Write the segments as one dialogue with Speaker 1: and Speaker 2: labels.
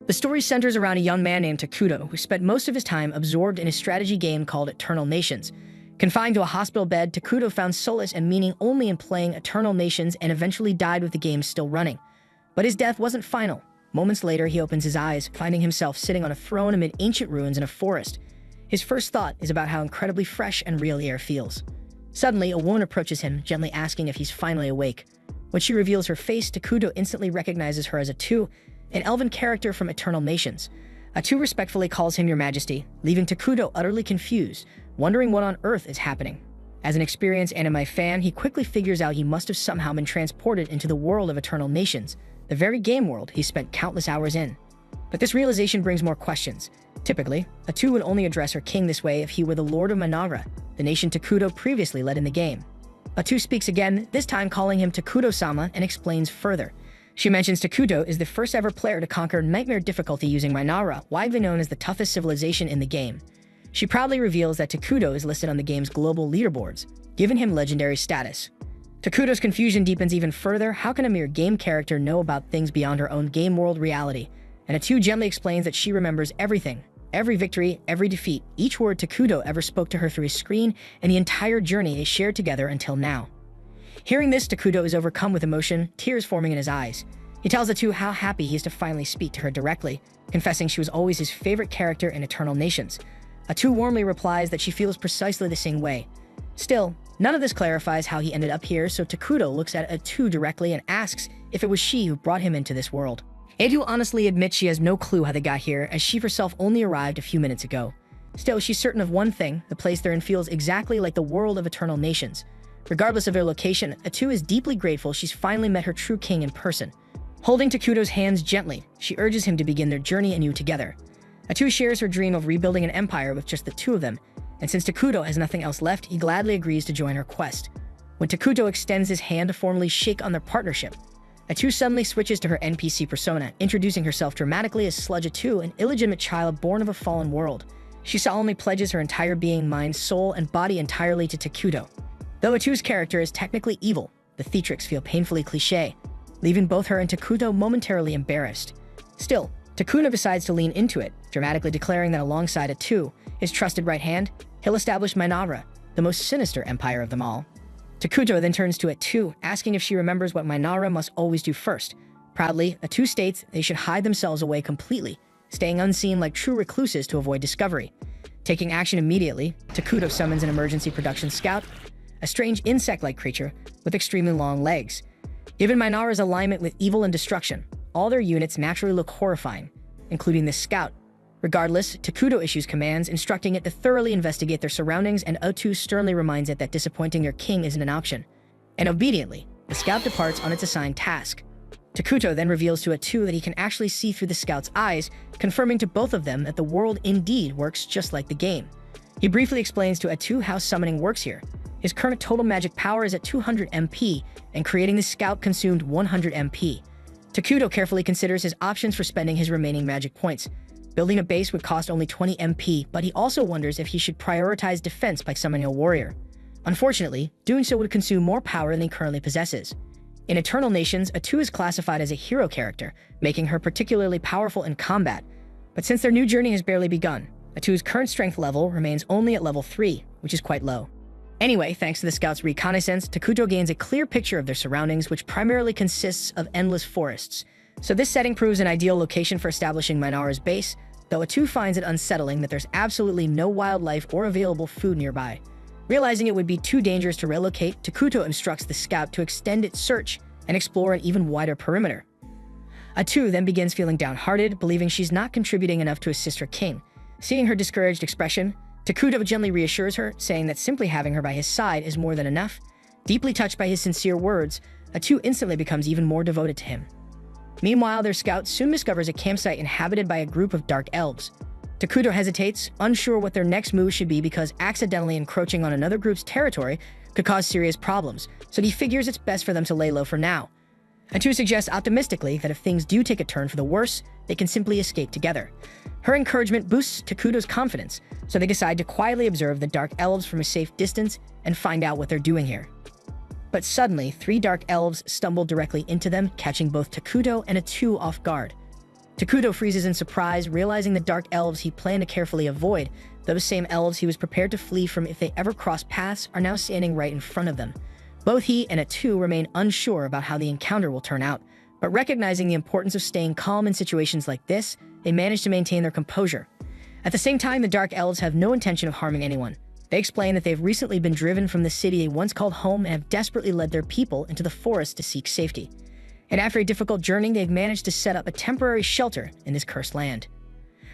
Speaker 1: The story centers around a young man named Takuto who spent most of his time absorbed in a strategy game called Eternal Nations. Confined to a hospital bed, Takuto found solace and meaning only in playing Eternal Nations and eventually died with the game still running. But his death wasn't final. Moments later, he opens his eyes, finding himself sitting on a throne amid ancient ruins in a forest. His first thought is about how incredibly fresh and real the air feels. Suddenly, a woman approaches him, gently asking if he's finally awake. When she reveals her face, Takuto instantly recognizes her as Atu, an elven character from Eternal Nations. Atu respectfully calls him Your Majesty, leaving Takuto utterly confused, wondering what on earth is happening. As an experienced anime fan, he quickly figures out he must have somehow been transported into the world of Eternal Nations, the very game world he spent countless hours in. But this realization brings more questions. Typically, Atu would only address her king this way if he were the Lord of Manara, the nation Takuto previously led in the game. Atu speaks again, this time calling him Takuto-sama, and explains further. She mentions Takuto is the first ever player to conquer Nightmare difficulty using Manara, widely known as the toughest civilization in the game. She proudly reveals that Takuto is listed on the game's global leaderboards, giving him legendary status. Takuto's confusion deepens even further. How can a mere game character know about things beyond her own game world reality? And Atu gently explains that she remembers everything, every victory, every defeat, each word Takuto ever spoke to her through his screen, and the entire journey they shared together until now. Hearing this, Takuto is overcome with emotion, tears forming in his eyes. He tells Atu how happy he is to finally speak to her directly, confessing she was always his favorite character in Eternal Nations. Atu warmly replies that she feels precisely the same way. Still, none of this clarifies how he ended up here, so Takuto looks at Atu directly and asks if it was she who brought him into this world. Atu honestly admits she has no clue how they got here, as she herself only arrived a few minutes ago. Still, she's certain of one thing: the place they're in feels exactly like the world of Eternal Nations. Regardless of their location, Atu is deeply grateful she's finally met her true king in person. Holding Takuto's hands gently, she urges him to begin their journey anew together. Atu shares her dream of rebuilding an empire with just the two of them, and since Takuto has nothing else left, he gladly agrees to join her quest. When Takuto extends his hand to formally shake on their partnership, Atu suddenly switches to her NPC persona, introducing herself dramatically as Sludge Atu, an illegitimate child born of a fallen world. She solemnly pledges her entire being, mind, soul, and body entirely to Takuto. Though Atu's character is technically evil, the theatrics feel painfully cliché, leaving both her and Takuto momentarily embarrassed. Still, Takuto decides to lean into it, dramatically declaring that alongside Atu, his trusted right hand, he'll establish Manara, the most sinister empire of them all. Takuto then turns to Atu, asking if she remembers what Manara must always do first. Proudly, Atu states they should hide themselves away completely, staying unseen like true recluses to avoid discovery. Taking action immediately, Takuto summons an emergency production scout, a strange insect-like creature with extremely long legs. Given Manara's alignment with evil and destruction, all their units naturally look horrifying, including this scout. Regardless, Takuto issues commands, instructing it to thoroughly investigate their surroundings, and Atu sternly reminds it that disappointing their king isn't an option. And obediently, the scout departs on its assigned task. Takuto then reveals to Atu that he can actually see through the scout's eyes, confirming to both of them that the world indeed works just like the game. He briefly explains to Atu how summoning works here. His current total magic power is at 200 MP, and creating the scout consumed 100 MP. Takuto carefully considers his options for spending his remaining magic points. Building a base would cost only 20 MP, but he also wonders if he should prioritize defense by summoning a warrior. Unfortunately, doing so would consume more power than he currently possesses. In Eternal Nations, Atu is classified as a hero character, making her particularly powerful in combat. But since their new journey has barely begun, Atu's current strength level remains only at level 3, which is quite low. Anyway, thanks to the scout's reconnaissance, Takuto gains a clear picture of their surroundings, which primarily consists of endless forests. So this setting proves an ideal location for establishing Manara's base, though Atu finds it unsettling that there's absolutely no wildlife or available food nearby. Realizing it would be too dangerous to relocate, Takuto instructs the scout to extend its search and explore an even wider perimeter. Atu then begins feeling downhearted, believing she's not contributing enough to assist her king. Seeing her discouraged expression, Takuto gently reassures her, saying that simply having her by his side is more than enough. Deeply touched by his sincere words, Atu instantly becomes even more devoted to him. Meanwhile, their scout soon discovers a campsite inhabited by a group of dark elves. Takuto hesitates, unsure what their next move should be because accidentally encroaching on another group's territory could cause serious problems, so he figures it's best for them to lay low for now. Atu suggests optimistically that if things do take a turn for the worse, they can simply escape together. Her encouragement boosts Takuto's confidence, so they decide to quietly observe the dark elves from a safe distance and find out what they're doing here. But suddenly, 3 dark elves stumble directly into them, catching both Takuto and Atu off guard. Takuto freezes in surprise, realizing the dark elves he planned to carefully avoid, those same elves he was prepared to flee from if they ever crossed paths, are now standing right in front of them. Both he and Atu remain unsure about how the encounter will turn out, but recognizing the importance of staying calm in situations like this, they manage to maintain their composure. At the same time, the dark elves have no intention of harming anyone. They explain that they've recently been driven from the city they once called home and have desperately led their people into the forest to seek safety. And after a difficult journey, they've managed to set up a temporary shelter in this cursed land.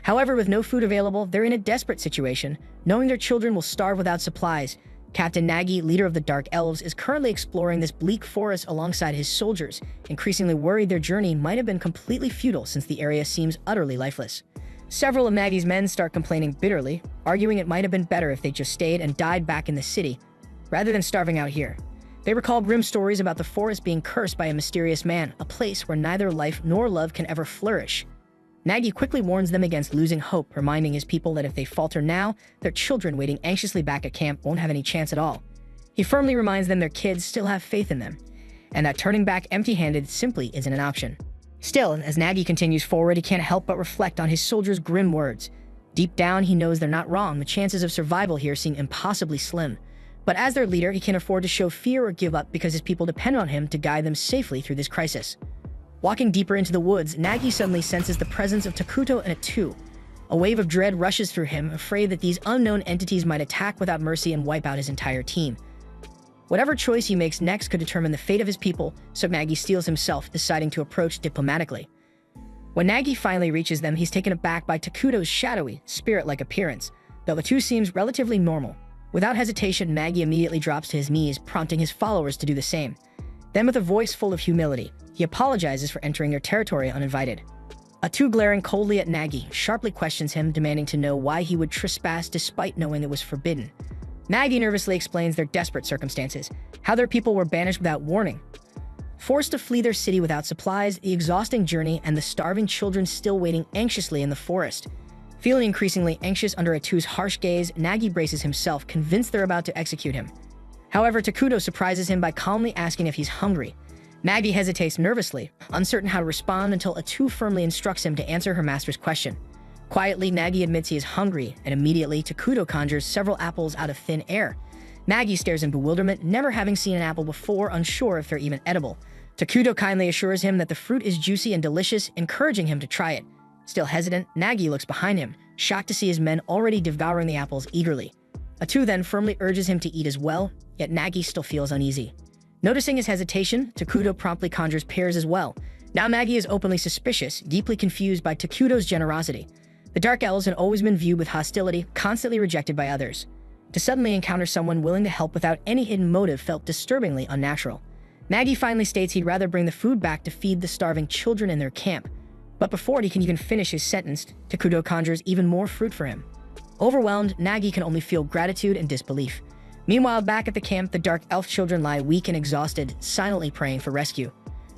Speaker 1: However, with no food available, they're in a desperate situation, knowing their children will starve without supplies. Captain Nagi, leader of the Dark Elves, is currently exploring this bleak forest alongside his soldiers, increasingly worried their journey might have been completely futile since the area seems utterly lifeless. Several of Nagi's men start complaining bitterly, arguing it might have been better if they just stayed and died back in the city, rather than starving out here. They recall grim stories about the forest being cursed by a mysterious man, a place where neither life nor love can ever flourish. Nagi quickly warns them against losing hope, reminding his people that if they falter now, their children waiting anxiously back at camp won't have any chance at all. He firmly reminds them their kids still have faith in them, and that turning back empty-handed simply isn't an option. Still, as Nagi continues forward, he can't help but reflect on his soldiers' grim words. Deep down, he knows they're not wrong. The chances of survival here seem impossibly slim. But as their leader, he can't afford to show fear or give up because his people depend on him to guide them safely through this crisis. Walking deeper into the woods, Nagi suddenly senses the presence of Takuto and Atu. A wave of dread rushes through him, afraid that these unknown entities might attack without mercy and wipe out his entire team. Whatever choice he makes next could determine the fate of his people, so Nagi steels himself, deciding to approach diplomatically. When Nagi finally reaches them, he's taken aback by Takuto's shadowy, spirit-like appearance, though the two seems relatively normal. Without hesitation, Nagi immediately drops to his knees, prompting his followers to do the same. Then, with a voice full of humility, he apologizes for entering their territory uninvited. Atu, glaring coldly at Nagi, sharply questions him, demanding to know why he would trespass despite knowing it was forbidden. Nagi nervously explains their desperate circumstances, how their people were banished without warning, forced to flee their city without supplies, the exhausting journey, and the starving children still waiting anxiously in the forest. Feeling increasingly anxious under Atu's harsh gaze, Nagi braces himself, convinced they're about to execute him. However, Takuto surprises him by calmly asking if he's hungry. Nagi hesitates nervously, uncertain how to respond until Atu firmly instructs him to answer her master's question. Quietly, Nagi admits he is hungry, and immediately Takuto conjures several apples out of thin air. Nagi stares in bewilderment, never having seen an apple before, unsure if they're even edible. Takuto kindly assures him that the fruit is juicy and delicious, encouraging him to try it. Still hesitant, Nagi looks behind him, shocked to see his men already devouring the apples eagerly. Atu then firmly urges him to eat as well, yet Nagi still feels uneasy. Noticing his hesitation, Takuto promptly conjures pears as well. Now Nagi is openly suspicious, deeply confused by Takuto's generosity. The Dark Elves had always been viewed with hostility, constantly rejected by others. To suddenly encounter someone willing to help without any hidden motive felt disturbingly unnatural. Nagi finally states he'd rather bring the food back to feed the starving children in their camp. But before he can even finish his sentence, Takuto conjures even more fruit for him. Overwhelmed, Nagi can only feel gratitude and disbelief. Meanwhile, back at the camp, the Dark Elf children lie weak and exhausted, silently praying for rescue.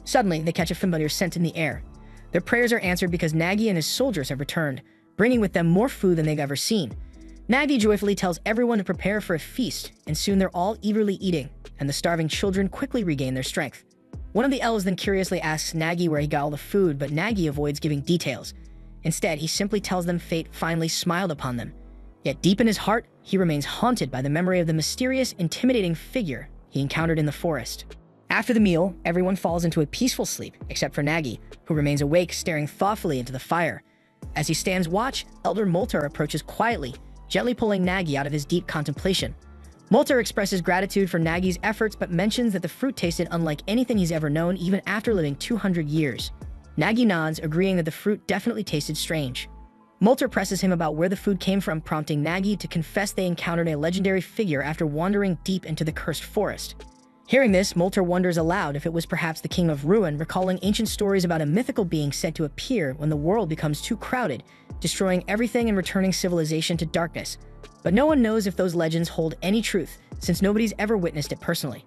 Speaker 1: Suddenly, they catch a familiar scent in the air. Their prayers are answered because Nagi and his soldiers have returned, bringing with them more food than they've ever seen. Nagi joyfully tells everyone to prepare for a feast, and soon they're all eagerly eating, and the starving children quickly regain their strength. One of the elves then curiously asks Nagi where he got all the food, but Nagi avoids giving details. Instead, he simply tells them fate finally smiled upon them. Yet deep in his heart, he remains haunted by the memory of the mysterious, intimidating figure he encountered in the forest. After the meal, everyone falls into a peaceful sleep, except for Nagi, who remains awake, staring thoughtfully into the fire. As he stands watch, Elder Moltar approaches quietly, gently pulling Nagi out of his deep contemplation. Moltar expresses gratitude for Nagi's efforts, but mentions that the fruit tasted unlike anything he's ever known, even after living 200 years. Nagi nods, agreeing that the fruit definitely tasted strange. Moltar presses him about where the food came from, prompting Nagi to confess they encountered a legendary figure after wandering deep into the cursed forest. Hearing this, Moltar wonders aloud if it was perhaps the King of Ruin, recalling ancient stories about a mythical being said to appear when the world becomes too crowded, destroying everything and returning civilization to darkness. But no one knows if those legends hold any truth, since nobody's ever witnessed it personally.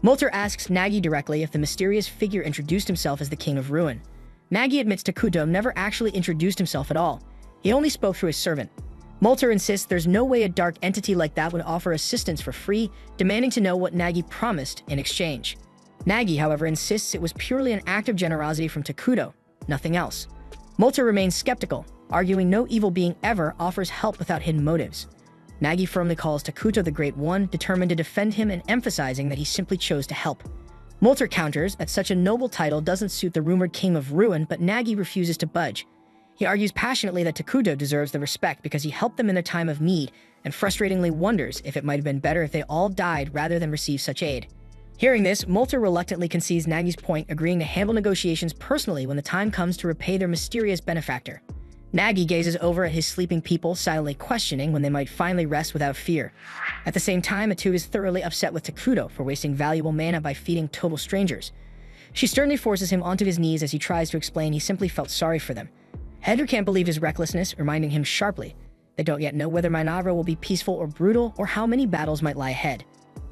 Speaker 1: Moltar asks Nagi directly if the mysterious figure introduced himself as the King of Ruin. Nagi admits Takuto never actually introduced himself at all. He only spoke through his servant. Moltar insists there's no way a dark entity like that would offer assistance for free, demanding to know what Nagi promised in exchange. Nagi, however, insists it was purely an act of generosity from Takuto, nothing else. Molter remains skeptical, arguing no evil being ever offers help without hidden motives. Nagi firmly calls Takuto the Great One, determined to defend him and emphasizing that he simply chose to help. Molter counters that such a noble title doesn't suit the rumored King of Ruin, but Nagi refuses to budge. He argues passionately that Takuto deserves the respect because he helped them in their time of need, and frustratingly wonders if it might have been better if they all died rather than receive such aid. Hearing this, Molter reluctantly concedes Nagi's point, agreeing to handle negotiations personally when the time comes to repay their mysterious benefactor. Nagi gazes over at his sleeping people, silently questioning when they might finally rest without fear. At the same time, Atu is thoroughly upset with Takuto for wasting valuable mana by feeding total strangers. She sternly forces him onto his knees as he tries to explain he simply felt sorry for them. Hedru can't believe his recklessness, reminding him sharply, they don't yet know whether Mainavra will be peaceful or brutal, or how many battles might lie ahead.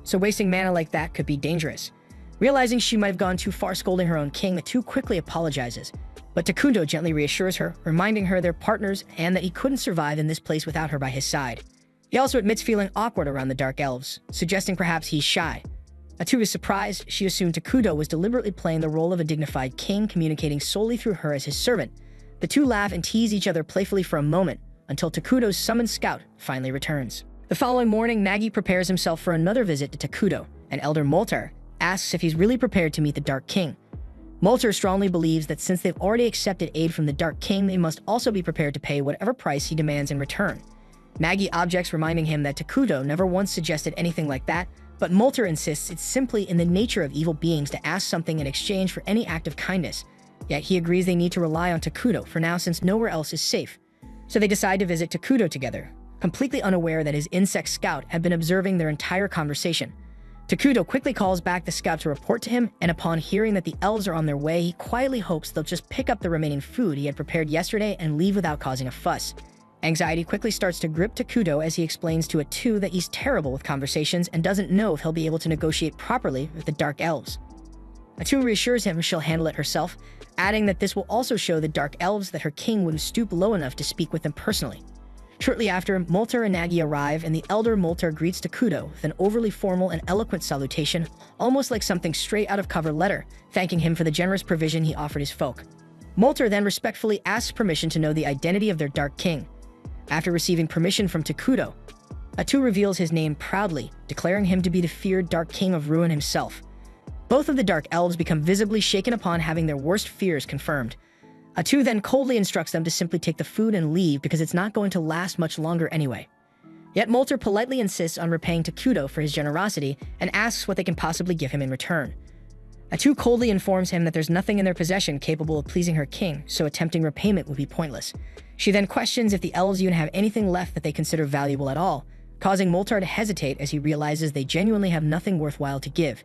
Speaker 1: So wasting mana like that could be dangerous. Realizing she might have gone too far scolding her own king, Atu quickly apologizes. But Takuto gently reassures her, reminding her they're partners and that he couldn't survive in this place without her by his side. He also admits feeling awkward around the Dark Elves, suggesting perhaps he's shy. Atu is surprised. She assumed Takuto was deliberately playing the role of a dignified king, communicating solely through her as his servant. The two laugh and tease each other playfully for a moment, until Takuto's summoned scout finally returns. The following morning, Nagi prepares himself for another visit to Takuto, and Elder Molter asks if he's really prepared to meet the Dark King. Molter strongly believes that since they've already accepted aid from the Dark King, they must also be prepared to pay whatever price he demands in return. Nagi objects, reminding him that Takuto never once suggested anything like that, but Molter insists it's simply in the nature of evil beings to ask something in exchange for any act of kindness. Yet he agrees they need to rely on Takuto for now since nowhere else is safe. So they decide to visit Takuto together, completely unaware that his insect scout had been observing their entire conversation. Takuto quickly calls back the scout to report to him, and upon hearing that the elves are on their way, he quietly hopes they'll just pick up the remaining food he had prepared yesterday and leave without causing a fuss. Anxiety quickly starts to grip Takuto as he explains to Atu that he's terrible with conversations and doesn't know if he'll be able to negotiate properly with the Dark Elves. Atu reassures him she'll handle it herself, adding that this will also show the Dark Elves that her king wouldn't stoop low enough to speak with them personally. Shortly after, Molter and Nagi arrive, and the elder Molter greets Takuto with an overly formal and eloquent salutation, almost like something straight out of cover letter, thanking him for the generous provision he offered his folk. Molter then respectfully asks permission to know the identity of their Dark King. After receiving permission from Takuto, Atu reveals his name proudly, declaring him to be the feared Dark King of Ruin himself. Both of the Dark Elves become visibly shaken upon having their worst fears confirmed. Atu then coldly instructs them to simply take the food and leave because it's not going to last much longer anyway. Yet Molter politely insists on repaying Takuto for his generosity and asks what they can possibly give him in return. Atu coldly informs him that there's nothing in their possession capable of pleasing her king, so attempting repayment would be pointless. She then questions if the elves even have anything left that they consider valuable at all, causing Molter to hesitate as he realizes they genuinely have nothing worthwhile to give.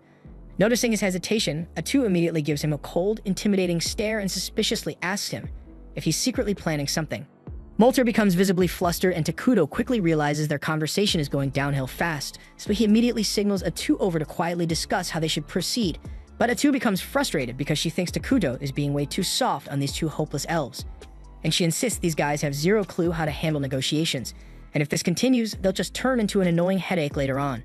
Speaker 1: Noticing his hesitation, Atu immediately gives him a cold, intimidating stare and suspiciously asks him if he's secretly planning something. Molter becomes visibly flustered, and Takuto quickly realizes their conversation is going downhill fast, so he immediately signals Atu over to quietly discuss how they should proceed. But Atu becomes frustrated because she thinks Takuto is being way too soft on these two hopeless elves. And she insists these guys have zero clue how to handle negotiations, and if this continues, they'll just turn into an annoying headache later on.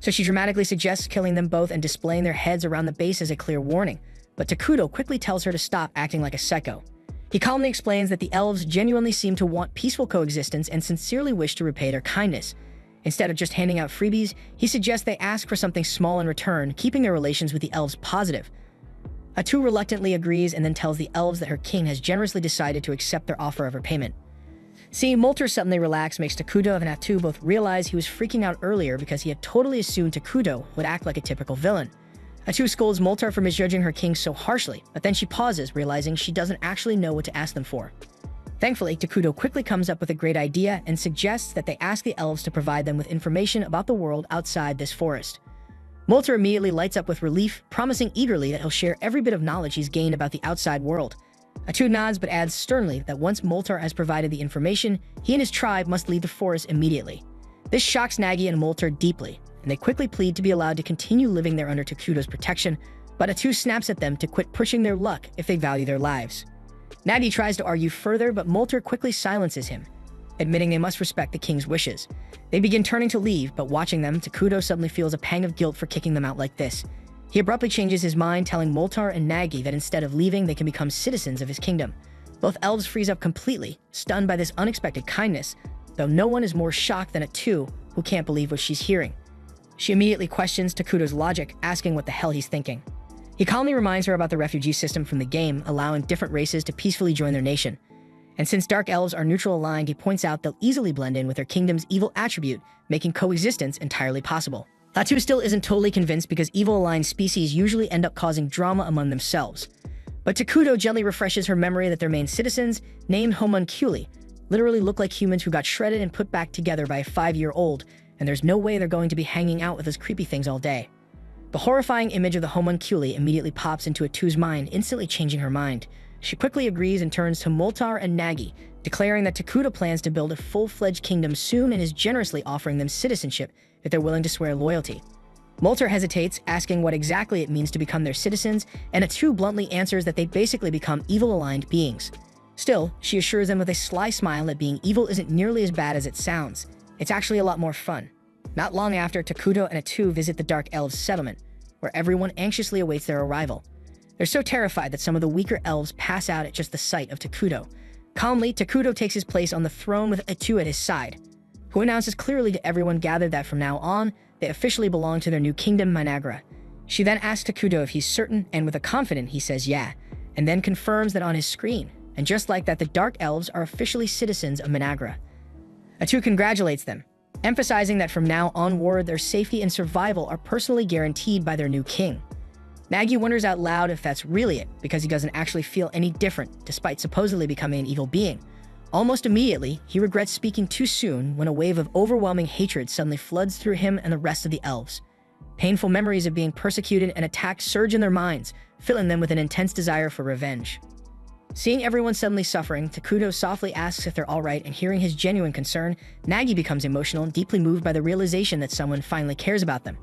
Speaker 1: So she dramatically suggests killing them both and displaying their heads around the base as a clear warning, but Takuto quickly tells her to stop acting like a psycho. He calmly explains that the elves genuinely seem to want peaceful coexistence and sincerely wish to repay their kindness. Instead of just handing out freebies, he suggests they ask for something small in return, keeping their relations with the elves positive. Atu reluctantly agrees and then tells the elves that her king has generously decided to accept their offer of repayment. Seeing Molter suddenly relax makes Takuto and Atu both realize he was freaking out earlier because he had totally assumed Takuto would act like a typical villain. Atu scolds Molter for misjudging her king so harshly, but then she pauses, realizing she doesn't actually know what to ask them for. Thankfully, Takuto quickly comes up with a great idea and suggests that they ask the elves to provide them with information about the world outside this forest. Molter immediately lights up with relief, promising eagerly that he'll share every bit of knowledge he's gained about the outside world. Atu nods but adds sternly that once Molter has provided the information, he and his tribe must leave the forest immediately. This shocks Nagi and Molter deeply, and they quickly plead to be allowed to continue living there under Takuto's protection, but Atu snaps at them to quit pushing their luck if they value their lives. Nagi tries to argue further, but Molter quickly silences him, admitting they must respect the king's wishes. They begin turning to leave, but watching them, Takuto suddenly feels a pang of guilt for kicking them out like this. He abruptly changes his mind, telling Molter and Nagi that instead of leaving, they can become citizens of his kingdom. Both elves freeze up completely, stunned by this unexpected kindness, though no one is more shocked than Atu, who can't believe what she's hearing. She immediately questions Takuto's logic, asking what the hell he's thinking. He calmly reminds her about the refugee system from the game, allowing different races to peacefully join their nation. And since dark elves are neutral aligned, he points out they'll easily blend in with their kingdom's evil attribute, making coexistence entirely possible. Atu still isn't totally convinced because evil-aligned species usually end up causing drama among themselves. But Takuto gently refreshes her memory that their main citizens, named homunculi, literally look like humans who got shredded and put back together by a 5-year-old, and there's no way they're going to be hanging out with those creepy things all day. The horrifying image of the homunculi immediately pops into Atu's mind, instantly changing her mind. She quickly agrees and turns to Moltar and Nagi, declaring that Takuto plans to build a full-fledged kingdom soon and is generously offering them citizenship if they're willing to swear loyalty. Moltar hesitates, asking what exactly it means to become their citizens, and Atu bluntly answers that they'd basically become evil-aligned beings. Still, she assures them with a sly smile that being evil isn't nearly as bad as it sounds. It's actually a lot more fun. Not long after, Takuto and Atu visit the Dark Elves' settlement, where everyone anxiously awaits their arrival. They're so terrified that some of the weaker elves pass out at just the sight of Takuto. Calmly, Takuto takes his place on the throne with Atu at his side, who announces clearly to everyone gathered that from now on, they officially belong to their new kingdom, Managra. She then asks Takuto if he's certain, and with a confident he says yeah, and then confirms that on his screen. And just like that, the Dark Elves are officially citizens of Managra. Atu congratulates them, emphasizing that from now onward, their safety and survival are personally guaranteed by their new king. Nagi wonders out loud if that's really it, because he doesn't actually feel any different, despite supposedly becoming an evil being. Almost immediately, he regrets speaking too soon when a wave of overwhelming hatred suddenly floods through him and the rest of the elves. Painful memories of being persecuted and attacked surge in their minds, filling them with an intense desire for revenge. Seeing everyone suddenly suffering, Takuto softly asks if they're alright, and hearing his genuine concern, Nagi becomes emotional and deeply moved by the realization that someone finally cares about them.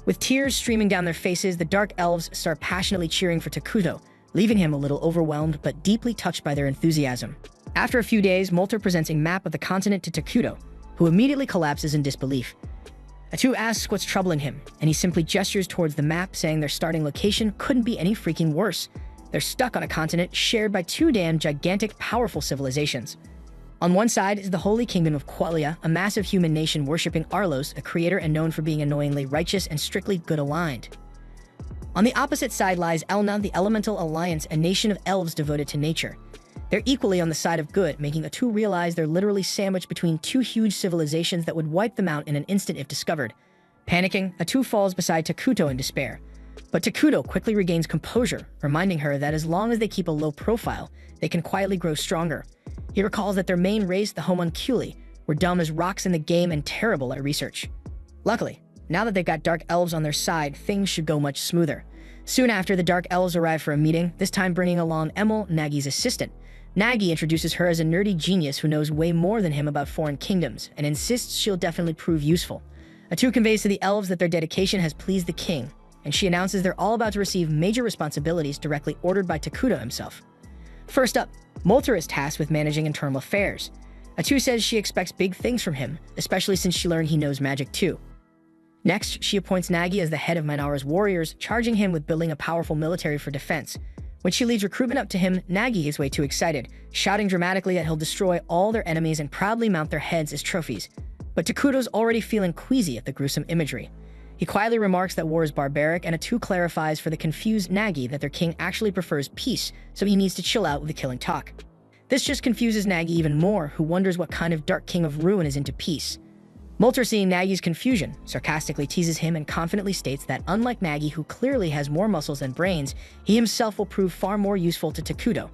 Speaker 1: With tears streaming down their faces, the Dark Elves start passionately cheering for Takuto, leaving him a little overwhelmed but deeply touched by their enthusiasm. After a few days, Moltar presents a map of the continent to Takuto, who immediately collapses in disbelief. Atu asks what's troubling him, and he simply gestures towards the map, saying their starting location couldn't be any freaking worse. They're stuck on a continent shared by 2 damn gigantic, powerful civilizations. On one side is the Holy Kingdom of Qualia, a massive human nation worshipping Arlos, a creator and known for being annoyingly righteous and strictly good-aligned. On the opposite side lies Elna, the Elemental Alliance, a nation of elves devoted to nature. They're equally on the side of good, making Atu realize they're literally sandwiched between 2 huge civilizations that would wipe them out in an instant if discovered. Panicking, Atu falls beside Takuto in despair. But Takuto quickly regains composure, reminding her that as long as they keep a low profile, they can quietly grow stronger. He recalls that their main race, the homunculi, were dumb as rocks in the game and terrible at research. Luckily, now that they've got Dark Elves on their side, things should go much smoother. Soon after, the Dark Elves arrive for a meeting, this time bringing along Emil, Nagi's assistant. Nagi introduces her as a nerdy genius who knows way more than him about foreign kingdoms, and insists she'll definitely prove useful. Atu conveys to the elves that their dedication has pleased the king, and she announces they're all about to receive major responsibilities directly ordered by Takuto himself. First up, Moltar is tasked with managing internal affairs. Atu says she expects big things from him, especially since she learned he knows magic too. Next, she appoints Nagi as the head of Minara's warriors, charging him with building a powerful military for defense. When she leads recruitment up to him, Nagi is way too excited, shouting dramatically that he'll destroy all their enemies and proudly mount their heads as trophies. But Takuto's already feeling queasy at the gruesome imagery. He quietly remarks that war is barbaric, and Atu clarifies for the confused Nagi that their king actually prefers peace, so he needs to chill out with the killing talk. This just confuses Nagi even more, who wonders what kind of dark king of ruin is into peace. Moltar, seeing Nagi's confusion, sarcastically teases him and confidently states that unlike Nagi, who clearly has more muscles than brains, he himself will prove far more useful to Takuto.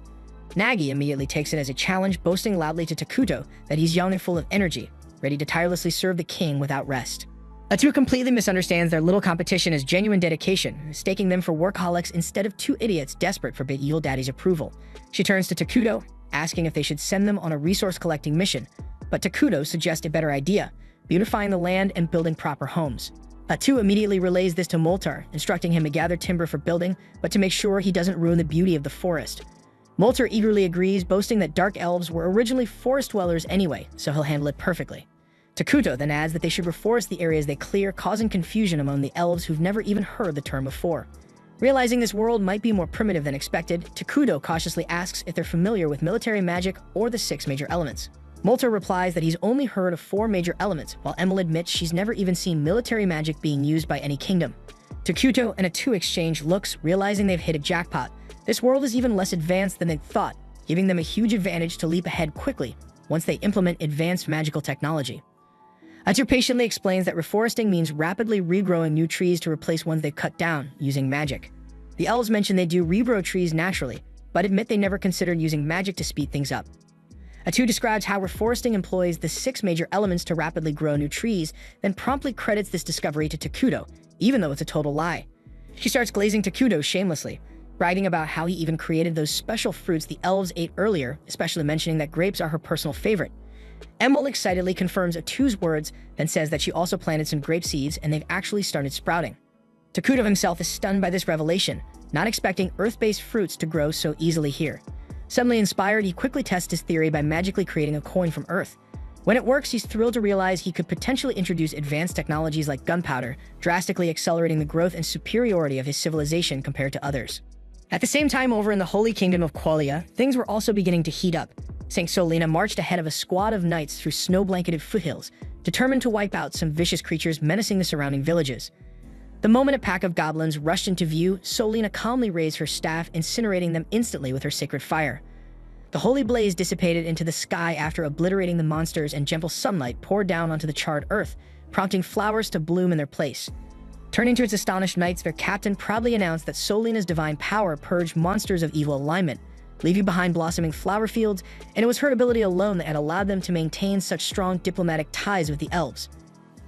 Speaker 1: Nagi immediately takes it as a challenge, boasting loudly to Takuto that he's young and full of energy, ready to tirelessly serve the king without rest. Atu completely misunderstands their little competition as genuine dedication, mistaking them for workaholics instead of 2 idiots desperate for Big Evil Daddy's approval. She turns to Takuto, asking if they should send them on a resource-collecting mission, but Takuto suggests a better idea, beautifying the land and building proper homes. Atu immediately relays this to Moltar, instructing him to gather timber for building, but to make sure he doesn't ruin the beauty of the forest. Moltar eagerly agrees, boasting that Dark Elves were originally forest dwellers anyway, so he'll handle it perfectly. Takuto then adds that they should reforest the areas they clear, causing confusion among the elves who've never even heard the term before. Realizing this world might be more primitive than expected, Takuto cautiously asks if they're familiar with military magic or the 6 major elements. Molter replies that he's only heard of 4 major elements, while Emil admits she's never even seen military magic being used by any kingdom. Takuto and A2 exchange looks, realizing they've hit a jackpot. This world is even less advanced than they'd thought, giving them a huge advantage to leap ahead quickly once they implement advanced magical technology. A2 patiently explains that reforesting means rapidly regrowing new trees to replace ones they've cut down using magic. The elves mention they do regrow trees naturally, but admit they never considered using magic to speed things up. A2 describes how reforesting employs the 6 major elements to rapidly grow new trees, then promptly credits this discovery to Takuto, even though it's a total lie. She starts glazing Takuto shamelessly, bragging about how he even created those special fruits the elves ate earlier, especially mentioning that grapes are her personal favorite. Emil excitedly confirms A2's words, then says that she also planted some grape seeds and they've actually started sprouting. Takuto himself is stunned by this revelation, not expecting earth-based fruits to grow so easily here. Suddenly inspired, he quickly tests his theory by magically creating a coin from Earth. When it works, he's thrilled to realize he could potentially introduce advanced technologies like gunpowder, drastically accelerating the growth and superiority of his civilization compared to others. At the same time, over in the Holy Kingdom of Qualia, things were also beginning to heat up. St. Solina marched ahead of a squad of knights through snow-blanketed foothills, determined to wipe out some vicious creatures menacing the surrounding villages. The moment a pack of goblins rushed into view, Solina calmly raised her staff, incinerating them instantly with her sacred fire. The holy blaze dissipated into the sky after obliterating the monsters, and gentle sunlight poured down onto the charred earth, prompting flowers to bloom in their place. Turning to its astonished knights, their captain proudly announced that Solina's divine power purged monsters of evil alignment, leaving behind blossoming flower fields, and it was her ability alone that had allowed them to maintain such strong diplomatic ties with the elves.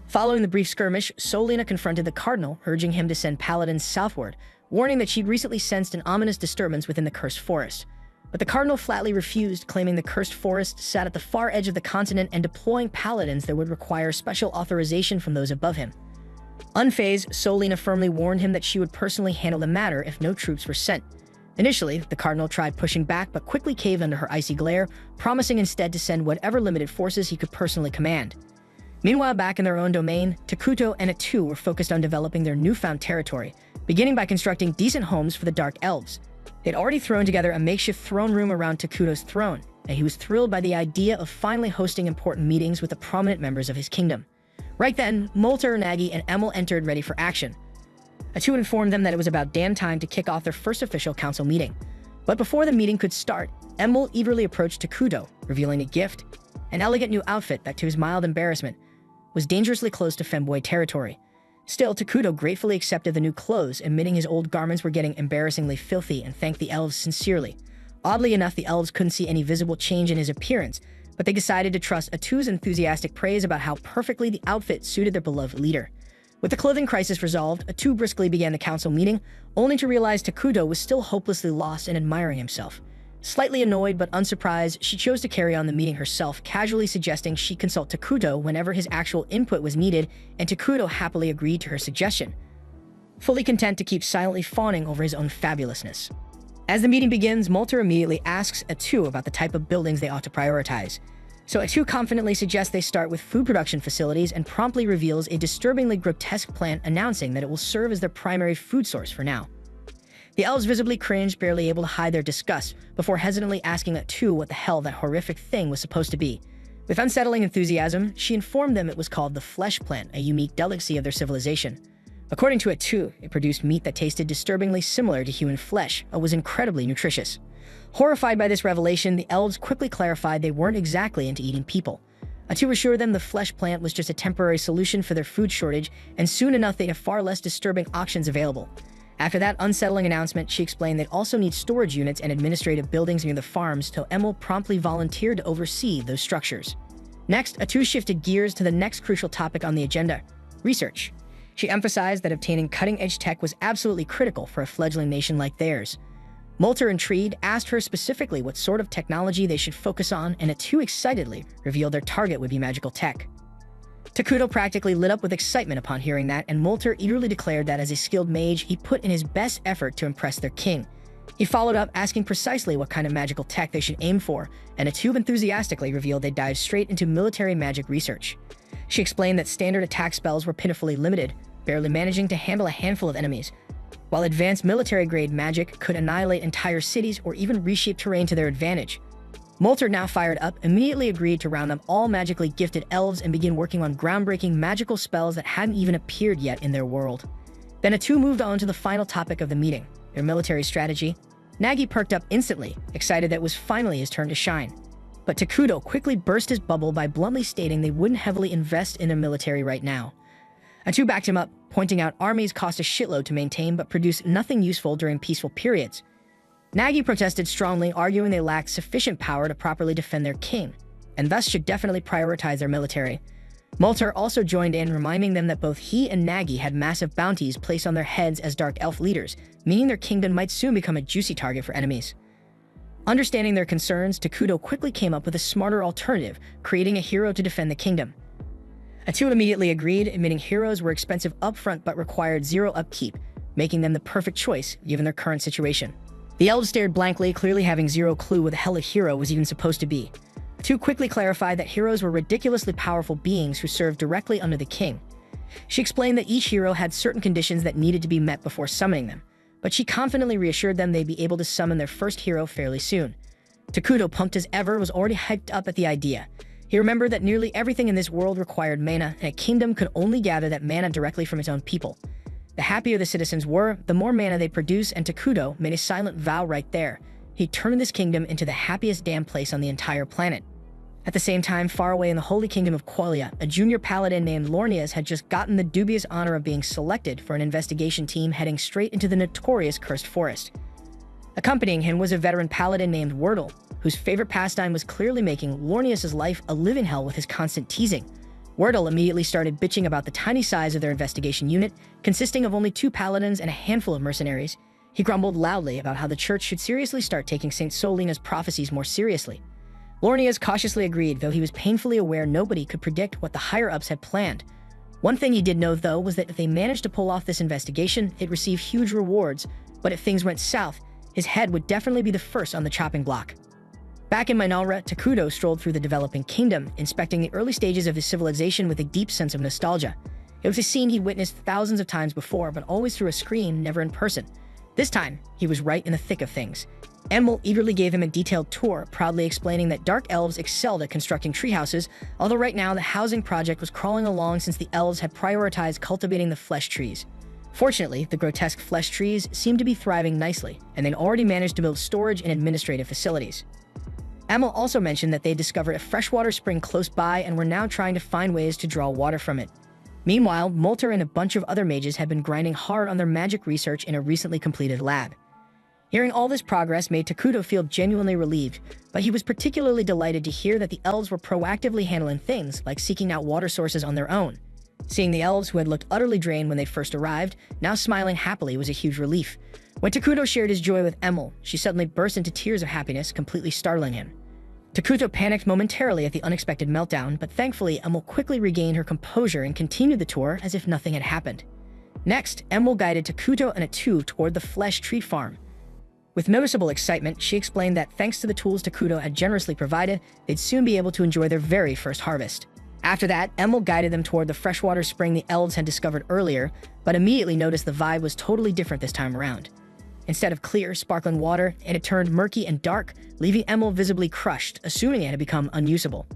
Speaker 1: Following the brief skirmish, Solina confronted the cardinal, urging him to send paladins southward, warning that she'd recently sensed an ominous disturbance within the cursed forest. But the cardinal flatly refused, claiming the cursed forest sat at the far edge of the continent and deploying paladins that would require special authorization from those above him. Unfazed, Solina firmly warned him that she would personally handle the matter if no troops were sent. Initially, the cardinal tried pushing back but quickly caved under her icy glare, promising instead to send whatever limited forces he could personally command. Meanwhile, back in their own domain, Takuto and A2 were focused on developing their newfound territory, beginning by constructing decent homes for the Dark Elves. They'd already thrown together a makeshift throne room around Takuto's throne, and he was thrilled by the idea of finally hosting important meetings with the prominent members of his kingdom. Right then, Molter, Nagi, and Emil entered ready for action. A2 informed them that it was about damn time to kick off their first official council meeting. But before the meeting could start, Emil eagerly approached Takuto, revealing a gift, an elegant new outfit that, to his mild embarrassment, was dangerously close to femboy territory. Still, Takuto gratefully accepted the new clothes, admitting his old garments were getting embarrassingly filthy, and thanked the elves sincerely. Oddly enough, the elves couldn't see any visible change in his appearance, but they decided to trust A2's enthusiastic praise about how perfectly the outfit suited their beloved leader. With the clothing crisis resolved, A2 briskly began the council meeting, only to realize Takuto was still hopelessly lost and admiring himself. Slightly annoyed but unsurprised, she chose to carry on the meeting herself, casually suggesting she consult Takuto whenever his actual input was needed, and Takuto happily agreed to her suggestion, fully content to keep silently fawning over his own fabulousness. As the meeting begins, Molter immediately asks A2 about the type of buildings they ought to prioritize. So A2 confidently suggests they start with food production facilities and promptly reveals a disturbingly grotesque plant, announcing that it will serve as their primary food source for now. The elves visibly cringed, barely able to hide their disgust, before hesitantly asking A2 what the hell that horrific thing was supposed to be. With unsettling enthusiasm, she informed them it was called the flesh plant, a unique delicacy of their civilization. According to A2, it produced meat that tasted disturbingly similar to human flesh, but was incredibly nutritious. Horrified by this revelation, the elves quickly clarified they weren't exactly into eating people. A2 assured them the flesh plant was just a temporary solution for their food shortage, and soon enough they'd have far less disturbing options available. After that unsettling announcement, she explained they'd also need storage units and administrative buildings near the farms, till Emil promptly volunteered to oversee those structures. Next, A2 shifted gears to the next crucial topic on the agenda: research. She emphasized that obtaining cutting-edge tech was absolutely critical for a fledgling nation like theirs. Molter, intrigued, asked her specifically what sort of technology they should focus on, and A2 excitedly revealed their target would be magical tech. Takuto practically lit up with excitement upon hearing that, and Molter eagerly declared that as a skilled mage, he put in his best effort to impress their king. He followed up, asking precisely what kind of magical tech they should aim for, and A2 enthusiastically revealed they'd dive straight into military magic research. She explained that standard attack spells were pitifully limited, barely managing to handle a handful of enemies, while advanced military-grade magic could annihilate entire cities or even reshape terrain to their advantage. Molter, now fired up, immediately agreed to round up all magically gifted elves and begin working on groundbreaking magical spells that hadn't even appeared yet in their world. Then the two moved on to the final topic of the meeting, their military strategy. Nagi perked up instantly, excited that it was finally his turn to shine. But Takuto quickly burst his bubble by bluntly stating they wouldn't heavily invest in their military right now. Atu backed him up, pointing out armies cost a shitload to maintain but produce nothing useful during peaceful periods. Nagi protested strongly, arguing they lacked sufficient power to properly defend their king, and thus should definitely prioritize their military. Molter also joined in, reminding them that both he and Nagi had massive bounties placed on their heads as Dark Elf leaders, meaning their kingdom might soon become a juicy target for enemies. Understanding their concerns, Takuto quickly came up with a smarter alternative, creating a hero to defend the kingdom. Atu immediately agreed, admitting heroes were expensive upfront but required zero upkeep, making them the perfect choice given their current situation. The elves stared blankly, clearly having zero clue what the hell a hero was even supposed to be. Atu quickly clarified that heroes were ridiculously powerful beings who served directly under the king. She explained that each hero had certain conditions that needed to be met before summoning them, but she confidently reassured them they'd be able to summon their first hero fairly soon. Takuto, pumped as ever, was already hyped up at the idea. He remembered that nearly everything in this world required mana, and a kingdom could only gather that mana directly from its own people. The happier the citizens were, the more mana they produce, and Takuto made a silent vow right there. He turned this kingdom into the happiest damn place on the entire planet. At the same time, far away in the holy kingdom of Qualia, a junior paladin named Lornias had just gotten the dubious honor of being selected for an investigation team heading straight into the notorious Cursed Forest. Accompanying him was a veteran paladin named Wordle, whose favorite pastime was clearly making Lornias' life a living hell with his constant teasing. Wordle immediately started bitching about the tiny size of their investigation unit, consisting of only 2 paladins and a handful of mercenaries. He grumbled loudly about how the church should seriously start taking St. Solina's prophecies more seriously. Lornias cautiously agreed, though he was painfully aware nobody could predict what the higher-ups had planned. One thing he did know, though, was that if they managed to pull off this investigation, it'd receive huge rewards, but if things went south, his head would definitely be the first on the chopping block. Back in Minoura, Takuto strolled through the developing kingdom, inspecting the early stages of his civilization with a deep sense of nostalgia. It was a scene he'd witnessed thousands of times before, but always through a screen, never in person. This time, he was right in the thick of things. Enmol eagerly gave him a detailed tour, proudly explaining that dark elves excelled at constructing treehouses, although right now the housing project was crawling along since the elves had prioritized cultivating the flesh trees. Fortunately, the grotesque flesh trees seemed to be thriving nicely, and they'd already managed to build storage and administrative facilities. Enmol also mentioned that they discovered a freshwater spring close by and were now trying to find ways to draw water from it. Meanwhile, Molter and a bunch of other mages had been grinding hard on their magic research in a recently completed lab. Hearing all this progress made Takuto feel genuinely relieved, but he was particularly delighted to hear that the elves were proactively handling things like seeking out water sources on their own. Seeing the elves, who had looked utterly drained when they first arrived, now smiling happily was a huge relief. When Takuto shared his joy with Enmol, she suddenly burst into tears of happiness, completely startling him. Takuto panicked momentarily at the unexpected meltdown, but thankfully Enmol quickly regained her composure and continued the tour as if nothing had happened. Next, Enmol guided Takuto and Atu toward the flesh tree farm. With noticeable excitement, she explained that thanks to the tools Takuto had generously provided, they'd soon be able to enjoy their very first harvest. After that, Enmol guided them toward the freshwater spring the elves had discovered earlier, but immediately noticed the vibe was totally different this time around. Instead of clear, sparkling water, it had turned murky and dark, leaving Enmol visibly crushed, assuming it had become unusable.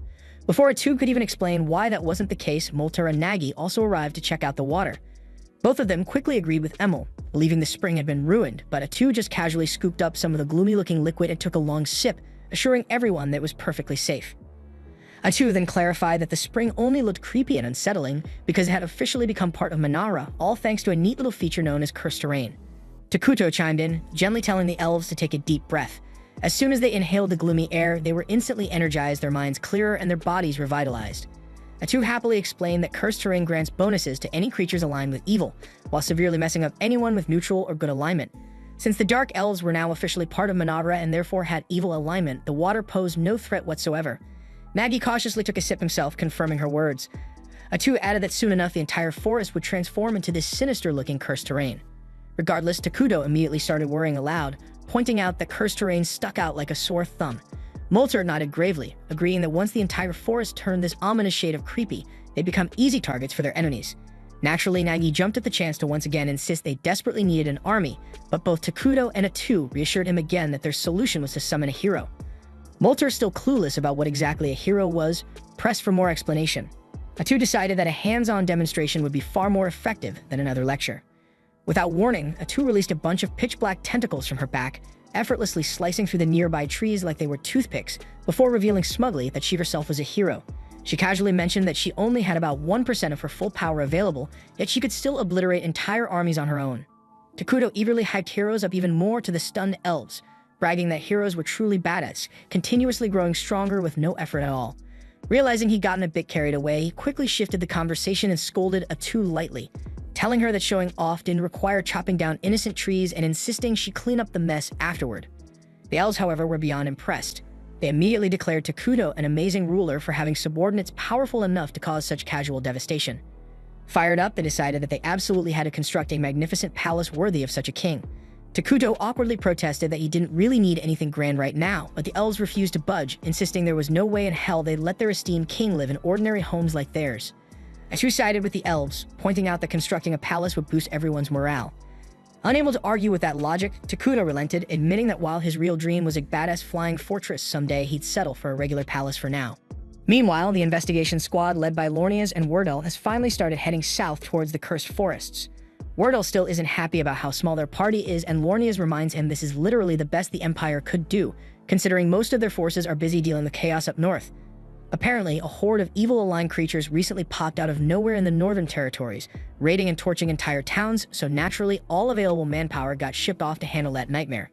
Speaker 1: Before Atu could even explain why that wasn't the case, Molter and Nagi also arrived to check out the water. Both of them quickly agreed with Enmol, believing the spring had been ruined, but Atu just casually scooped up some of the gloomy-looking liquid and took a long sip, assuring everyone that it was perfectly safe. Atu then clarified that the spring only looked creepy and unsettling because it had officially become part of Minoura, all thanks to a neat little feature known as cursed terrain. Takuto chimed in, gently telling the elves to take a deep breath. As soon as they inhaled the gloomy air, they were instantly energized, their minds clearer, and their bodies revitalized. Atu happily explained that cursed terrain grants bonuses to any creatures aligned with evil, while severely messing up anyone with neutral or good alignment. Since the Dark Elves were now officially part of Minoura and therefore had evil alignment, the water posed no threat whatsoever. Nagi cautiously took a sip himself, confirming her words. Atu added that soon enough the entire forest would transform into this sinister-looking cursed terrain. Regardless, Takuto immediately started worrying aloud, pointing out that cursed terrain stuck out like a sore thumb. Molter nodded gravely, agreeing that once the entire forest turned this ominous shade of creepy, they'd become easy targets for their enemies. Naturally, Nagi jumped at the chance to once again insist they desperately needed an army, but both Takuto and Atu reassured him again that their solution was to summon a hero. Molter, still clueless about what exactly a hero was, pressed for more explanation. Atu decided that a hands-on demonstration would be far more effective than another lecture. Without warning, Atu released a bunch of pitch-black tentacles from her back, effortlessly slicing through the nearby trees like they were toothpicks, before revealing smugly that she herself was a hero. She casually mentioned that she only had about 1% of her full power available, yet she could still obliterate entire armies on her own. Takuto eagerly hyped heroes up even more to the stunned elves, bragging that heroes were truly badass, continuously growing stronger with no effort at all. Realizing he'd gotten a bit carried away, he quickly shifted the conversation and scolded Atu lightly, telling her that showing off didn't require chopping down innocent trees and insisting she clean up the mess afterward. The elves, however, were beyond impressed. They immediately declared Takuto an amazing ruler for having subordinates powerful enough to cause such casual devastation. Fired up, they decided that they absolutely had to construct a magnificent palace worthy of such a king. Takuto awkwardly protested that he didn't really need anything grand right now, but the elves refused to budge, insisting there was no way in hell they'd let their esteemed king live in ordinary homes like theirs. Atu sided with the elves, pointing out that constructing a palace would boost everyone's morale. Unable to argue with that logic, Takuto relented, admitting that while his real dream was a badass flying fortress someday, he'd settle for a regular palace for now. Meanwhile, the investigation squad led by Lornias and Wordell has finally started heading south towards the cursed forests. Wordell still isn't happy about how small their party is, and Lornias reminds him this is literally the best the Empire could do, considering most of their forces are busy dealing with chaos up north. Apparently, a horde of evil-aligned creatures recently popped out of nowhere in the northern territories, raiding and torching entire towns, so naturally, all available manpower got shipped off to handle that nightmare.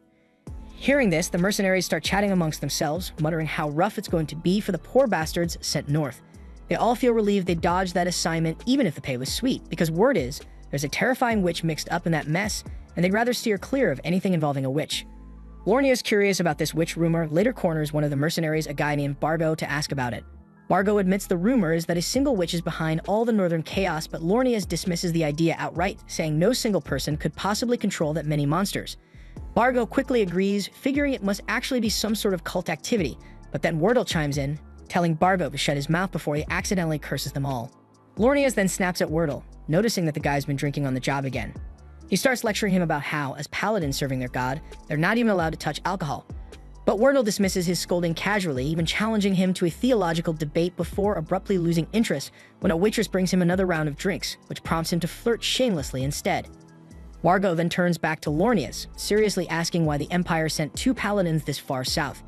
Speaker 1: Hearing this, the mercenaries start chatting amongst themselves, muttering how rough it's going to be for the poor bastards sent north. They all feel relieved they dodged that assignment, even if the pay was sweet, because word is, there's a terrifying witch mixed up in that mess, and they'd rather steer clear of anything involving a witch. Lornias, curious about this witch rumor, later corners one of the mercenaries, a guy named Bargo, to ask about it. Bargo admits the rumor is that a single witch is behind all the northern chaos, but Lornias dismisses the idea outright, saying no single person could possibly control that many monsters. Bargo quickly agrees, figuring it must actually be some sort of cult activity, but then Wordell chimes in, telling Bargo to shut his mouth before he accidentally curses them all. Lornias then snaps at Wordell, noticing that the guy's been drinking on the job again. He starts lecturing him about how, as paladins serving their god, they're not even allowed to touch alcohol. But Wordell dismisses his scolding casually, even challenging him to a theological debate before abruptly losing interest when a waitress brings him another round of drinks, which prompts him to flirt shamelessly instead. Wargo then turns back to Lornias, seriously asking why the Empire sent 2 paladins this far south.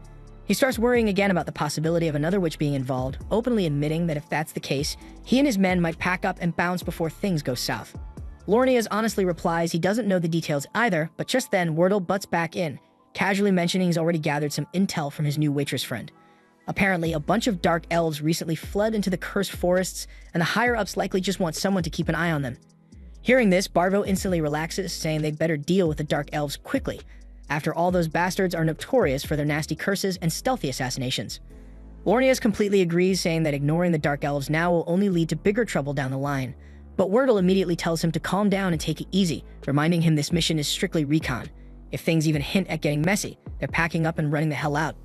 Speaker 1: He starts worrying again about the possibility of another witch being involved, openly admitting that if that's the case, he and his men might pack up and bounce before things go south. Lornias honestly replies he doesn't know the details either, but just then Wordell butts back in, casually mentioning he's already gathered some intel from his new waitress friend. Apparently, a bunch of dark elves recently fled into the cursed forests, and the higher-ups likely just want someone to keep an eye on them. Hearing this, Barvo instantly relaxes, saying they'd better deal with the dark elves quickly. After all, those bastards are notorious for their nasty curses and stealthy assassinations. Lornias completely agrees, saying that ignoring the dark elves now will only lead to bigger trouble down the line. But Wordell immediately tells him to calm down and take it easy, reminding him this mission is strictly recon. If things even hint at getting messy, they're packing up and running the hell out.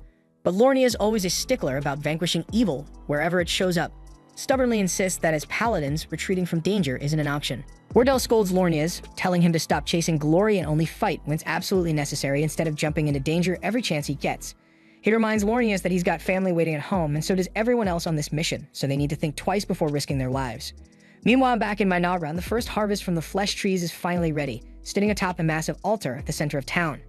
Speaker 1: But Lornia is always a stickler about vanquishing evil wherever it shows up, stubbornly insists that as paladins, retreating from danger isn't an option. Wordell scolds Lornias, telling him to stop chasing glory and only fight when it's absolutely necessary instead of jumping into danger every chance he gets. He reminds Lornias that he's got family waiting at home, and so does everyone else on this mission, so they need to think twice before risking their lives. Meanwhile, back in Mainagra, the first harvest from the flesh trees is finally ready, sitting atop a massive altar at the center of town.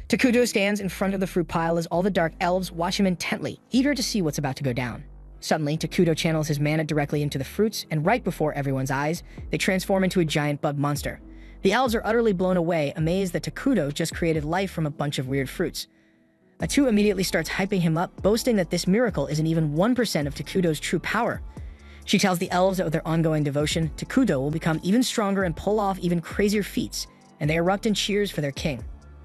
Speaker 1: Takuto stands in front of the fruit pile as all the dark elves watch him intently, eager to see what's about to go down. Suddenly, Takuto channels his mana directly into the fruits, and right before everyone's eyes, they transform into a giant bug monster. The elves are utterly blown away, amazed that Takuto just created life from a bunch of weird fruits. Atu immediately starts hyping him up, boasting that this miracle isn't even 1% of Takuto's true power. She tells the elves that with their ongoing devotion, Takuto will become even stronger and pull off even crazier feats, and they erupt in cheers for their king.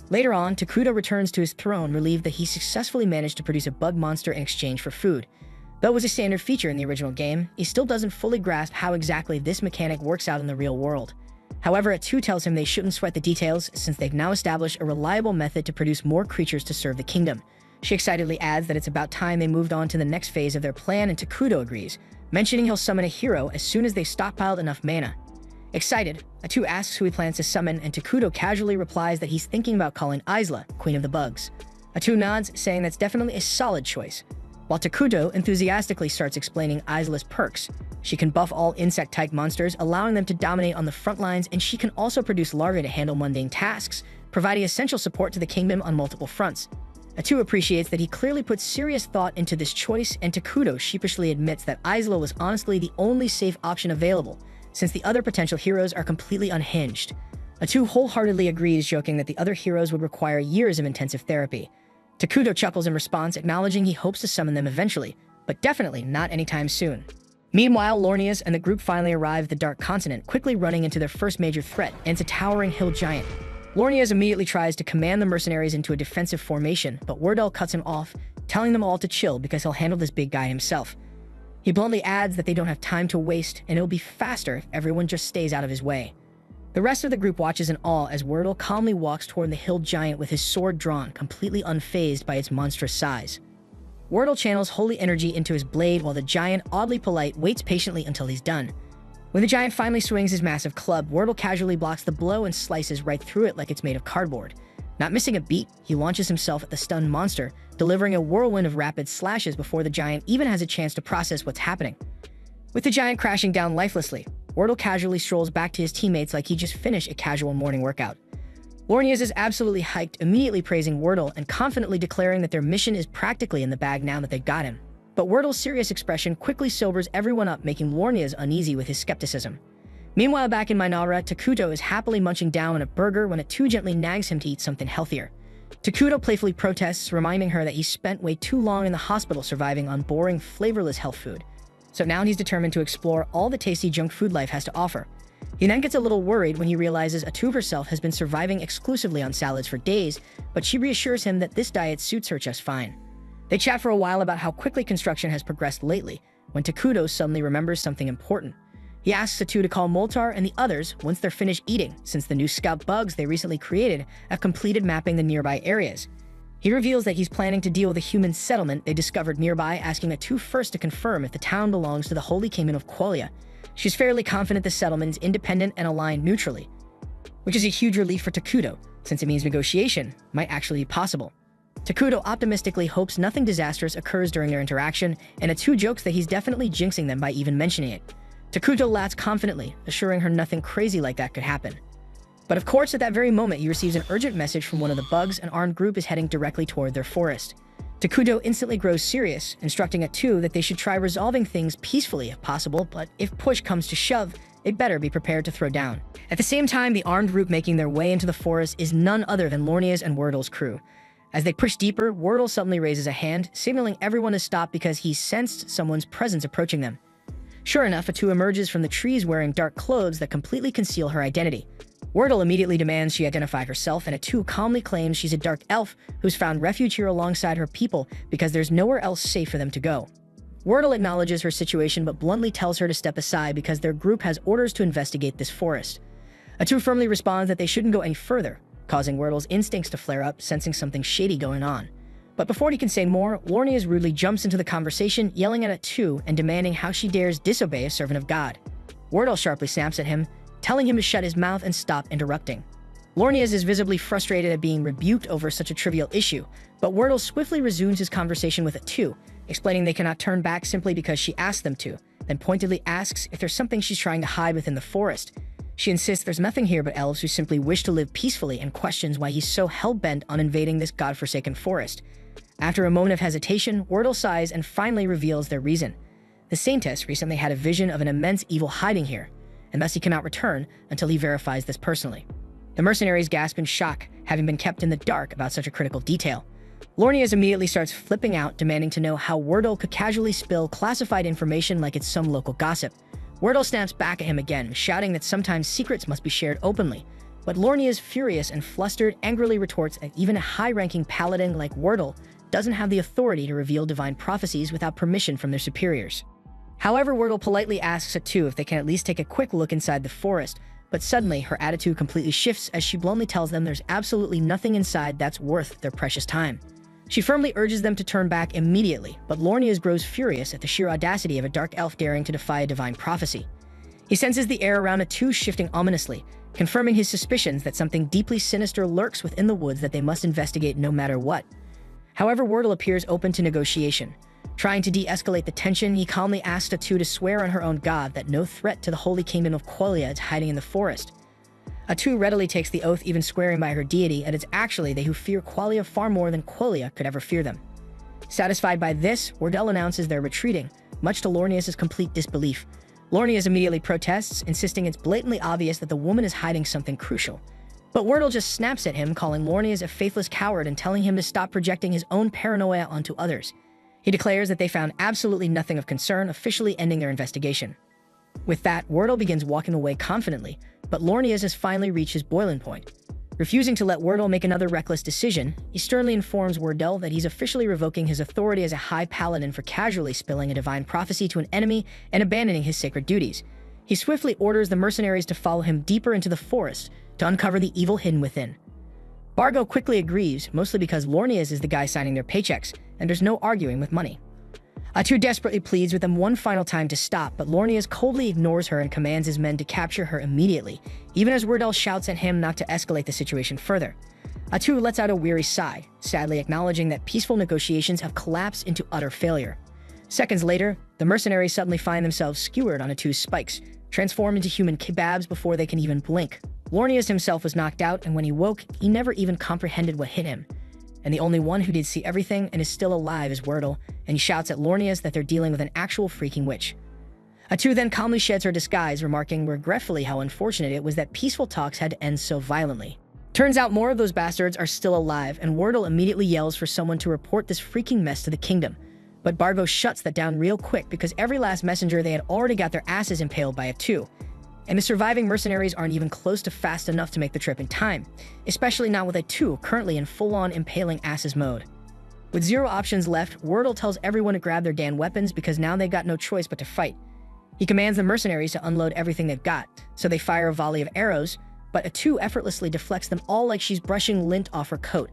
Speaker 1: Later on, Takuto returns to his throne, relieved that he successfully managed to produce a bug monster in exchange for food. Though it was a standard feature in the original game, he still doesn't fully grasp how exactly this mechanic works out in the real world. However, Atu tells him they shouldn't sweat the details since they've now established a reliable method to produce more creatures to serve the kingdom. She excitedly adds that it's about time they moved on to the next phase of their plan, and Takuto agrees, mentioning he'll summon a hero as soon as they've stockpiled enough mana. Excited, Atu asks who he plans to summon, and Takuto casually replies that he's thinking about calling Isla, Queen of the Bugs. Atu nods, saying that's definitely a solid choice, while Takuto enthusiastically starts explaining Isla's perks. She can buff all insect-type monsters, allowing them to dominate on the front lines, and she can also produce larvae to handle mundane tasks, providing essential support to the kingdom on multiple fronts. Atu appreciates that he clearly put serious thought into this choice, and Takuto sheepishly admits that Isla was honestly the only safe option available, since the other potential heroes are completely unhinged. Atu wholeheartedly agrees, joking that the other heroes would require years of intensive therapy. Takuto chuckles in response, acknowledging he hopes to summon them eventually, but definitely not anytime soon. Meanwhile, Lornias and the group finally arrive at the Dark Continent, quickly running into their first major threat, and it's a towering hill giant. Lornias immediately tries to command the mercenaries into a defensive formation, but Wardell cuts him off, telling them all to chill because he'll handle this big guy himself. He bluntly adds that they don't have time to waste, and it'll be faster if everyone just stays out of his way. The rest of the group watches in awe as Wardell calmly walks toward the hill giant with his sword drawn, completely unfazed by its monstrous size. Wardell channels holy energy into his blade while the giant, oddly polite, waits patiently until he's done. When the giant finally swings his massive club, Wardell casually blocks the blow and slices right through it like it's made of cardboard. Not missing a beat, he launches himself at the stunned monster, delivering a whirlwind of rapid slashes before the giant even has a chance to process what's happening. With the giant crashing down lifelessly, Wardell casually strolls back to his teammates like he just finished a casual morning workout. Lornias is absolutely hyped, immediately praising Wardell and confidently declaring that their mission is practically in the bag now that they've got him. But Wardell's serious expression quickly sobers everyone up, making Lornias uneasy with his skepticism. Meanwhile, back in Minara, Takuto is happily munching down on a burger when Atu gently nags him to eat something healthier. Takuto playfully protests, reminding her that he spent way too long in the hospital surviving on boring, flavorless health food. So now he's determined to explore all the tasty junk food life has to offer. He then gets a little worried when he realizes Atu herself has been surviving exclusively on salads for days, but she reassures him that this diet suits her just fine. They chat for a while about how quickly construction has progressed lately, when Takuto suddenly remembers something important. He asks Atu to call Moltar and the others once they're finished eating, since the new scout bugs they recently created have completed mapping the nearby areas. He reveals that he's planning to deal with a human settlement they discovered nearby, asking Atu first to confirm if the town belongs to the Holy Kingdom of Qualia. She's fairly confident the settlement is independent and aligned neutrally, which is a huge relief for Takuto, since it means negotiation might actually be possible. Takuto optimistically hopes nothing disastrous occurs during their interaction, and Atu jokes that he's definitely jinxing them by even mentioning it. Takuto laughs confidently, assuring her nothing crazy like that could happen. But of course, at that very moment, he receives an urgent message from one of the bugs. An armed group is heading directly toward their forest. Takuto instantly grows serious, instructing Atu that they should try resolving things peacefully if possible, but if push comes to shove, they better be prepared to throw down. At the same time, the armed group making their way into the forest is none other than Lornias and Wordle's crew. As they push deeper, Wordle suddenly raises a hand, signaling everyone to stop because he sensed someone's presence approaching them. Sure enough, Atu emerges from the trees wearing dark clothes that completely conceal her identity. Wordle immediately demands she identify herself, and Atu calmly claims she's a dark elf who's found refuge here alongside her people because there's nowhere else safe for them to go. Wordle acknowledges her situation but bluntly tells her to step aside because their group has orders to investigate this forest. Atu firmly responds that they shouldn't go any further, causing Wordle's instincts to flare up, sensing something shady going on. But before he can say more, Lornias rudely jumps into the conversation, yelling at Atu and demanding how she dares disobey a servant of God. Wordle sharply snaps at him, telling him to shut his mouth and stop interrupting. Lornias is visibly frustrated at being rebuked over such a trivial issue, but Wordle swiftly resumes his conversation with Atu, explaining they cannot turn back simply because she asked them to, then pointedly asks if there's something she's trying to hide within the forest. She insists there's nothing here but elves who simply wish to live peacefully and questions why he's so hell-bent on invading this godforsaken forest. After a moment of hesitation, Wordle sighs and finally reveals their reason. The Saintess recently had a vision of an immense evil hiding here, and thus he cannot return until he verifies this personally. The mercenaries gasp in shock, having been kept in the dark about such a critical detail. Lornias immediately starts flipping out, demanding to know how Wordle could casually spill classified information like it's some local gossip. Wordle snaps back at him again, shouting that sometimes secrets must be shared openly. But Lornias, furious and flustered, angrily retorts that even a high-ranking paladin like Wordle doesn't have the authority to reveal divine prophecies without permission from their superiors. However, Wordle politely asks Atu if they can at least take a quick look inside the forest, but suddenly her attitude completely shifts as she bluntly tells them there's absolutely nothing inside that's worth their precious time. She firmly urges them to turn back immediately, but Lornias grows furious at the sheer audacity of a dark elf daring to defy a divine prophecy. He senses the air around Atu shifting ominously, confirming his suspicions that something deeply sinister lurks within the woods that they must investigate no matter what. However, Wordle appears open to negotiation. Trying to de-escalate the tension, he calmly asks Atu to swear on her own god that no threat to the holy kingdom of Qualia is hiding in the forest. Atu readily takes the oath, even swearing by her deity, and it's actually they who fear Qualia far more than Qualia could ever fear them. Satisfied by this, Wordle announces they're retreating, much to Lornius' complete disbelief. Lornius immediately protests, insisting it's blatantly obvious that the woman is hiding something crucial. But Wordle just snaps at him, calling Lornius a faithless coward and telling him to stop projecting his own paranoia onto others. He declares that they found absolutely nothing of concern, officially ending their investigation. With that, Wordle begins walking away confidently, but Lornius has finally reached his boiling point. Refusing to let Wordle make another reckless decision, he sternly informs Wordle that he's officially revoking his authority as a high paladin for casually spilling a divine prophecy to an enemy and abandoning his sacred duties. He swiftly orders the mercenaries to follow him deeper into the forest to uncover the evil hidden within. Bargo quickly agrees, mostly because Lornius is the guy signing their paychecks, and there's no arguing with money. Atu desperately pleads with them one final time to stop, but Lornius coldly ignores her and commands his men to capture her immediately, even as Wordle shouts at him not to escalate the situation further. Atu lets out a weary sigh, sadly acknowledging that peaceful negotiations have collapsed into utter failure. Seconds later, the mercenaries suddenly find themselves skewered on Atu's spikes, transformed into human kebabs before they can even blink. Lornius himself was knocked out, and when he woke, he never even comprehended what hit him. And the only one who did see everything and is still alive is Wordle, and he shouts at Lornius that they're dealing with an actual freaking witch. Atu then calmly sheds her disguise, remarking regretfully how unfortunate it was that peaceful talks had to end so violently. Turns out more of those bastards are still alive, and Wordle immediately yells for someone to report this freaking mess to the kingdom. But Bargo shuts that down real quick because every last messenger they had already got their asses impaled by Atu. And the surviving mercenaries aren't even close to fast enough to make the trip in time, especially not with Atu currently in full-on impaling asses mode. With zero options left, Wordle tells everyone to grab their damn weapons because now they've got no choice but to fight. He commands the mercenaries to unload everything they've got, so they fire a volley of arrows, but Atu effortlessly deflects them all like she's brushing lint off her coat.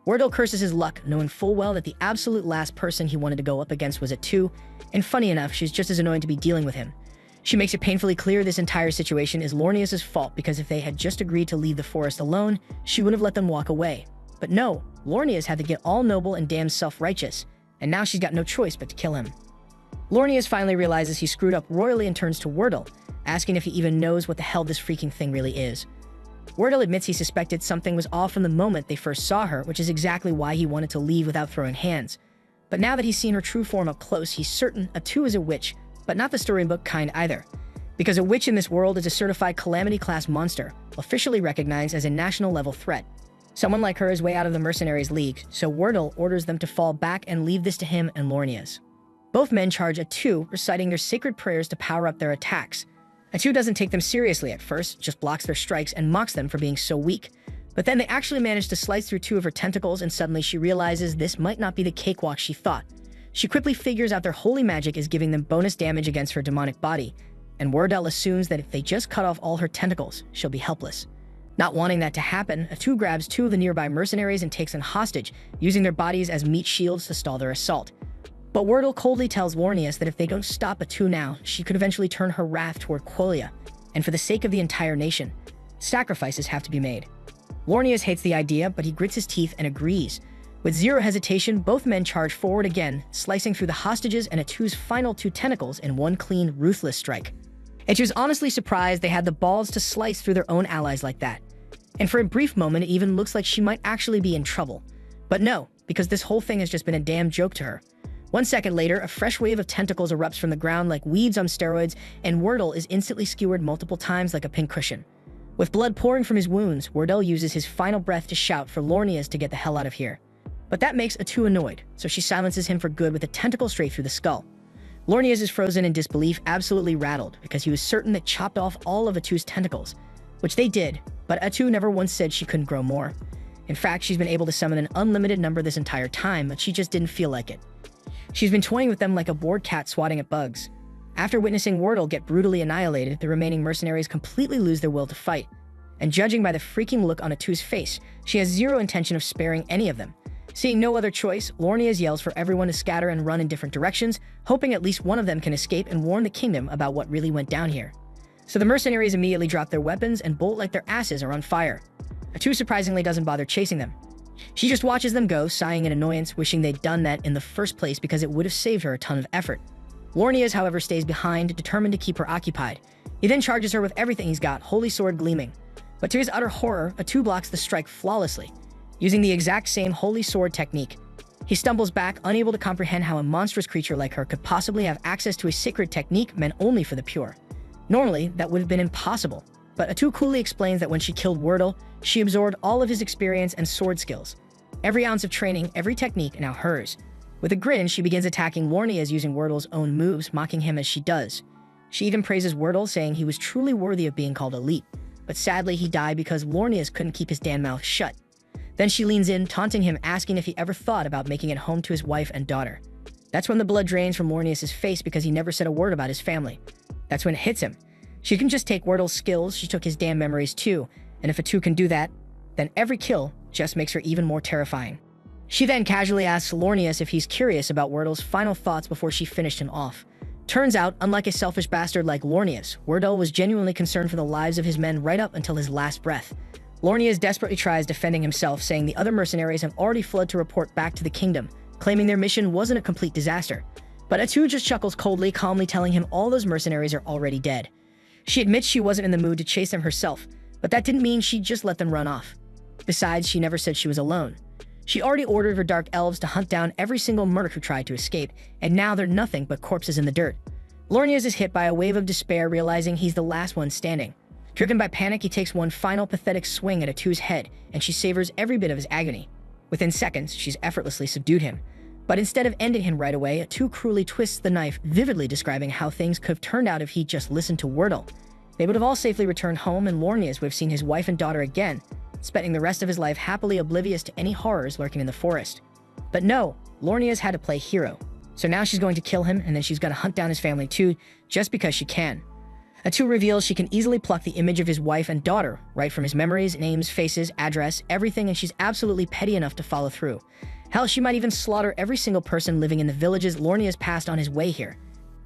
Speaker 1: Wordle curses his luck, knowing full well that the absolute last person he wanted to go up against was Atu, and funny enough, she's just as annoying to be dealing with him. She makes it painfully clear this entire situation is Lornius' fault because if they had just agreed to leave the forest alone, she would have let them walk away. But no, Lornius had to get all noble and damn self-righteous, and now she's got no choice but to kill him. Lornius finally realizes he screwed up royally and turns to Wordle, asking if he even knows what the hell this freaking thing really is. Wordle admits he suspected something was off from the moment they first saw her, which is exactly why he wanted to leave without throwing hands. But now that he's seen her true form up close, he's certain Atu is a witch, but not the storybook kind either. Because a witch in this world is a certified calamity-class monster, officially recognized as a national-level threat. Someone like her is way out of the mercenaries' league, so Wordle orders them to fall back and leave this to him and Lornius. Both men charge Atu, reciting their sacred prayers to power up their attacks. Atu doesn't take them seriously at first, just blocks their strikes and mocks them for being so weak. But then they actually manage to slice through two of her tentacles, and suddenly she realizes this might not be the cakewalk she thought. She quickly figures out their holy magic is giving them bonus damage against her demonic body, and Wordle assumes that if they just cut off all her tentacles, she'll be helpless. Not wanting that to happen, Atu grabs two of the nearby mercenaries and takes them hostage, using their bodies as meat shields to stall their assault. But Wordle coldly tells Lornius that if they don't stop Atu now, she could eventually turn her wrath toward Qualia, and for the sake of the entire nation, sacrifices have to be made. Lornius hates the idea, but he grits his teeth and agrees. With zero hesitation, both men charge forward again, slicing through the hostages and Atu's final two tentacles in one clean, ruthless strike. Atu's honestly surprised they had the balls to slice through their own allies like that. And for a brief moment, it even looks like she might actually be in trouble. But no, because this whole thing has just been a damn joke to her. 1 second later, a fresh wave of tentacles erupts from the ground like weeds on steroids, and Wordle is instantly skewered multiple times like a pincushion. With blood pouring from his wounds, Wordle uses his final breath to shout for Lornius to get the hell out of here. But that makes Atu annoyed, so she silences him for good with a tentacle straight through the skull. Lornius is frozen in disbelief, absolutely rattled, because he was certain they chopped off all of Atu's tentacles, which they did, but Atu never once said she couldn't grow more. In fact, she's been able to summon an unlimited number this entire time, but she just didn't feel like it. She's been toying with them like a bored cat swatting at bugs. After witnessing Wordle get brutally annihilated, the remaining mercenaries completely lose their will to fight. And judging by the freaking look on Atu's face, she has zero intention of sparing any of them. Seeing no other choice, Lornius yells for everyone to scatter and run in different directions, hoping at least one of them can escape and warn the kingdom about what really went down here. So the mercenaries immediately drop their weapons and bolt like their asses are on fire. Atu surprisingly doesn't bother chasing them. She just watches them go, sighing in annoyance, wishing they'd done that in the first place because it would have saved her a ton of effort. Lornias, however, stays behind, determined to keep her occupied. He then charges her with everything he's got, holy sword gleaming. But to his utter horror, Atu blocks the strike flawlessly, using the exact same holy sword technique. He stumbles back, unable to comprehend how a monstrous creature like her could possibly have access to a sacred technique meant only for the pure. Normally, that would have been impossible, but Atu coolly explains that when she killed Wordle, she absorbed all of his experience and sword skills. Every ounce of training, every technique, now hers. With a grin, she begins attacking Lornias using Wordle's own moves, mocking him as she does. She even praises Wordle, saying he was truly worthy of being called elite, but sadly he died because Lornias couldn't keep his damn mouth shut. Then she leans in, taunting him, asking if he ever thought about making it home to his wife and daughter. That's when the blood drains from Lornias' face because he never said a word about his family. That's when it hits him. She can just take Wordle's skills, she took his damn memories too, and if Atu can do that, then every kill just makes her even more terrifying. She then casually asks Lornias if he's curious about Wordle's final thoughts before she finished him off. Turns out, unlike a selfish bastard like Lornias, Wordle was genuinely concerned for the lives of his men right up until his last breath. Lornias desperately tries defending himself, saying the other mercenaries have already fled to report back to the kingdom, claiming their mission wasn't a complete disaster. But Atu just chuckles coldly, calmly telling him all those mercenaries are already dead. She admits she wasn't in the mood to chase them herself, but that didn't mean she'd just let them run off. Besides, she never said she was alone. She already ordered her dark elves to hunt down every single merc who tried to escape, and now they're nothing but corpses in the dirt. Lornias is hit by a wave of despair, realizing he's the last one standing. Driven by panic, he takes one final pathetic swing at Atu's head, and she savors every bit of his agony. Within seconds, she's effortlessly subdued him. But instead of ending him right away, Atu cruelly twists the knife, vividly describing how things could have turned out if he'd just listened to Wordle. They would have all safely returned home, and Lornias would have seen his wife and daughter again, spending the rest of his life happily oblivious to any horrors lurking in the forest. But no, Lornias had to play hero. So now she's going to kill him, and then she's going to hunt down his family too, just because she can. Atu reveals she can easily pluck the image of his wife and daughter, right from his memories, names, faces, address, everything, and she's absolutely petty enough to follow through. Hell, she might even slaughter every single person living in the villages Lornias passed on his way here.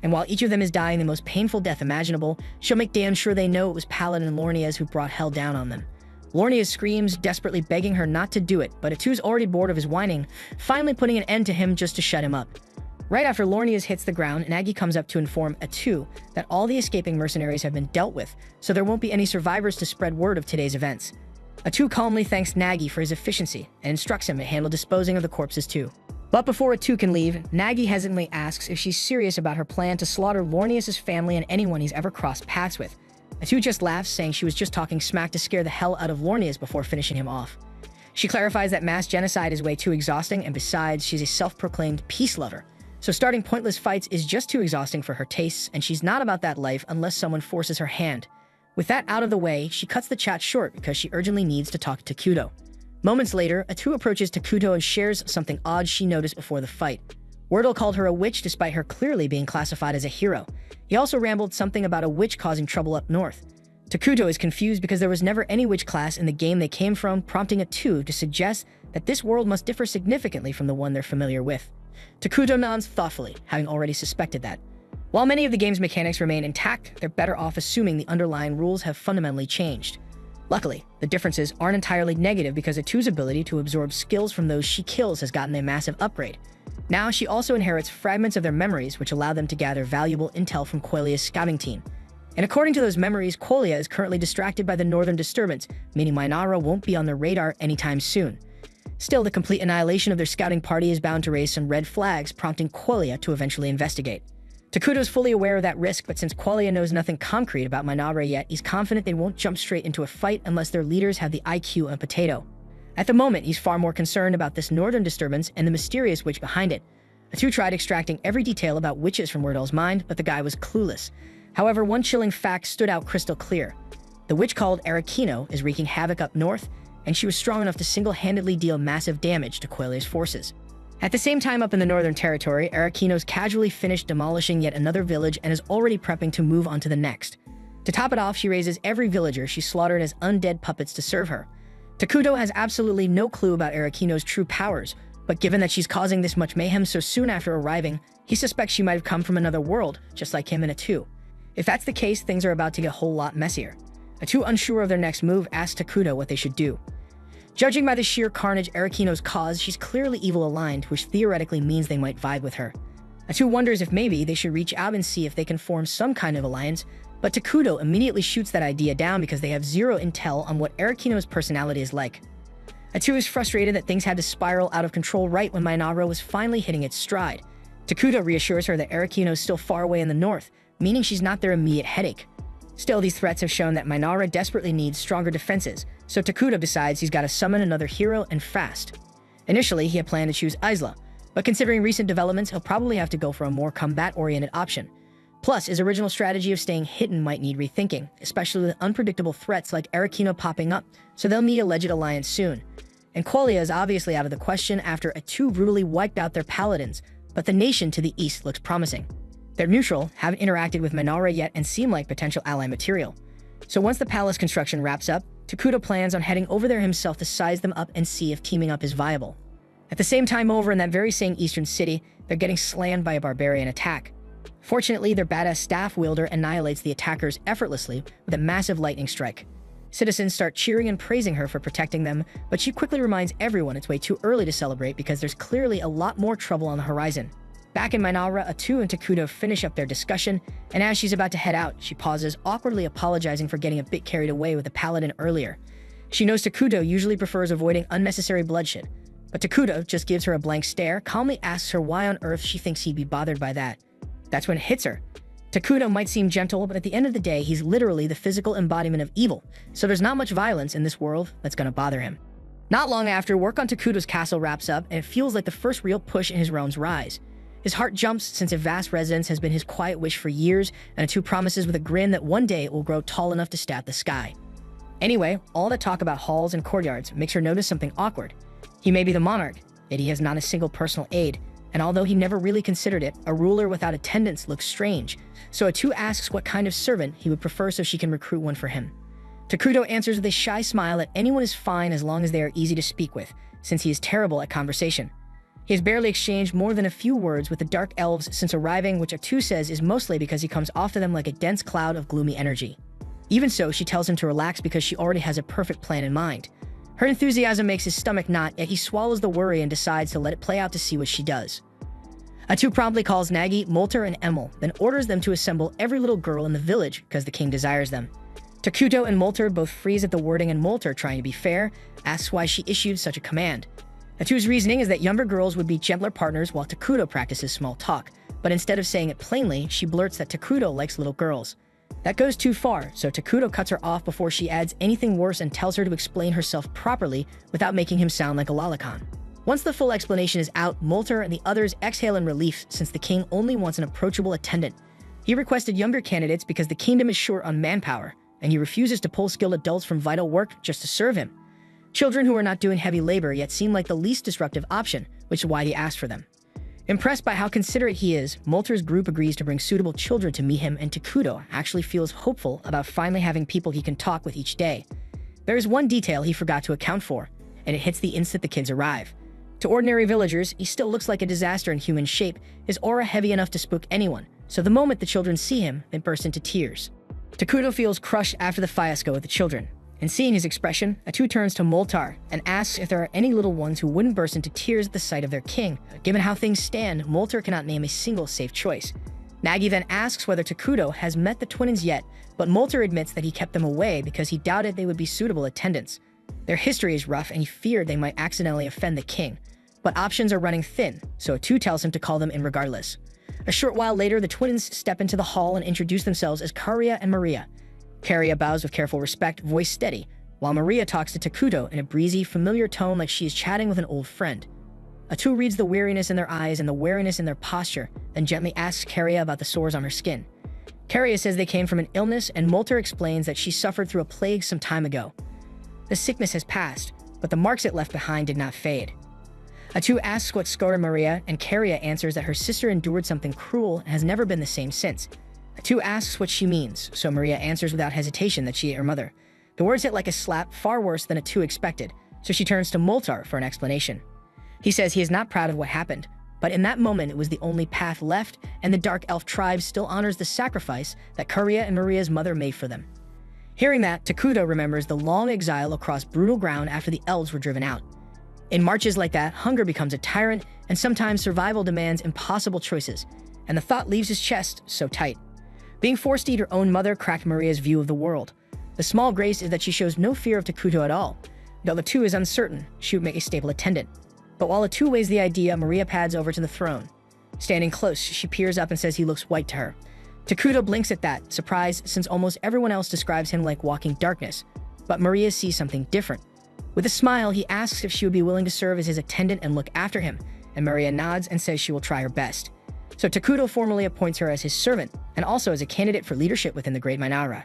Speaker 1: And while each of them is dying the most painful death imaginable, she'll make damn sure they know it was Paladin and Lornias who brought hell down on them. Lornias screams, desperately begging her not to do it, but Atu's already bored of his whining, finally putting an end to him just to shut him up. Right after Lornias hits the ground, Nagi comes up to inform Atu that all the escaping mercenaries have been dealt with, so there won't be any survivors to spread word of today's events. Atu calmly thanks Nagi for his efficiency and instructs him to handle disposing of the corpses too. But before Atu can leave, Nagi hesitantly asks if she's serious about her plan to slaughter Lornias' family and anyone he's ever crossed paths with. Atu just laughs, saying she was just talking smack to scare the hell out of Lornias before finishing him off. She clarifies that mass genocide is way too exhausting, and besides, she's a self-proclaimed peace lover. So starting pointless fights is just too exhausting for her tastes, and she's not about that life unless someone forces her hand. With that out of the way, she cuts the chat short because she urgently needs to talk to Kudo. Moments later, Atu approaches Takuto and shares something odd she noticed before the fight. Wordle called her a witch despite her clearly being classified as a hero. He also rambled something about a witch causing trouble up north. Takuto is confused because there was never any witch class in the game they came from, prompting Atu to suggest that this world must differ significantly from the one they're familiar with. Takuto nods thoughtfully, having already suspected that. While many of the game's mechanics remain intact, they're better off assuming the underlying rules have fundamentally changed. Luckily, the differences aren't entirely negative because Atu's ability to absorb skills from those she kills has gotten a massive upgrade. Now she also inherits fragments of their memories which allow them to gather valuable intel from Quelia's scouting team. And according to those memories, Quelia is currently distracted by the northern disturbance, meaning Minara won't be on their radar anytime soon. Still, the complete annihilation of their scouting party is bound to raise some red flags, prompting Quelia to eventually investigate. Takuto is fully aware of that risk, but since Quelia knows nothing concrete about Minara yet, he's confident they won't jump straight into a fight unless their leaders have the IQ and potato. At the moment, he's far more concerned about this northern disturbance and the mysterious witch behind it. Atu tried extracting every detail about witches from Wordle's mind, but the guy was clueless. However, one chilling fact stood out crystal clear. The witch called Arakino is wreaking havoc up north, and she was strong enough to single-handedly deal massive damage to Quelia's forces. At the same time up in the Northern Territory, Arakino's casually finished demolishing yet another village and is already prepping to move on to the next. To top it off, she raises every villager she slaughtered as undead puppets to serve her. Takuto has absolutely no clue about Arakino's true powers, but given that she's causing this much mayhem so soon after arriving, he suspects she might have come from another world, just like him and Atu. If that's the case, things are about to get a whole lot messier. Atu, unsure of their next move, asks Takuto what they should do. Judging by the sheer carnage Arakino's caused, she's clearly evil-aligned, which theoretically means they might vibe with her. Atu wonders if maybe they should reach out and see if they can form some kind of alliance, but Takuto immediately shoots that idea down because they have zero intel on what Arakino's personality is like. Atu is frustrated that things had to spiral out of control right when Mainara was finally hitting its stride. Takuto reassures her that Arakino is still far away in the north, meaning she's not their immediate headache. Still, these threats have shown that Mainara desperately needs stronger defenses, so Takuto decides he's got to summon another hero and fast. Initially, he had planned to choose Isla, but considering recent developments, he'll probably have to go for a more combat-oriented option. Plus, his original strategy of staying hidden might need rethinking, especially with unpredictable threats like Arakino popping up, so they'll need a legit alliance soon. And Qualia is obviously out of the question after Atu brutally wiped out their paladins, but the nation to the east looks promising. They're neutral, haven't interacted with Mainara yet, and seem like potential ally material. So once the palace construction wraps up, Takuto plans on heading over there himself to size them up and see if teaming up is viable. At the same time, over in that very same eastern city, they're getting slammed by a barbarian attack. Fortunately, their badass staff wielder annihilates the attackers effortlessly with a massive lightning strike. Citizens start cheering and praising her for protecting them, but she quickly reminds everyone it's way too early to celebrate because there's clearly a lot more trouble on the horizon. Back in Mainara, Atu and Takuto finish up their discussion, and as she's about to head out, she pauses, awkwardly apologizing for getting a bit carried away with the paladin earlier. She knows Takuto usually prefers avoiding unnecessary bloodshed, but Takuto just gives her a blank stare, calmly asks her why on earth she thinks he'd be bothered by that. That's when it hits her. Takuto might seem gentle, but at the end of the day, he's literally the physical embodiment of evil, so there's not much violence in this world that's gonna bother him. Not long after, work on Takuto's castle wraps up, and it feels like the first real push in his realm's rise. His heart jumps since a vast residence has been his quiet wish for years, and Atu promises with a grin that one day it will grow tall enough to stab the sky. Anyway, all the talk about halls and courtyards makes her notice something awkward. He may be the monarch, yet he has not a single personal aide, and although he never really considered it, a ruler without attendants looks strange, so Atu asks what kind of servant he would prefer so she can recruit one for him. Takuto answers with a shy smile that anyone is fine as long as they are easy to speak with, since he is terrible at conversation. He has barely exchanged more than a few words with the Dark Elves since arriving, which Atu says is mostly because he comes off to them like a dense cloud of gloomy energy. Even so, she tells him to relax because she already has a perfect plan in mind. Her enthusiasm makes his stomach knot, yet he swallows the worry and decides to let it play out to see what she does. Atu promptly calls Nagi, Molter, and Emil, then orders them to assemble every little girl in the village because the king desires them. Takuto and Molter both freeze at the wording, and Molter, trying to be fair, asks why she issued such a command. Atu's reasoning is that younger girls would be gentler partners while Takuto practices small talk, but instead of saying it plainly, she blurts that Takuto likes little girls. That goes too far, so Takuto cuts her off before she adds anything worse and tells her to explain herself properly without making him sound like a lolicon. Once the full explanation is out, Molter and the others exhale in relief since the king only wants an approachable attendant. He requested younger candidates because the kingdom is short on manpower, and he refuses to pull skilled adults from vital work just to serve him. Children who are not doing heavy labor yet seem like the least disruptive option, which is why he asked for them. Impressed by how considerate he is, Molter's group agrees to bring suitable children to meet him, and Takuto actually feels hopeful about finally having people he can talk with each day. There is one detail he forgot to account for, and it hits the instant the kids arrive. To ordinary villagers, he still looks like a disaster in human shape, his aura heavy enough to spook anyone, so the moment the children see him, they burst into tears. Takuto feels crushed after the fiasco with the children, and seeing his expression, Atu turns to Moltar and asks if there are any little ones who wouldn't burst into tears at the sight of their king. Given how things stand, Moltar cannot name a single safe choice. Nagi then asks whether Takuto has met the twins yet, but Moltar admits that he kept them away because he doubted they would be suitable attendants. Their history is rough and he feared they might accidentally offend the king. But options are running thin, so Atu tells him to call them in regardless. A short while later, the twins step into the hall and introduce themselves as Karia and Maria. Karia bows with careful respect, voice steady, while Maria talks to Takuto in a breezy, familiar tone like she is chatting with an old friend. Atu reads the weariness in their eyes and the wariness in their posture, then gently asks Karia about the sores on her skin. Karia says they came from an illness, and Molter explains that she suffered through a plague some time ago. The sickness has passed, but the marks it left behind did not fade. Atu asks what scarred Maria, and Karia answers that her sister endured something cruel and has never been the same since. Atu asks what she means, so Maria answers without hesitation that she ate her mother. The words hit like a slap, far worse than Atu expected, so she turns to Moltar for an explanation. He says he is not proud of what happened, But in that moment, it was the only path left, and the Dark Elf tribe still honors the sacrifice that Karia and Maria's mother made for them. Hearing that, Takuto remembers the long exile across brutal ground after the elves were driven out. In marches like that, hunger becomes a tyrant, and sometimes survival demands impossible choices, and the thought leaves his chest so tight. Being forced to eat her own mother cracked Maria's view of the world. The small grace is that she shows no fear of Takuto at all. Though the two is uncertain, she would make a stable attendant. But while the two weighs the idea, Maria pads over to the throne. Standing close, she peers up and says he looks white to her. Takuto blinks at that, surprised since almost everyone else describes him like walking darkness. But Maria sees something different. With a smile, he asks if she would be willing to serve as his attendant and look after him, and Maria nods and says she will try her best. So Takuto formally appoints her as his servant, and also as a candidate for leadership within the Great Minara.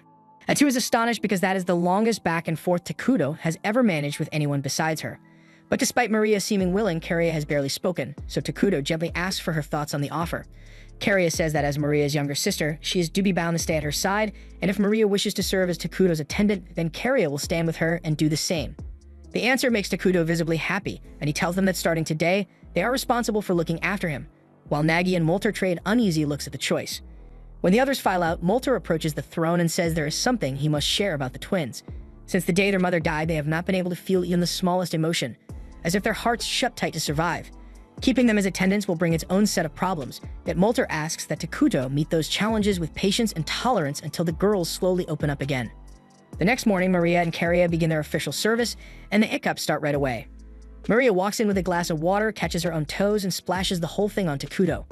Speaker 1: Atu is astonished because that is the longest back and forth Takuto has ever managed with anyone besides her. But despite Maria seeming willing, Karia has barely spoken, so Takuto gently asks for her thoughts on the offer. Karia says that as Maria's younger sister, she is duty-bound to stay at her side, and if Maria wishes to serve as Takuto's attendant, then Karia will stand with her and do the same. The answer makes Takuto visibly happy, and he tells them that starting today, they are responsible for looking after him, while Nagi and Molter trade uneasy looks at the choice. When the others file out, Molter approaches the throne and says there is something he must share about the twins. Since the day their mother died, they have not been able to feel even the smallest emotion, as if their hearts shut tight to survive. Keeping them as attendants will bring its own set of problems, yet Molter asks that Takuto meet those challenges with patience and tolerance until the girls slowly open up again. The next morning, Maria and Karia begin their official service, and the anicaps start right away. Maria walks in with a glass of water, catches her own toes, and splashes the whole thing on Takuto.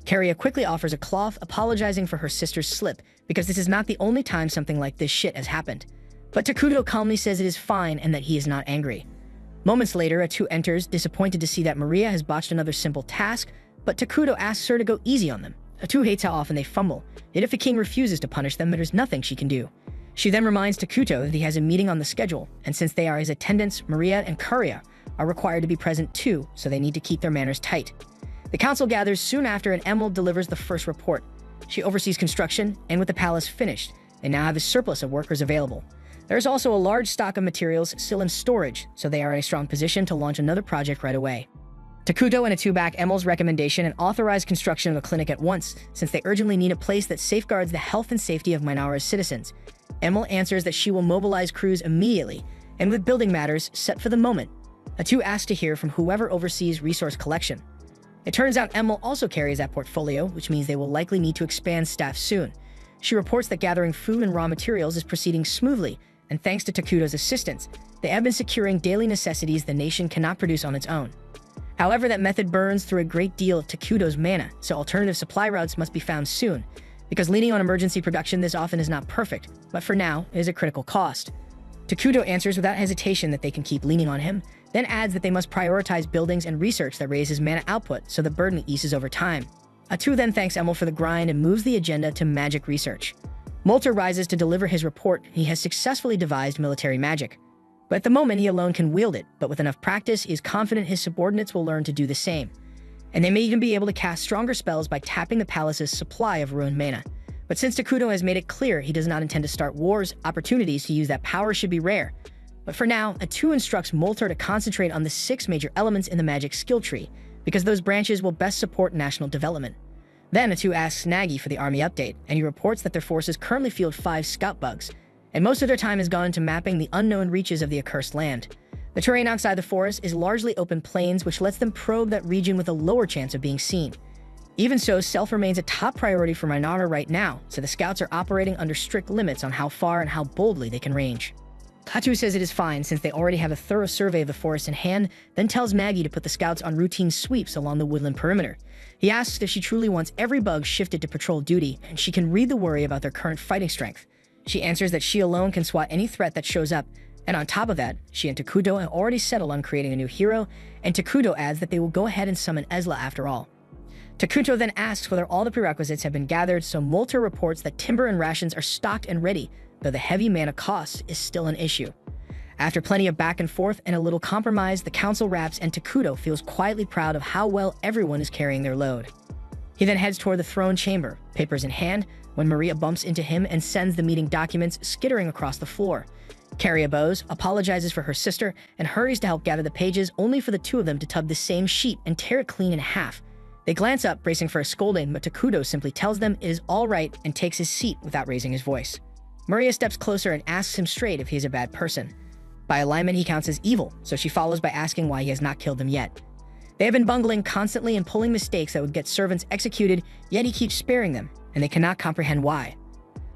Speaker 1: Karia quickly offers a cloth, apologizing for her sister's slip, because this is not the only time something like this shit has happened. But Takuto calmly says it is fine and that he is not angry. Moments later, Atu enters, disappointed to see that Maria has botched another simple task, but Takuto asks her to go easy on them. Atu hates how often they fumble, yet if the king refuses to punish them, there is nothing she can do. She then reminds Takuto that he has a meeting on the schedule, and since they are his attendants, Maria and Karia are required to be present too, so they need to keep their manners tight. The council gathers soon after, and Emerald delivers the first report. She oversees construction, and with the palace finished, they now have a surplus of workers available. There is also a large stock of materials still in storage, so they are in a strong position to launch another project right away. Takuto and Atu back Emerald's recommendation and authorize construction of a clinic at once, since they urgently need a place that safeguards the health and safety of Minara's citizens. Emerald answers that she will mobilize crews immediately, and with building matters set for the moment, Atu asks to hear from whoever oversees resource collection. It turns out Emerald also carries that portfolio, which means they will likely need to expand staff soon. She reports that gathering food and raw materials is proceeding smoothly, and thanks to Takuto's assistance, they have been securing daily necessities the nation cannot produce on its own. However, that method burns through a great deal of Takuto's mana, so alternative supply routes must be found soon. Because leaning on emergency production this often is not perfect, but for now, it is a critical cost. Takuto answers without hesitation that they can keep leaning on him, then adds that they must prioritize buildings and research that raise his mana output so the burden eases over time. Atu then thanks Emerald for the grind and moves the agenda to magic research. Molter rises to deliver his report. He has successfully devised military magic. But at the moment, he alone can wield it, but with enough practice, he is confident his subordinates will learn to do the same. And they may even be able to cast stronger spells by tapping the palace's supply of ruined mana. But since Takuto has made it clear he does not intend to start wars, opportunities to use that power should be rare. But for now, Atu instructs Molter to concentrate on the 6 major elements in the magic skill tree, because those branches will best support national development. Then Atu asks Nagi for the army update, and he reports that their forces currently field 5 scout bugs, and most of their time has gone into mapping the unknown reaches of the accursed land. The terrain outside the forest is largely open plains, which lets them probe that region with a lower chance of being seen. Even so, stealth remains a top priority for Minara right now, so the scouts are operating under strict limits on how far and how boldly they can range. Atu says it is fine since they already have a thorough survey of the forest in hand, then tells Nagi to put the scouts on routine sweeps along the woodland perimeter. He asks if she truly wants every bug shifted to patrol duty, and she can read the worry about their current fighting strength. She answers that she alone can swat any threat that shows up, and on top of that, she and Takuto have already settled on creating a new hero, and Takuto adds that they will go ahead and summon Ezla after all. Takuto then asks whether all the prerequisites have been gathered, so Molter reports that timber and rations are stocked and ready, though the heavy mana cost is still an issue. After plenty of back and forth and a little compromise, the council wraps and Takuto feels quietly proud of how well everyone is carrying their load. He then heads toward the throne chamber, papers in hand, when Maria bumps into him and sends the meeting documents skittering across the floor. Karia bows, apologizes for her sister, and hurries to help gather the pages, only for the two of them to tub the same sheet and tear it clean in half. They glance up, bracing for a scolding, but Takuto simply tells them it is all right and takes his seat without raising his voice. Maria steps closer and asks him straight if he is a bad person. By alignment, he counts as evil, so she follows by asking why he has not killed them yet. They have been bungling constantly and pulling mistakes that would get servants executed, yet he keeps sparing them, and they cannot comprehend why.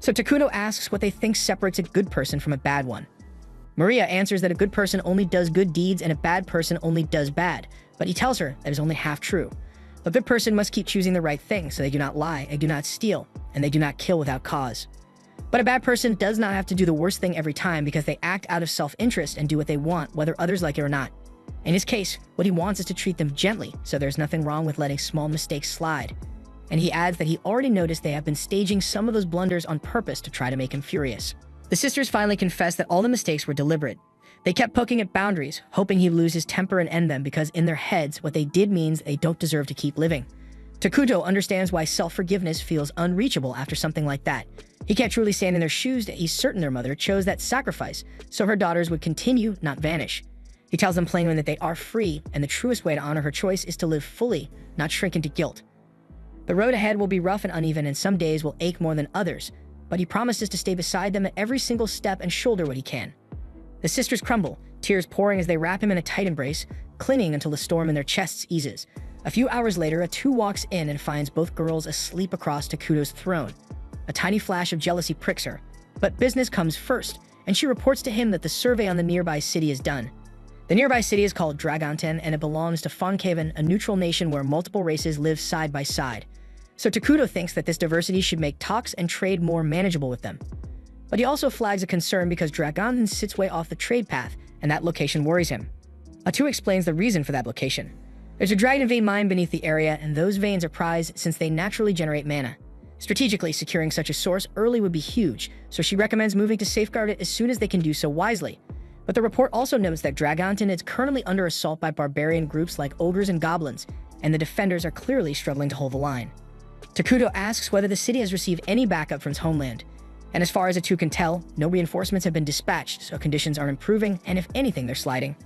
Speaker 1: So Takuto asks what they think separates a good person from a bad one. Maria answers that a good person only does good deeds and a bad person only does bad, but he tells her that is only half true. A good person must keep choosing the right thing, so they do not lie, they do not steal, and they do not kill without cause. But a bad person does not have to do the worst thing every time because they act out of self-interest and do what they want, whether others like it or not. In his case, what he wants is to treat them gently, so there's nothing wrong with letting small mistakes slide. And he adds that he already noticed they have been staging some of those blunders on purpose to try to make him furious. The sisters finally confess that all the mistakes were deliberate. They kept poking at boundaries, hoping he'd lose his temper and end them because in their heads, what they did means they don't deserve to keep living. Takuto understands why self-forgiveness feels unreachable after something like that. He can't truly stand in their shoes, he's certain their mother chose that sacrifice so her daughters would continue, not vanish. He tells them plainly that they are free, and the truest way to honor her choice is to live fully, not shrink into guilt. The road ahead will be rough and uneven, and some days will ache more than others, but he promises to stay beside them at every single step and shoulder what he can. The sisters crumble, tears pouring as they wrap him in a tight embrace, clinging until the storm in their chests eases. A few hours later, Atu walks in and finds both girls asleep across Takuto's throne. A tiny flash of jealousy pricks her, but business comes first, and she reports to him that the survey on the nearby city is done. The nearby city is called Dragonten, and it belongs to Fonkaven, a neutral nation where multiple races live side by side. So Takuto thinks that this diversity should make talks and trade more manageable with them. But he also flags a concern because Dragonten sits way off the trade path, and that location worries him. Atu explains the reason for that location. There's a dragon vein mine beneath the area, and those veins are prized since they naturally generate mana. Strategically, securing such a source early would be huge, so she recommends moving to safeguard it as soon as they can do so wisely. But the report also notes that Dragonten is currently under assault by barbarian groups like ogres and goblins, and the defenders are clearly struggling to hold the line. Takuto asks whether the city has received any backup from its homeland, and as far as Atu can tell, no reinforcements have been dispatched, so conditions are improving, and if anything, they're sliding.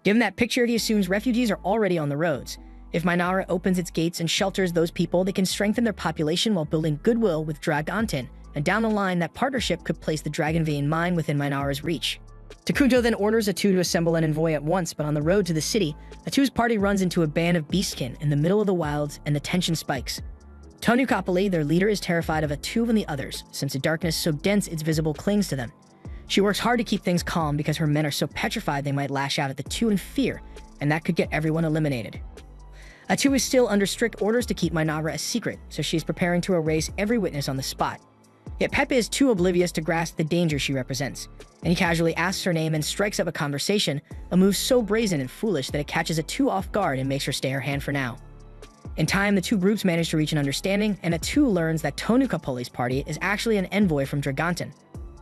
Speaker 1: Given that picture, he assumes refugees are already on the roads. If Minara opens its gates and shelters those people, they can strengthen their population while building goodwill with Dragonten, and down the line, that partnership could place the Dragon Vein mine within Minara's reach. Takuto then orders Atu to assemble an envoy at once, but on the road to the city, Atu's party runs into a band of beastkin in the middle of the wilds, and the tension spikes. Tonukapali, their leader, is terrified of Atu and the others, since a darkness so dense its visible clings to them. She works hard to keep things calm because her men are so petrified they might lash out at the two in fear, and that could get everyone eliminated. Atu is still under strict orders to keep Minara a secret, so she is preparing to erase every witness on the spot. Yet Pepe is too oblivious to grasp the danger she represents, and he casually asks her name and strikes up a conversation, a move so brazen and foolish that it catches Atu off guard and makes her stay her hand for now. In time, the two groups manage to reach an understanding, and Atu learns that Tonukapoli's party is actually an envoy from Dragonten.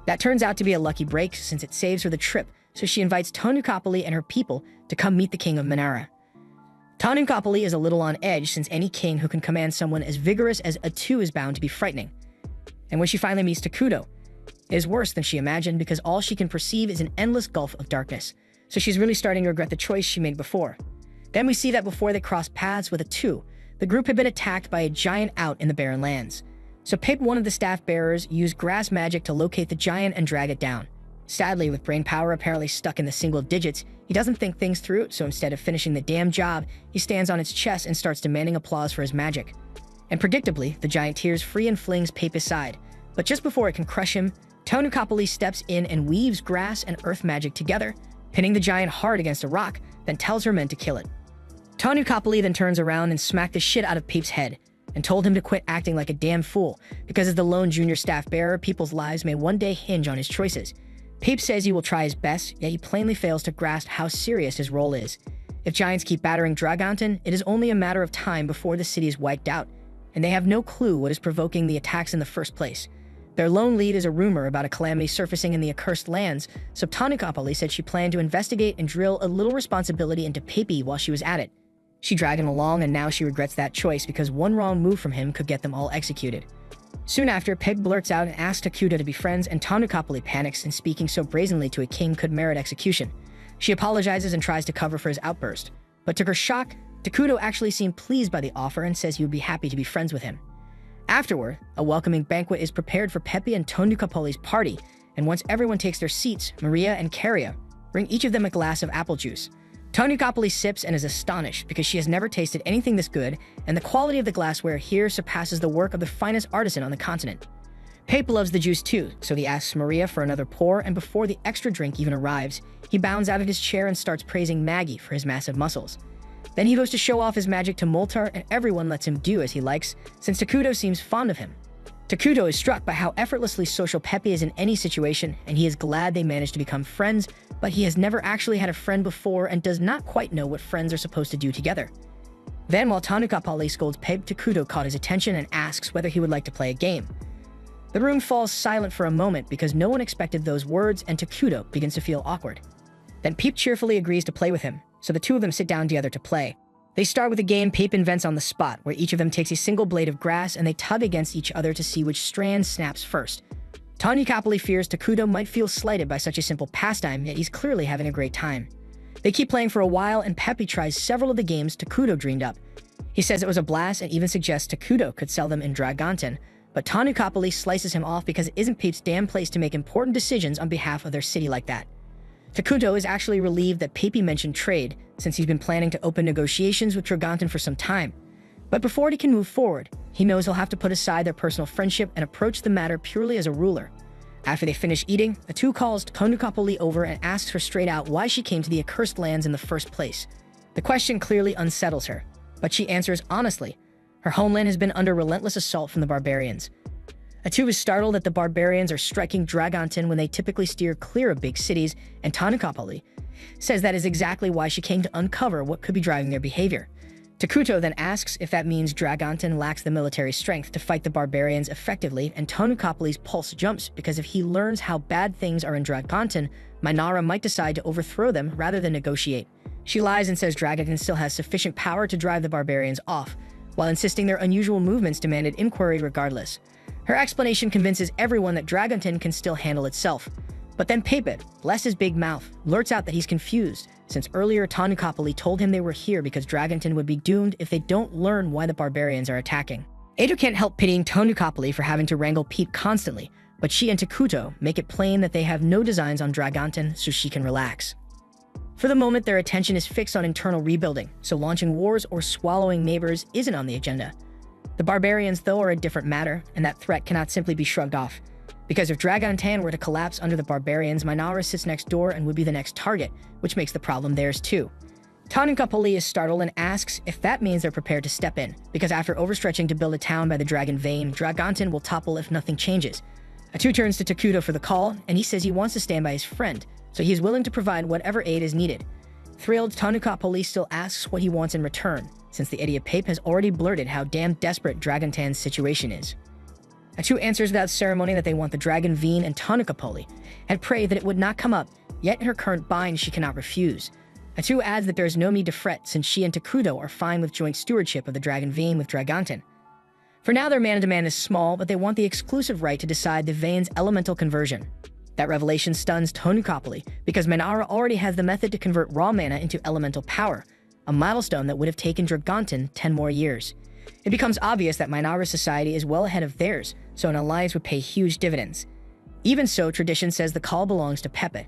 Speaker 1: That turns out to be a lucky break since it saves her the trip, so she invites Tonukapoli and her people to come meet the king of Minara. Tonukapoli is a little on edge since any king who can command someone as vigorous as Atu is bound to be frightening. And when she finally meets Takuto, it is worse than she imagined because all she can perceive is an endless gulf of darkness, so she's really starting to regret the choice she made before. Then we see that before they cross paths with Atu, the group had been attacked by a giant out in the barren lands. So Pip, one of the staff bearers, used grass magic to locate the giant and drag it down. Sadly, with brain power apparently stuck in the single digits, he doesn't think things through, so instead of finishing the damn job, he stands on its chest and starts demanding applause for his magic. And predictably, the giant tears free and flings Pape aside. But just before it can crush him, Tonukapoli steps in and weaves grass and earth magic together, pinning the giant hard against a rock, then tells her men to kill it. Tonukapoli then turns around and smacked the shit out of Pape's head, and told him to quit acting like a damn fool, because as the lone junior staff bearer, people's lives may one day hinge on his choices. Pape says he will try his best, yet he plainly fails to grasp how serious his role is. If giants keep battering Dragonten, it is only a matter of time before the city is wiped out, and they have no clue what is provoking the attacks in the first place. Their lone lead is a rumor about a calamity surfacing in the accursed lands, so Tonukapoli said she planned to investigate and drill a little responsibility into Pape while she was at it. She dragged him along, and now she regrets that choice because one wrong move from him could get them all executed. Soon after, Peg blurts out and asks Takuto to be friends, and Tonukapoli panics, and speaking so brazenly to a king could merit execution. She apologizes and tries to cover for his outburst, but to her shock, Takuto actually seemed pleased by the offer and says he would be happy to be friends with him. Afterward, a welcoming banquet is prepared for Pepe and Tonukapoli's party, and once everyone takes their seats, Maria and Karia bring each of them a glass of apple juice. Tonukapoli sips and is astonished because she has never tasted anything this good, and the quality of the glassware here surpasses the work of the finest artisan on the continent. Pepe loves the juice too, so he asks Maria for another pour, and before the extra drink even arrives, he bounds out of his chair and starts praising Maggie for his massive muscles. Then he goes to show off his magic to Moltar, and everyone lets him do as he likes, since Takuto seems fond of him. Takuto is struck by how effortlessly social Pepe is in any situation, and he is glad they managed to become friends, but he has never actually had a friend before and does not quite know what friends are supposed to do together. Then, while Tonukapoli scolds Pepe, Takuto caught his attention and asks whether he would like to play a game. The room falls silent for a moment because no one expected those words, and Takuto begins to feel awkward. Then Pepe cheerfully agrees to play with him, so the two of them sit down together to play. They start with a game Pepe invents on the spot, where each of them takes a single blade of grass and they tug against each other to see which strand snaps first. Tonukapoli fears Takuto might feel slighted by such a simple pastime, yet he's clearly having a great time. They keep playing for a while, and Pepe tries several of the games Takuto dreamed up. He says it was a blast and even suggests Takuto could sell them in Dragonten, but Tonukapoli slices him off because it isn't Pepe's damn place to make important decisions on behalf of their city like that. Takuto is actually relieved that Pepe mentioned trade, since he's been planning to open negotiations with Dragonten for some time. But before he can move forward, he knows he'll have to put aside their personal friendship and approach the matter purely as a ruler. After they finish eating, Atu calls Tonukapoli over and asks her straight out why she came to the accursed lands in the first place. The question clearly unsettles her, but she answers honestly. Her homeland has been under relentless assault from the barbarians. Atu is startled that the barbarians are striking Dragonten when they typically steer clear of big cities, and Tonukapoli says that is exactly why she came to uncover what could be driving their behavior. Takuto then asks if that means Dragonten lacks the military strength to fight the barbarians effectively, and Tonukapoli's pulse jumps because if he learns how bad things are in Dragonten, Minara might decide to overthrow them rather than negotiate. She lies and says Dragonten still has sufficient power to drive the barbarians off, while insisting their unusual movements demanded inquiry regardless. Her explanation convinces everyone that Dragonten can still handle itself. But then Pepe, bless his big mouth, blurts out that he's confused, since earlier Tonukapoli told him they were here because Dragonten would be doomed if they don't learn why the barbarians are attacking. Edo can't help pitying Tonukapoli for having to wrangle Pepe constantly, but she and Takuto make it plain that they have no designs on Dragonten so she can relax. For the moment, their attention is fixed on internal rebuilding, so launching wars or swallowing neighbors isn't on the agenda. The barbarians, though, are a different matter, and that threat cannot simply be shrugged off. Because if Dragonten were to collapse under the barbarians, Minara sits next door and would be the next target, which makes the problem theirs too. Tonukapoli is startled and asks if that means they're prepared to step in, because after overstretching to build a town by the Dragon Vein, Dragonten will topple if nothing changes. Atu turns to Takuto for the call, and he says he wants to stand by his friend, so he is willing to provide whatever aid is needed. Thrilled, Tonukapoli still asks what he wants in return, since the idiot Pepe has already blurted how damn desperate Dragonten's situation is. Atu answers without ceremony that they want the Dragon Vein and Tonukapoli, and pray that it would not come up, yet in her current bind she cannot refuse. Atu adds that there is no need to fret since she and Takuto are fine with joint stewardship of the Dragon Vein with Dragonten. For now their man-to-man is small, but they want the exclusive right to decide the Vein's elemental conversion. That revelation stuns Tonukapoli, because Minara already has the method to convert raw mana into elemental power, a milestone that would have taken Dragonten 10 more years. It becomes obvious that Minara's society is well ahead of theirs, so an alliance would pay huge dividends. Even so, tradition says the call belongs to Pepe.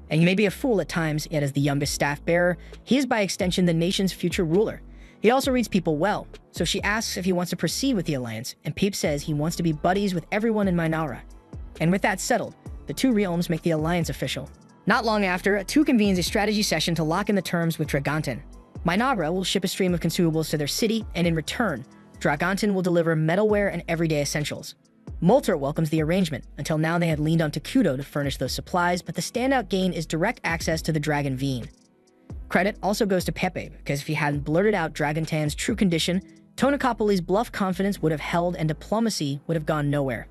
Speaker 1: And he may be a fool at times, yet as the youngest staff bearer, he is by extension the nation's future ruler. He also reads people well, so she asks if he wants to proceed with the alliance, and Pepe says he wants to be buddies with everyone in Minara. And with that settled, the two realms make the alliance official. Not long after, Atu convenes a strategy session to lock in the terms with Dragonten. Minara will ship a stream of consumables to their city, and in return, Dragonten will deliver metalware and everyday essentials. Moltar welcomes the arrangement. Until now they had leaned on Takuto to furnish those supplies, but the standout gain is direct access to the Dragon Vein. Credit also goes to Pepe, because if he hadn't blurted out Dragonten's true condition, Tonukapoli's bluff confidence would have held and diplomacy would have gone nowhere.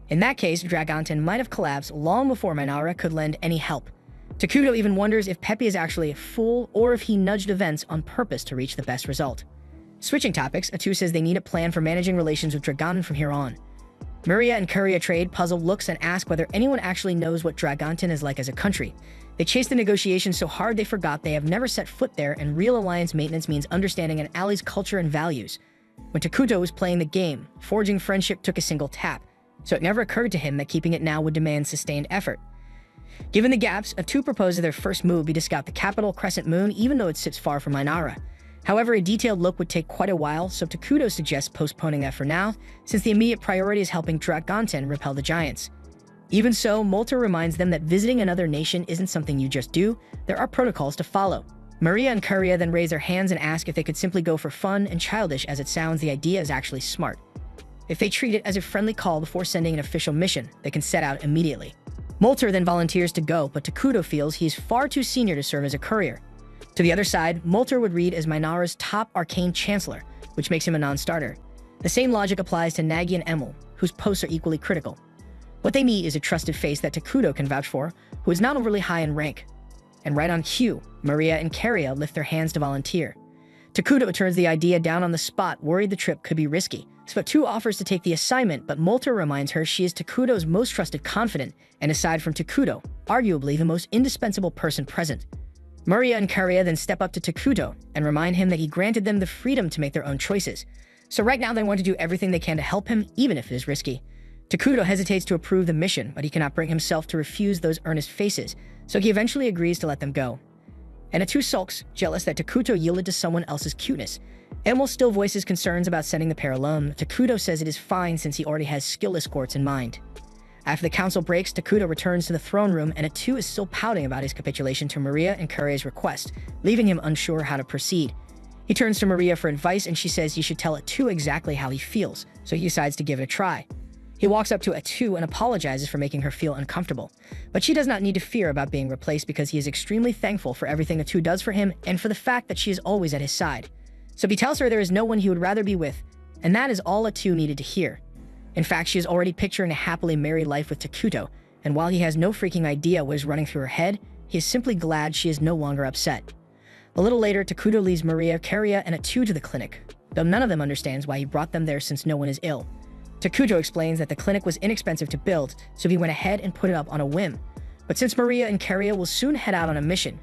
Speaker 1: In that case, Dragonten might have collapsed long before Minara could lend any help. Takuto even wonders if Pepe is actually a fool or if he nudged events on purpose to reach the best result. Switching topics, Atu says they need a plan for managing relations with Dragonten from here on. Maria and Curia trade puzzled looks and ask whether anyone actually knows what Dragonton is like as a country. They chase the negotiations so hard they forgot they have never set foot there, and real alliance maintenance means understanding an ally's culture and values. When Takuto was playing the game, forging friendship took a single tap, so it never occurred to him that keeping it now would demand sustained effort. Given the gaps, A2 proposed that their first move be to scout the capital Crescent Moon, even though it sits far from Ainara. However, a detailed look would take quite a while, so Takuto suggests postponing that for now, since the immediate priority is helping Dragonton repel the giants. Even so, Molter reminds them that visiting another nation isn't something you just do, there are protocols to follow. Maria and Curia then raise their hands and ask if they could simply go for fun, and childish as it sounds, the idea is actually smart. If they treat it as a friendly call before sending an official mission, they can set out immediately. Molter then volunteers to go, but Takuto feels he is far too senior to serve as a courier. To the other side, Molter would read as Minara's top arcane chancellor, which makes him a non-starter. The same logic applies to Nagi and Emil, whose posts are equally critical. What they meet is a trusted face that Takuto can vouch for, who is not overly high in rank. And right on cue, Maria and Curia lift their hands to volunteer. Takuto turns the idea down on the spot, worried the trip could be risky. So offers to take the assignment, but Molter reminds her she is Takuto's most trusted confidant, and aside from Takuto, arguably the most indispensable person present. Maria and Curia then step up to Takuto and remind him that he granted them the freedom to make their own choices. So right now they want to do everything they can to help him, even if it is risky. Takuto hesitates to approve the mission, but he cannot bring himself to refuse those earnest faces, so he eventually agrees to let them go. And A2 sulks, jealous that Takuto yielded to someone else's cuteness. Emil still voices concerns about sending the pair alone. Takuto says it is fine since he already has skill escorts in mind. After the council breaks, Takuto returns to the throne room, and A2 is still pouting about his capitulation to Maria and Curia's request, leaving him unsure how to proceed. He turns to Maria for advice, and she says he should tell A2 exactly how he feels, so he decides to give it a try. He walks up to A2 and apologizes for making her feel uncomfortable. But she does not need to fear about being replaced because he is extremely thankful for everything A2 does for him and for the fact that she is always at his side. So he tells her there is no one he would rather be with, and that is all A2 needed to hear. In fact, she is already picturing a happily married life with Takuto, and while he has no freaking idea what is running through her head, he is simply glad she is no longer upset. A little later, Takuto leads Maria, Curia, and A2 to the clinic, though none of them understands why he brought them there since no one is ill. Takuto explains that the clinic was inexpensive to build, so he went ahead and put it up on a whim. But since Maria and Curia will soon head out on a mission,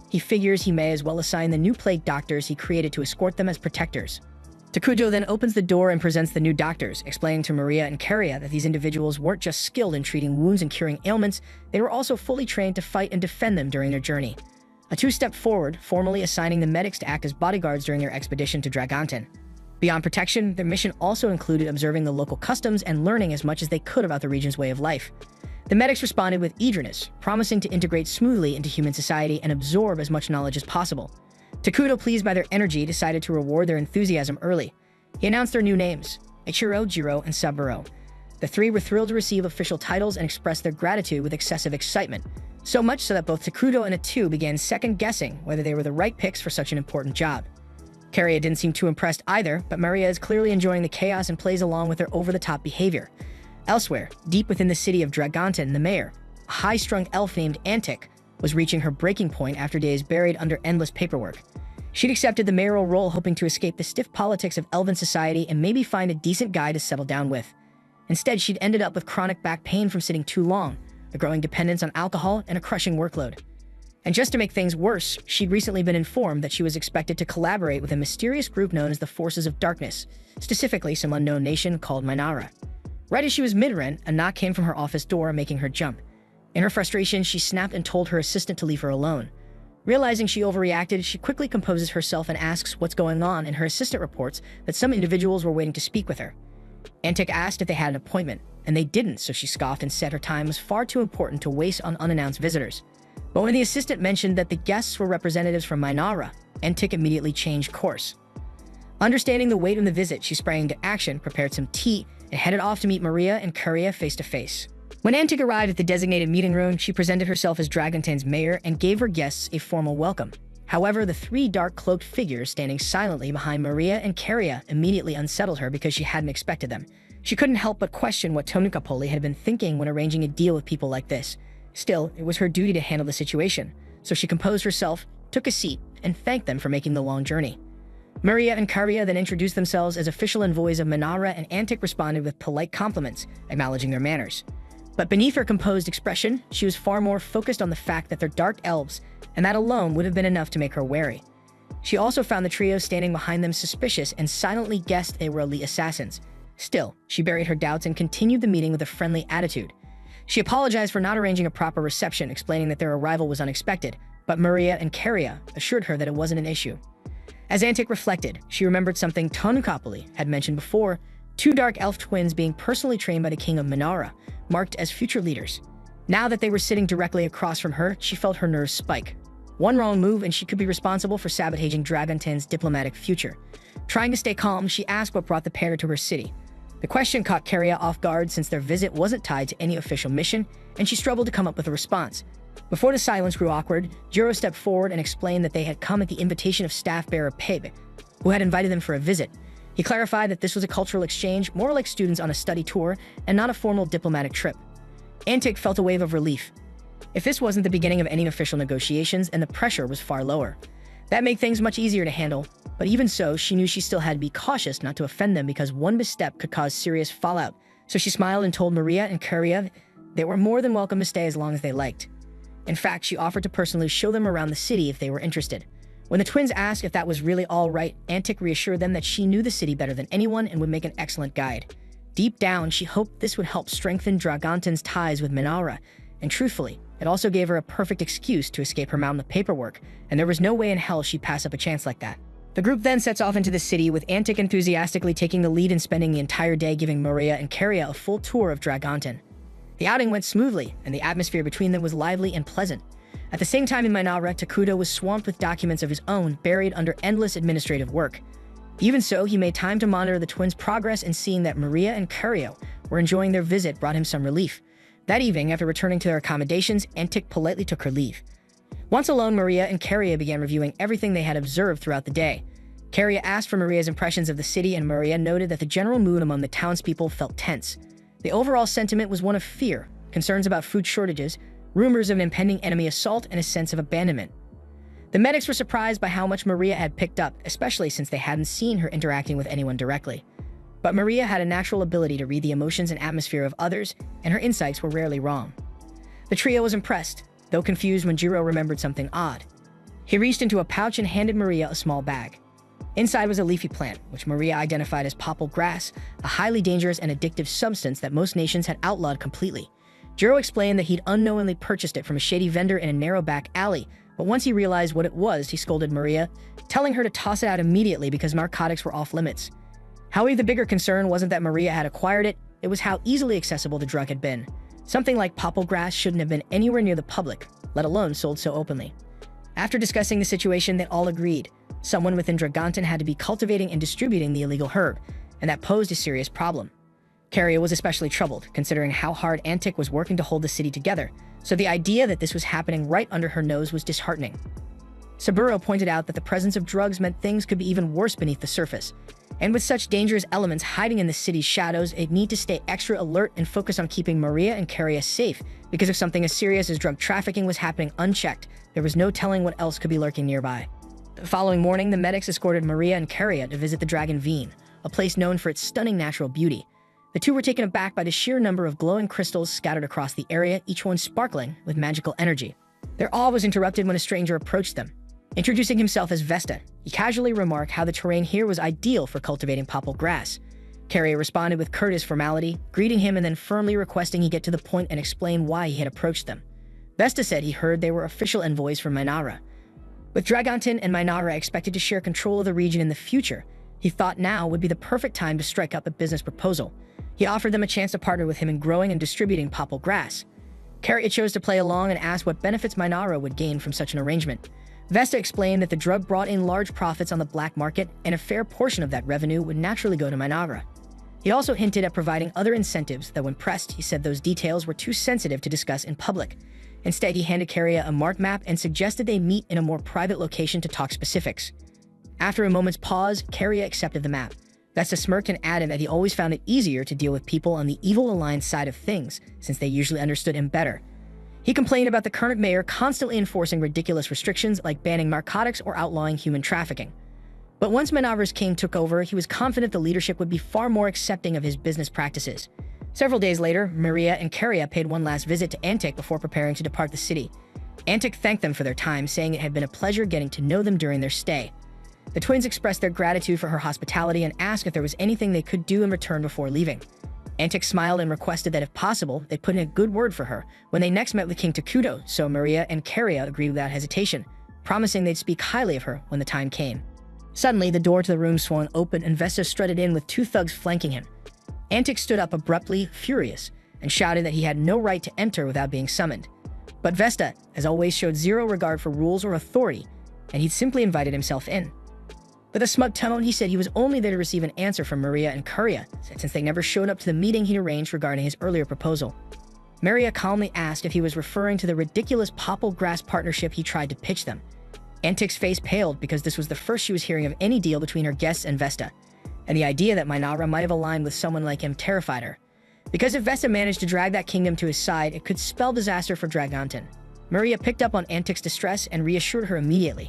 Speaker 1: he figures he may as well assign the new plague doctors he created to escort them as protectors. Takuto then opens the door and presents the new doctors, explaining to Maria and Curia that these individuals weren't just skilled in treating wounds and curing ailments, they were also fully trained to fight and defend them during their journey. A2 stepped forward, formally assigning the medics to act as bodyguards during their expedition to Dragonton. Beyond protection, their mission also included observing the local customs and learning as much as they could about the region's way of life. The medics responded with eagerness, promising to integrate smoothly into human society and absorb as much knowledge as possible. Takuto, pleased by their energy, decided to reward their enthusiasm early. He announced their new names, Ichiro, Jiro, and Saburo. The three were thrilled to receive official titles and expressed their gratitude with excessive excitement, so much so that both Takuto and A2 began second-guessing whether they were the right picks for such an important job. Curia didn't seem too impressed either, but Maria is clearly enjoying the chaos and plays along with their over-the-top behavior. Elsewhere, deep within the city of Dragonton, the mayor, a high-strung elf named Antic, was reaching her breaking point after days buried under endless paperwork. She'd accepted the mayoral role hoping to escape the stiff politics of elven society and maybe find a decent guy to settle down with. Instead, she'd ended up with chronic back pain from sitting too long, a growing dependence on alcohol, and a crushing workload. And just to make things worse, she'd recently been informed that she was expected to collaborate with a mysterious group known as the Forces of Darkness, specifically some unknown nation called Minara. Right as she was mid-rent, a knock came from her office door, making her jump. In her frustration, she snapped and told her assistant to leave her alone. Realizing she overreacted, she quickly composes herself and asks what's going on, and her assistant reports that some individuals were waiting to speak with her. Antic asked if they had an appointment, and they didn't, so she scoffed and said her time was far too important to waste on unannounced visitors. But when the assistant mentioned that the guests were representatives from Minara, Antic immediately changed course. Understanding the weight of the visit, she sprang into action, prepared some tea, and headed off to meet Maria and Curia face to face. When Antic arrived at the designated meeting room, she presented herself as Dragonton's mayor and gave her guests a formal welcome. However, the three dark-cloaked figures standing silently behind Maria and Curia immediately unsettled her because she hadn't expected them. She couldn't help but question what Tonikapoli had been thinking when arranging a deal with people like this. Still, it was her duty to handle the situation, so she composed herself, took a seat, and thanked them for making the long journey. Maria and Karia then introduced themselves as official envoys of Minara, and Antic responded with polite compliments, acknowledging their manners. But beneath her composed expression, she was far more focused on the fact that they're dark elves, and that alone would have been enough to make her wary. She also found the trio standing behind them suspicious and silently guessed they were elite assassins. Still, she buried her doubts and continued the meeting with a friendly attitude. She apologized for not arranging a proper reception, explaining that their arrival was unexpected, but Maria and Karia assured her that it wasn't an issue. As Antic reflected, she remembered something Tonukapali had mentioned before: 2 dark elf twins being personally trained by the king of Minara, marked as future leaders. Now that they were sitting directly across from her, she felt her nerves spike. One wrong move and she could be responsible for sabotaging Dragontin's diplomatic future. Trying to stay calm, she asked what brought the pair to her city. The question caught Karia off guard since their visit wasn't tied to any official mission, and she struggled to come up with a response. Before the silence grew awkward, Jiro stepped forward and explained that they had come at the invitation of staff bearer Pebe, who had invited them for a visit. He clarified that this was a cultural exchange, more like students on a study tour, and not a formal diplomatic trip. Antic felt a wave of relief. If this wasn't the beginning of any official negotiations, and the pressure was far lower. That made things much easier to handle, but even so, she knew she still had to be cautious not to offend them because one misstep could cause serious fallout. So she smiled and told Maria and Karia they were more than welcome to stay as long as they liked. In fact, she offered to personally show them around the city if they were interested. When the twins asked if that was really all right, Antic reassured them that she knew the city better than anyone and would make an excellent guide. Deep down, she hoped this would help strengthen Dragontin's ties with Minara, and truthfully, it also gave her a perfect excuse to escape her mountain of paperwork, and there was no way in hell she'd pass up a chance like that. The group then sets off into the city, with Antic enthusiastically taking the lead and spending the entire day giving Maria and Karia a full tour of Dragontin. The outing went smoothly, and the atmosphere between them was lively and pleasant. At the same time in Minara, Takuto was swamped with documents of his own, buried under endless administrative work. Even so, he made time to monitor the twins' progress, and seeing that Maria and Karia were enjoying their visit brought him some relief. That evening, after returning to their accommodations, Antic politely took her leave. Once alone, Maria and Karia began reviewing everything they had observed throughout the day. Karia asked for Maria's impressions of the city, and Maria noted that the general mood among the townspeople felt tense. The overall sentiment was one of fear, concerns about food shortages, rumors of an impending enemy assault, and a sense of abandonment. The medics were surprised by how much Maria had picked up, especially since they hadn't seen her interacting with anyone directly. But Maria had a natural ability to read the emotions and atmosphere of others, and her insights were rarely wrong. The trio was impressed, though confused when Jiro remembered something odd. He reached into a pouch and handed Maria a small bag. Inside was a leafy plant, which Maria identified as popple grass, a highly dangerous and addictive substance that most nations had outlawed completely. Jiro explained that he'd unknowingly purchased it from a shady vendor in a narrow back alley, but once he realized what it was, he scolded Maria, telling her to toss it out immediately because narcotics were off limits. However, the bigger concern wasn't that Maria had acquired it, it was how easily accessible the drug had been. Something like popple grass shouldn't have been anywhere near the public, let alone sold so openly. After discussing the situation, they all agreed. Someone within Dragontin had to be cultivating and distributing the illegal herb, and that posed a serious problem. Karia was especially troubled, considering how hard Antic was working to hold the city together, so the idea that this was happening right under her nose was disheartening. Saburo pointed out that the presence of drugs meant things could be even worse beneath the surface, and with such dangerous elements hiding in the city's shadows, they'd need to stay extra alert and focus on keeping Maria and Karia safe, because if something as serious as drug trafficking was happening unchecked, there was no telling what else could be lurking nearby. The following morning, the medics escorted Maria and Karia to visit the Dragon Veen, a place known for its stunning natural beauty. The two were taken aback by the sheer number of glowing crystals scattered across the area, each one sparkling with magical energy. Their awe was interrupted when a stranger approached them. Introducing himself as Vesta, he casually remarked how the terrain here was ideal for cultivating popple grass. Karia responded with courteous formality, greeting him and then firmly requesting he get to the point and explain why he had approached them. Vesta said he heard they were official envoys from Minara. With Dragontin and Minara expected to share control of the region in the future, he thought now would be the perfect time to strike up a business proposal. He offered them a chance to partner with him in growing and distributing popple grass. Karia chose to play along and asked what benefits Minara would gain from such an arrangement. Vesta explained that the drug brought in large profits on the black market, and a fair portion of that revenue would naturally go to Minara. He also hinted at providing other incentives, though when pressed, he said those details were too sensitive to discuss in public. Instead, he handed Karia a marked map and suggested they meet in a more private location to talk specifics. After a moment's pause, Karia accepted the map. Vesta smirked and added that he always found it easier to deal with people on the evil aligned side of things, since they usually understood him better. He complained about the current mayor constantly enforcing ridiculous restrictions like banning narcotics or outlawing human trafficking. But once Manavra's king took over, he was confident the leadership would be far more accepting of his business practices. Several days later, Maria and Caria paid one last visit to Antic before preparing to depart the city. Antic thanked them for their time, saying it had been a pleasure getting to know them during their stay. The twins expressed their gratitude for her hospitality and asked if there was anything they could do in return before leaving. Antic smiled and requested that if possible, they'd put in a good word for her when they next met with King Takuto, so Maria and Caria agreed without hesitation, promising they'd speak highly of her when the time came. Suddenly, the door to the room swung open and Vesta strutted in with two thugs flanking him. Antic stood up abruptly, furious, and shouted that he had no right to enter without being summoned. But Vesta, as always, showed zero regard for rules or authority, and he'd simply invited himself in. With a smug tone, he said he was only there to receive an answer from Maria and Caria, since they never showed up to the meeting he'd arranged regarding his earlier proposal. Maria calmly asked if he was referring to the ridiculous popple grass partnership he tried to pitch them. Antic's face paled because this was the first she was hearing of any deal between her guests and Vesta, and the idea that Mainara might have aligned with someone like him terrified her. Because if Vesta managed to drag that kingdom to his side, it could spell disaster for Dragonton. Maria picked up on Antic's distress and reassured her immediately.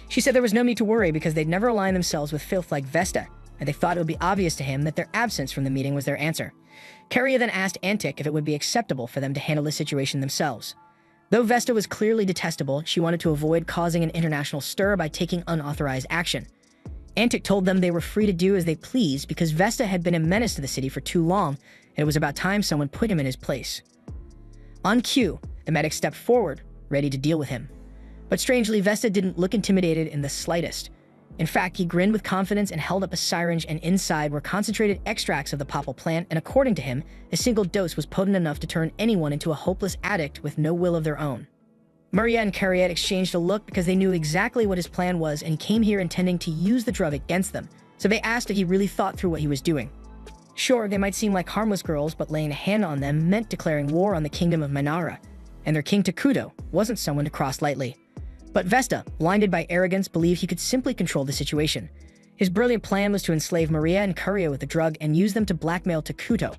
Speaker 1: She said there was no need to worry because they'd never aligned themselves with filth like Vesta, and they thought it would be obvious to him that their absence from the meeting was their answer. Caria then asked Antic if it would be acceptable for them to handle the situation themselves. Though Vesta was clearly detestable, she wanted to avoid causing an international stir by taking unauthorized action. Antic told them they were free to do as they pleased because Vesta had been a menace to the city for too long, and it was about time someone put him in his place. On cue, the medic stepped forward, ready to deal with him. But strangely, Vesta didn't look intimidated in the slightest. In fact, he grinned with confidence and held up a syringe, and inside were concentrated extracts of the popple plant, and according to him, a single dose was potent enough to turn anyone into a hopeless addict with no will of their own. Maria and Caria exchanged a look because they knew exactly what his plan was and he came here intending to use the drug against them, so they asked if he really thought through what he was doing. Sure, they might seem like harmless girls, but laying a hand on them meant declaring war on the kingdom of Mainara, and their king Takuto wasn't someone to cross lightly. But Vesta, blinded by arrogance, believed he could simply control the situation. His brilliant plan was to enslave Maria and Caria with the drug and use them to blackmail Takuto.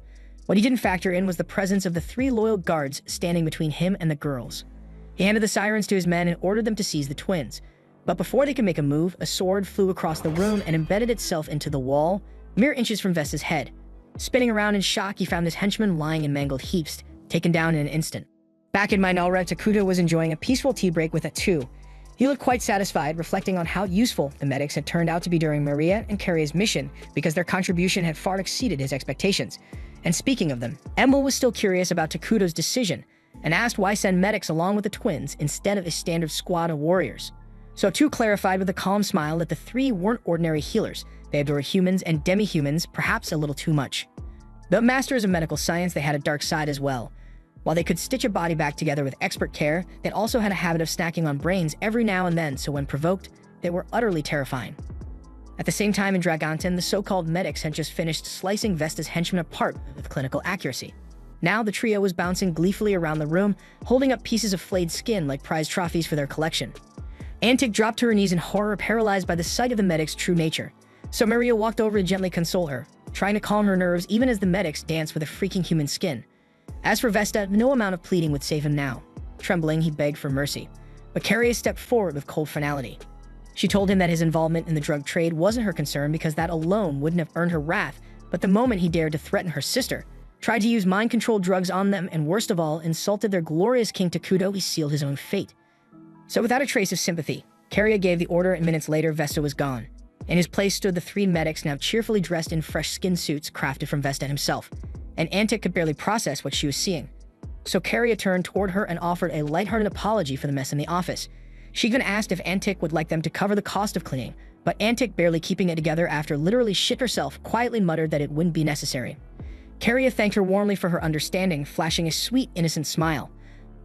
Speaker 1: What he didn't factor in was the presence of the 3 loyal guards standing between him and the girls. He handed the sirens to his men and ordered them to seize the twins. But before they could make a move, a sword flew across the room and embedded itself into the wall, mere inches from Vesta's head. Spinning around in shock, he found his henchmen lying in mangled heaps, taken down in an instant. Back in Mainara, Takuto was enjoying a peaceful tea break with Atu. He looked quite satisfied, reflecting on how useful the medics had turned out to be during Maria and Caria's mission, because their contribution had far exceeded his expectations. And speaking of them, Emil was still curious about Takuto's decision, and asked why send medics along with the twins instead of a standard squad of warriors. So Tu clarified with a calm smile that the 3 weren't ordinary healers. They adored humans and demi-humans, perhaps a little too much. Though masters of medical science, they had a dark side as well. While they could stitch a body back together with expert care, they also had a habit of snacking on brains every now and then, so when provoked, they were utterly terrifying. At the same time in Dragonton, the so-called medics had just finished slicing Vesta's henchmen apart with clinical accuracy. Now the trio was bouncing gleefully around the room, holding up pieces of flayed skin like prize trophies for their collection. Antic dropped to her knees in horror, paralyzed by the sight of the medic's true nature. So Maria walked over to gently console her, trying to calm her nerves even as the medics danced with a freaking human skin. As for Vesta, no amount of pleading would save him now. Trembling, he begged for mercy. But Caria stepped forward with cold finality. She told him that his involvement in the drug trade wasn't her concern because that alone wouldn't have earned her wrath, but the moment he dared to threaten her sister, tried to use mind-controlled drugs on them, and worst of all, insulted their glorious king Takuto, he sealed his own fate. So without a trace of sympathy, Caria gave the order, and minutes later, Vesta was gone. In his place stood the 3 medics, now cheerfully dressed in fresh skin suits crafted from Vesta himself, and Antic could barely process what she was seeing. So Caria turned toward her and offered a lighthearted apology for the mess in the office. She even asked if Antic would like them to cover the cost of cleaning, but Antic, barely keeping it together after literally shit herself, quietly muttered that it wouldn't be necessary. Caria thanked her warmly for her understanding, flashing a sweet, innocent smile.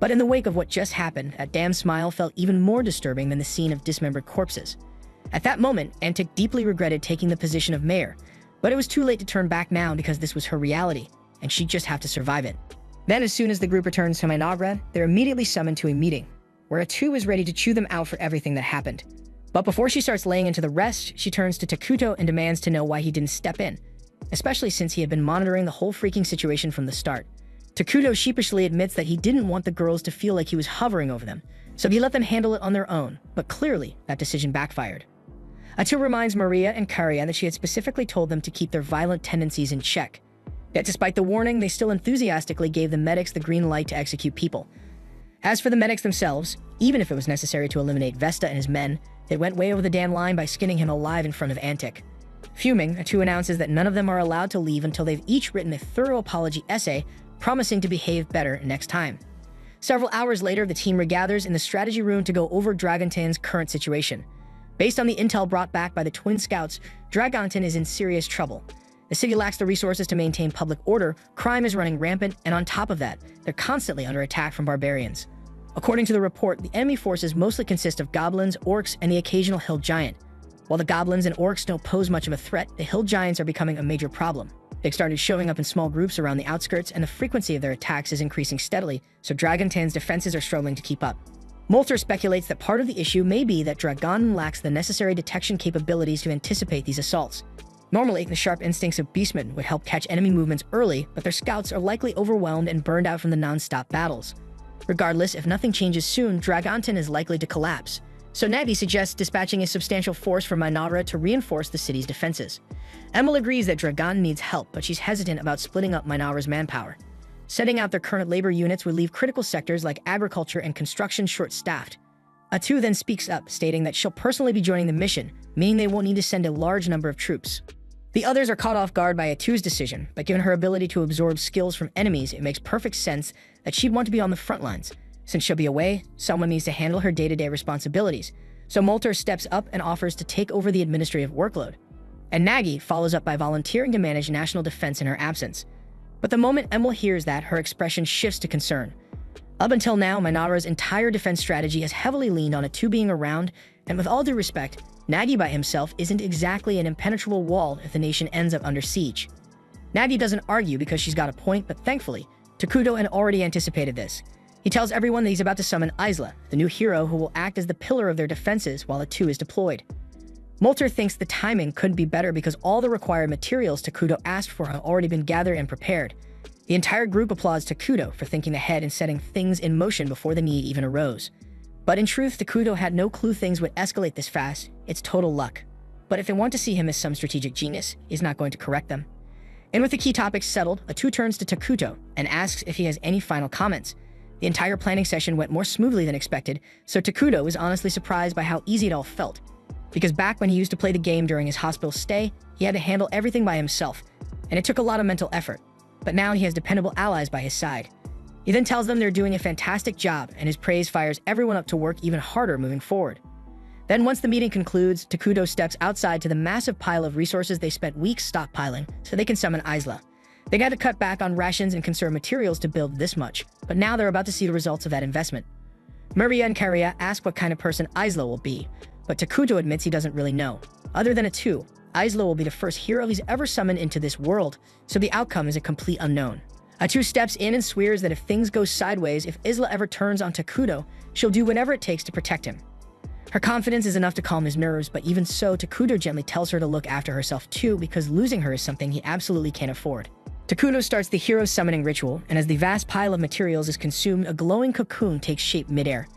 Speaker 1: But in the wake of what just happened, that damn smile felt even more disturbing than the scene of dismembered corpses. At that moment, Antic deeply regretted taking the position of mayor, but it was too late to turn back now because this was her reality, and she'd just have to survive it. Then, as soon as the group returns to Mainara, they're immediately summoned to a meeting, where Atu is ready to chew them out for everything that happened. But before she starts laying into the rest, she turns to Takuto and demands to know why he didn't step in, especially since he had been monitoring the whole freaking situation from the start. Takuto sheepishly admits that he didn't want the girls to feel like he was hovering over them, so he let them handle it on their own, but clearly that decision backfired. Atu reminds Maria and Karia that she had specifically told them to keep their violent tendencies in check. Yet despite the warning, they still enthusiastically gave the medics the green light to execute people. As for the medics themselves, even if it was necessary to eliminate Vesta and his men, they went way over the damn line by skinning him alive in front of Antic. Fuming, Atu announces that none of them are allowed to leave until they've each written a thorough apology essay, promising to behave better next time. Several hours later, the team regathers in the strategy room to go over Dragontin's current situation. Based on the intel brought back by the twin scouts, Dragontin is in serious trouble. The city lacks the resources to maintain public order, crime is running rampant, and on top of that, they're constantly under attack from barbarians. According to the report, the enemy forces mostly consist of goblins, orcs, and the occasional hill giant. While the goblins and orcs don't pose much of a threat, the hill giants are becoming a major problem. They've started showing up in small groups around the outskirts, and the frequency of their attacks is increasing steadily, so Dragontin's defenses are struggling to keep up. Molter speculates that part of the issue may be that Dragon lacks the necessary detection capabilities to anticipate these assaults. Normally, the sharp instincts of beastmen would help catch enemy movements early, but their scouts are likely overwhelmed and burned out from the non-stop battles. Regardless, if nothing changes soon, Dragontin is likely to collapse. So Navi suggests dispatching a substantial force from Minara to reinforce the city's defenses. Emil agrees that Dragon needs help, but she's hesitant about splitting up Minara's manpower. Setting out their current labor units would leave critical sectors like agriculture and construction short-staffed. Atu then speaks up, stating that she'll personally be joining the mission, meaning they won't need to send a large number of troops. The others are caught off guard by Atu's decision, but given her ability to absorb skills from enemies, it makes perfect sense that she'd want to be on the front lines. Since she'll be away, someone needs to handle her day-to-day responsibilities, so Molter steps up and offers to take over the administrative workload. And Nagi follows up by volunteering to manage national defense in her absence. But the moment Emil hears that, her expression shifts to concern. Up until now, Minara's entire defense strategy has heavily leaned on Atu being around, and with all due respect, Nagi by himself isn't exactly an impenetrable wall if the nation ends up under siege. Nagi doesn't argue because she's got a point, but thankfully, Takuto had already anticipated this. He tells everyone that he's about to summon Isla, the new hero who will act as the pillar of their defenses while Atu is deployed. Molter thinks the timing couldn't be better because all the required materials Takuto asked for have already been gathered and prepared. The entire group applauds Takuto for thinking ahead and setting things in motion before the need even arose. But in truth, Takuto had no clue things would escalate this fast. It's total luck. But if they want to see him as some strategic genius, he's not going to correct them. And with the key topics settled, Atu turns to Takuto and asks if he has any final comments. The entire planning session went more smoothly than expected, so Takuto was honestly surprised by how easy it all felt. Because back when he used to play the game during his hospital stay, he had to handle everything by himself, and it took a lot of mental effort. But now he has dependable allies by his side. He then tells them they're doing a fantastic job, and his praise fires everyone up to work even harder moving forward. Then once the meeting concludes, Takuto steps outside to the massive pile of resources they spent weeks stockpiling so they can summon Isla. They got to cut back on rations and conserve materials to build this much, but now they're about to see the results of that investment. Maria and Karia ask what kind of person Isla will be, but Takuto admits he doesn't really know. Other than Atu, Isla will be the first hero he's ever summoned into this world, so the outcome is a complete unknown. Atu steps in and swears that if things go sideways, if Isla ever turns on Takuto, she'll do whatever it takes to protect him. Her confidence is enough to calm his nerves, but even so, Takuto gently tells her to look after herself too, because losing her is something he absolutely can't afford. Takuto starts the hero summoning ritual, and as the vast pile of materials is consumed, a glowing cocoon takes shape midair.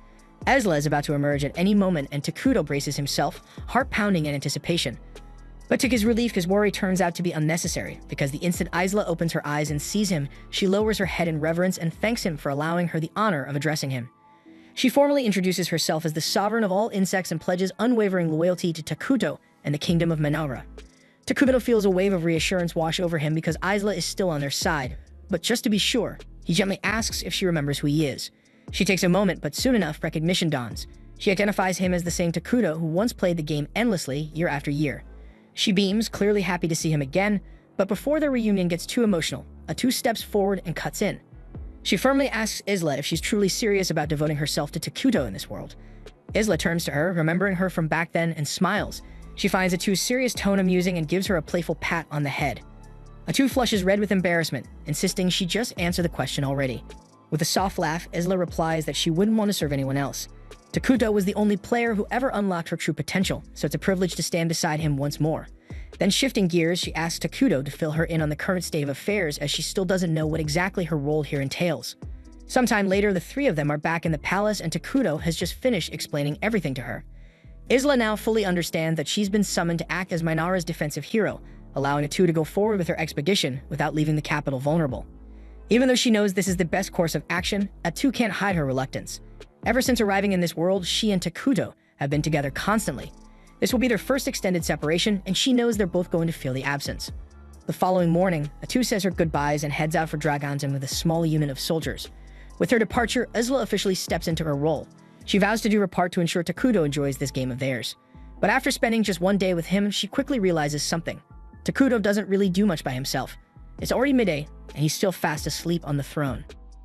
Speaker 1: Isla is about to emerge at any moment, and Takuto braces himself, heart pounding in anticipation. But to his relief, his worry turns out to be unnecessary, because the instant Isla opens her eyes and sees him, she lowers her head in reverence and thanks him for allowing her the honor of addressing him. She formally introduces herself as the sovereign of all insects and pledges unwavering loyalty to Takuto and the kingdom of Minara. Takuto feels a wave of reassurance wash over him because Isla is still on their side, but just to be sure, he gently asks if she remembers who he is. She takes a moment, but soon enough, recognition dawns. She identifies him as the same Takuto who once played the game endlessly, year after year. She beams, clearly happy to see him again, but before their reunion gets too emotional, Atu steps forward and cuts in. She firmly asks Isla if she's truly serious about devoting herself to Takuto in this world. Isla turns to her, remembering her from back then, and smiles. She finds Atu's serious tone amusing and gives her a playful pat on the head. Atu flushes red with embarrassment, insisting she just answer the question already. With a soft laugh, Isla replies that she wouldn't want to serve anyone else. Takuto was the only player who ever unlocked her true potential, so it's a privilege to stand beside him once more. Then shifting gears, she asks Takuto to fill her in on the current state of affairs as she still doesn't know what exactly her role here entails. Sometime later, the three of them are back in the palace and Takuto has just finished explaining everything to her. Isla now fully understands that she's been summoned to act as Minara's defensive hero, allowing Atu to go forward with her expedition without leaving the capital vulnerable. Even though she knows this is the best course of action, Atu can't hide her reluctance. Ever since arriving in this world, she and Takuto have been together constantly. This will be their first extended separation, and she knows they're both going to feel the absence. The following morning, Atu says her goodbyes and heads out for Dragonzen with a small unit of soldiers. With her departure, Isla officially steps into her role. She vows to do her part to ensure Takuto enjoys this game of theirs. But after spending just one day with him, she quickly realizes something. Takuto doesn't really do much by himself. It's already midday, and he's still fast asleep on the throne.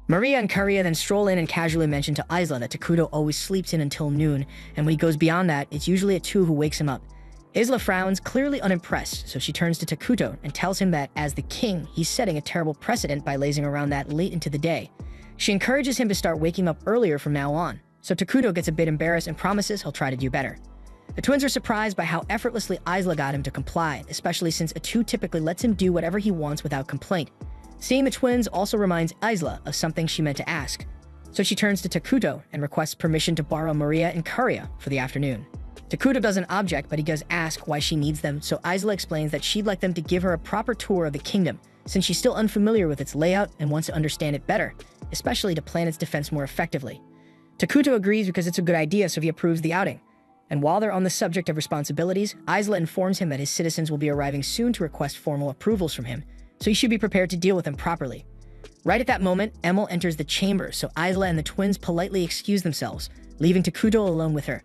Speaker 1: Maria and Karia then stroll in and casually mention to Isla that Takuto always sleeps in until noon, and when he goes beyond that, it's usually Atu who wakes him up. Isla frowns, clearly unimpressed, so she turns to Takuto and tells him that, as the king, he's setting a terrible precedent by lazing around that late into the day. She encourages him to start waking up earlier from now on, so Takuto gets a bit embarrassed and promises he'll try to do better. The twins are surprised by how effortlessly Isla got him to comply, especially since Atu typically lets him do whatever he wants without complaint. Seeing the twins also reminds Isla of something she meant to ask, so she turns to Takuto and requests permission to borrow Maria and Karia for the afternoon. Takuto doesn't object, but he does ask why she needs them, so Isla explains that she'd like them to give her a proper tour of the kingdom, since she's still unfamiliar with its layout and wants to understand it better, especially to plan its defense more effectively. Takuto agrees because it's a good idea, so he approves the outing. And while they're on the subject of responsibilities, Isla informs him that his citizens will be arriving soon to request formal approvals from him, so he should be prepared to deal with them properly. Right at that moment, Emil enters the chamber, so Isla and the twins politely excuse themselves, leaving Takuto alone with her.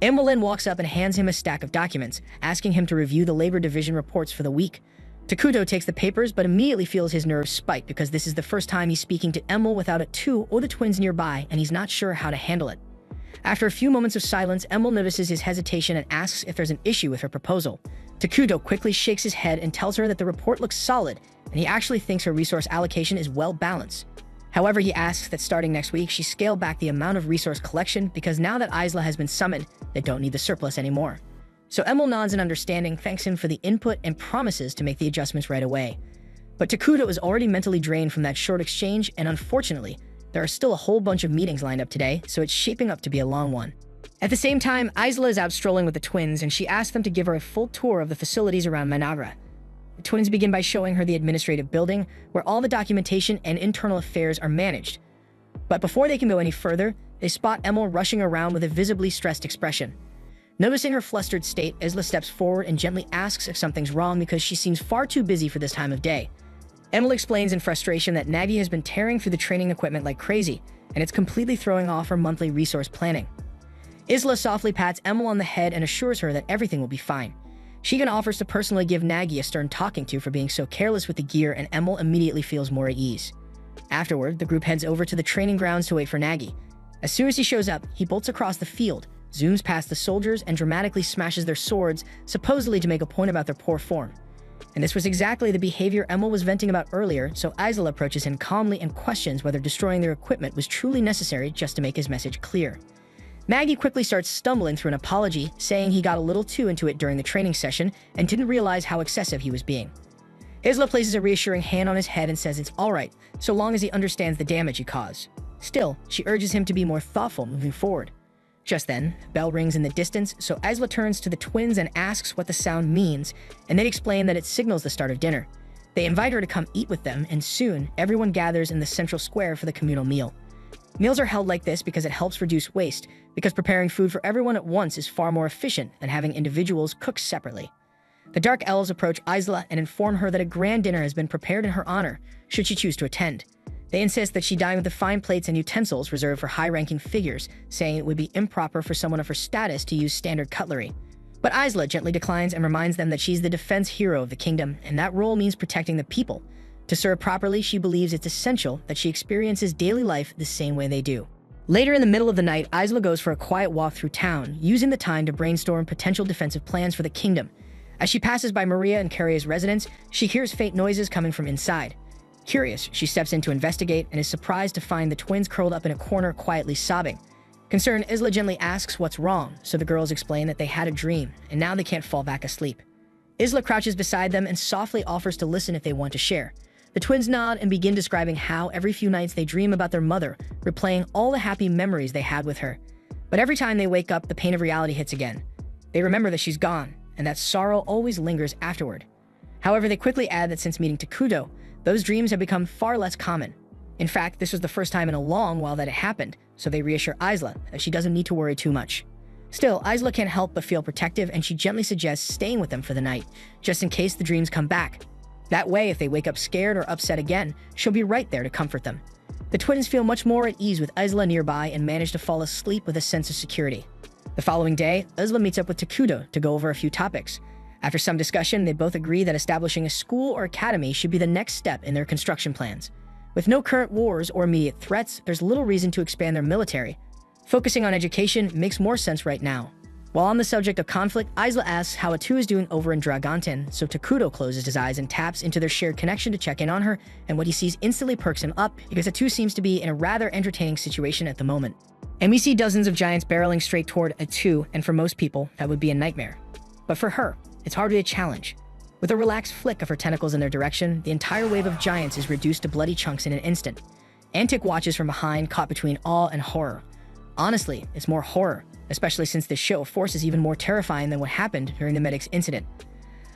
Speaker 1: Emil then walks up and hands him a stack of documents, asking him to review the labor division reports for the week. Takuto takes the papers, but immediately feels his nerves spike because this is the first time he's speaking to Emil without Atu or the twins nearby, and he's not sure how to handle it. After a few moments of silence, Emil notices his hesitation and asks if there's an issue with her proposal. Takuto quickly shakes his head and tells her that the report looks solid, and he actually thinks her resource allocation is well balanced. However, he asks that starting next week, she scale back the amount of resource collection because now that Isla has been summoned, they don't need the surplus anymore. So Emil nods in understanding, thanks him for the input, and promises to make the adjustments right away. But Takuto is already mentally drained from that short exchange, and unfortunately, there are still a whole bunch of meetings lined up today, so it's shaping up to be a long one. At the same time, Isla is out strolling with the twins, and she asks them to give her a full tour of the facilities around Minara. The twins begin by showing her the administrative building, where all the documentation and internal affairs are managed. But before they can go any further, they spot Emil rushing around with a visibly stressed expression. Noticing her flustered state, Isla steps forward and gently asks if something's wrong because she seems far too busy for this time of day. Emil explains in frustration that Nagi has been tearing through the training equipment like crazy, and it's completely throwing off her monthly resource planning. Isla softly pats Emil on the head and assures her that everything will be fine. She even offers to personally give Nagi a stern talking to for being so careless with the gear, and Emil immediately feels more at ease. Afterward, the group heads over to the training grounds to wait for Nagi. As soon as he shows up, he bolts across the field, zooms past the soldiers, and dramatically smashes their swords, supposedly to make a point about their poor form. And this was exactly the behavior Emil was venting about earlier, so Isla approaches him calmly and questions whether destroying their equipment was truly necessary just to make his message clear. Nagi quickly starts stumbling through an apology, saying he got a little too into it during the training session and didn't realize how excessive he was being. Isla places a reassuring hand on his head and says it's alright, so long as he understands the damage he caused. Still, she urges him to be more thoughtful moving forward. Just then, a bell rings in the distance, so Isla turns to the twins and asks what the sound means, and they explain that it signals the start of dinner. They invite her to come eat with them, and soon, everyone gathers in the central square for the communal meal. Meals are held like this because it helps reduce waste, because preparing food for everyone at once is far more efficient than having individuals cook separately. The Dark Elves approach Isla and inform her that a grand dinner has been prepared in her honor, should she choose to attend. They insist that she dine with the fine plates and utensils reserved for high-ranking figures, saying it would be improper for someone of her status to use standard cutlery. But Isla gently declines and reminds them that she's the defense hero of the kingdom, and that role means protecting the people. To serve properly, she believes it's essential that she experiences daily life the same way they do. Later in the middle of the night, Isla goes for a quiet walk through town, using the time to brainstorm potential defensive plans for the kingdom. As she passes by Maria and Karia's residence, she hears faint noises coming from inside. Curious, she steps in to investigate and is surprised to find the twins curled up in a corner quietly sobbing. Concerned, Isla gently asks what's wrong, so the girls explain that they had a dream, and now they can't fall back asleep. Isla crouches beside them and softly offers to listen if they want to share. The twins nod and begin describing how every few nights they dream about their mother, replaying all the happy memories they had with her. But every time they wake up, the pain of reality hits again. They remember that she's gone, and that sorrow always lingers afterward. However, they quickly add that since meeting Takudo, those dreams have become far less common. In fact, this was the first time in a long while that it happened, so they reassure Isla that she doesn't need to worry too much. Still, Isla can't help but feel protective, and she gently suggests staying with them for the night, just in case the dreams come back. That way, if they wake up scared or upset again, she'll be right there to comfort them. The twins feel much more at ease with Isla nearby and manage to fall asleep with a sense of security. The following day, Isla meets up with Takudo to go over a few topics. After some discussion, they both agree that establishing a school or academy should be the next step in their construction plans. With no current wars or immediate threats, there's little reason to expand their military. Focusing on education makes more sense right now. While on the subject of conflict, Isla asks how Atu is doing over in Dragonten, so Takudo closes his eyes and taps into their shared connection to check in on her, and what he sees instantly perks him up because Atu seems to be in a rather entertaining situation at the moment. And we see dozens of giants barreling straight toward Atu, and for most people, that would be a nightmare. But for her, it's hardly a challenge. With a relaxed flick of her tentacles in their direction, the entire wave of giants is reduced to bloody chunks in an instant. Antic watches from behind, caught between awe and horror. Honestly, it's more horror, especially since this show of force is even more terrifying than what happened during the medic's incident.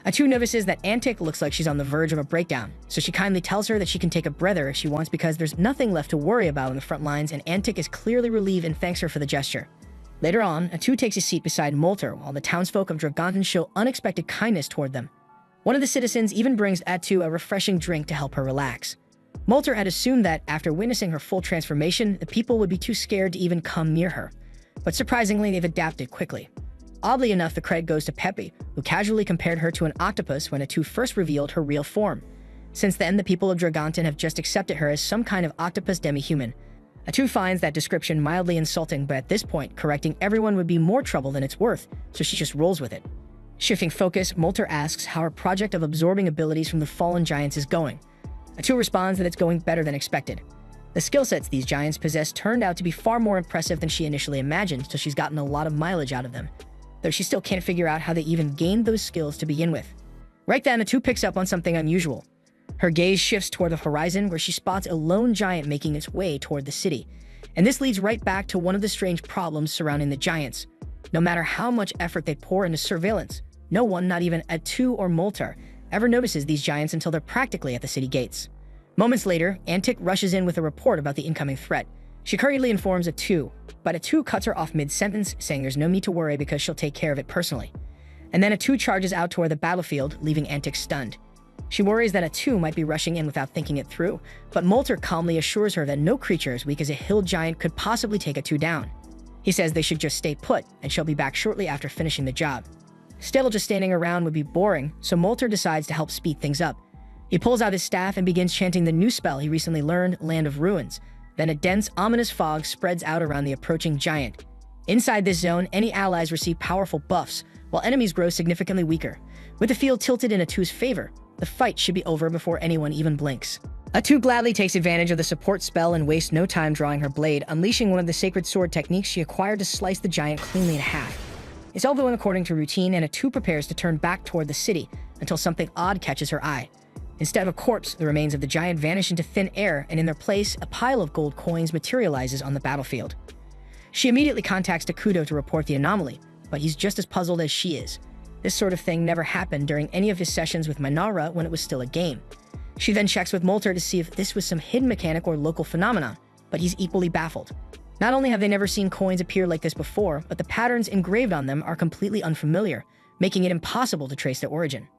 Speaker 1: Atu notices that Antic looks like she's on the verge of a breakdown, so she kindly tells her that she can take a breather if she wants because there's nothing left to worry about on the front lines, and Antic is clearly relieved and thanks her for the gesture. Later on, Atu takes a seat beside Molter while the townsfolk of Dragonten show unexpected kindness toward them. One of the citizens even brings Atu a refreshing drink to help her relax. Molter had assumed that, after witnessing her full transformation, the people would be too scared to even come near her. But surprisingly, they've adapted quickly. Oddly enough, the credit goes to Pepe, who casually compared her to an octopus when Atu first revealed her real form. Since then, the people of Dragonten have just accepted her as some kind of octopus demi-human. Atu finds that description mildly insulting, but at this point, correcting everyone would be more trouble than it's worth, so she just rolls with it. Shifting focus, Molter asks how her project of absorbing abilities from the fallen giants is going. Atu responds that it's going better than expected. The skill sets these giants possess turned out to be far more impressive than she initially imagined, so she's gotten a lot of mileage out of them, though she still can't figure out how they even gained those skills to begin with. Right then, Atu picks up on something unusual. Her gaze shifts toward the horizon, where she spots a lone giant making its way toward the city. And this leads right back to one of the strange problems surrounding the giants. No matter how much effort they pour into surveillance, no one, not even Atu or Molter, ever notices these giants until they're practically at the city gates. Moments later, Antic rushes in with a report about the incoming threat. She hurriedly informs Atu, but Atu cuts her off mid-sentence, saying there's no need to worry because she'll take care of it personally. And then Atu charges out toward the battlefield, leaving Antic stunned. She worries that Atu might be rushing in without thinking it through, but Molter calmly assures her that no creature as weak as a hill giant could possibly take Atu down. He says they should just stay put, and she'll be back shortly after finishing the job. Still, just standing around would be boring, so Molter decides to help speed things up. He pulls out his staff and begins chanting the new spell he recently learned, Land of Ruins. Then a dense, ominous fog spreads out around the approaching giant. Inside this zone, any allies receive powerful buffs, while enemies grow significantly weaker. With the field tilted in Atu's favor, the fight should be over before anyone even blinks. Atu gladly takes advantage of the support spell and wastes no time drawing her blade, unleashing one of the sacred sword techniques she acquired to slice the giant cleanly in half. It's all going according to routine, and Atu prepares to turn back toward the city until something odd catches her eye. Instead of a corpse, the remains of the giant vanish into thin air, and in their place, a pile of gold coins materializes on the battlefield. She immediately contacts Takudo to report the anomaly, but he's just as puzzled as she is. This sort of thing never happened during any of his sessions with Minara when it was still a game. She then checks with Molter to see if this was some hidden mechanic or local phenomenon, but he's equally baffled. Not only have they never seen coins appear like this before, but the patterns engraved on them are completely unfamiliar, making it impossible to trace their origin.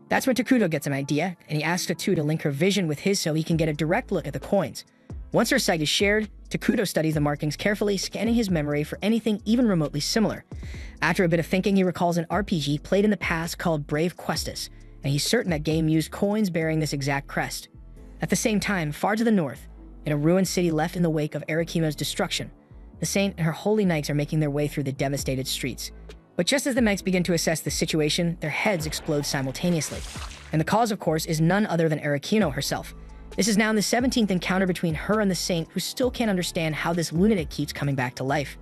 Speaker 1: That's when Takudo gets an idea, and he asks Atu to link her vision with his so he can get a direct look at the coins. Once her sight is shared, Takudo studies the markings carefully, scanning his memory for anything even remotely similar. After a bit of thinking, he recalls an RPG played in the past called Brave Questus, and he's certain that game used coins bearing this exact crest. At the same time, far to the north, in a ruined city left in the wake of Arekima's destruction, the saint and her holy knights are making their way through the devastated streets. But just as the knights begin to assess the situation, their heads explode simultaneously. And the cause, of course, is none other than Arekino herself. This is now the 17th encounter between her and the saint, who still can't understand how this lunatic keeps coming back to life.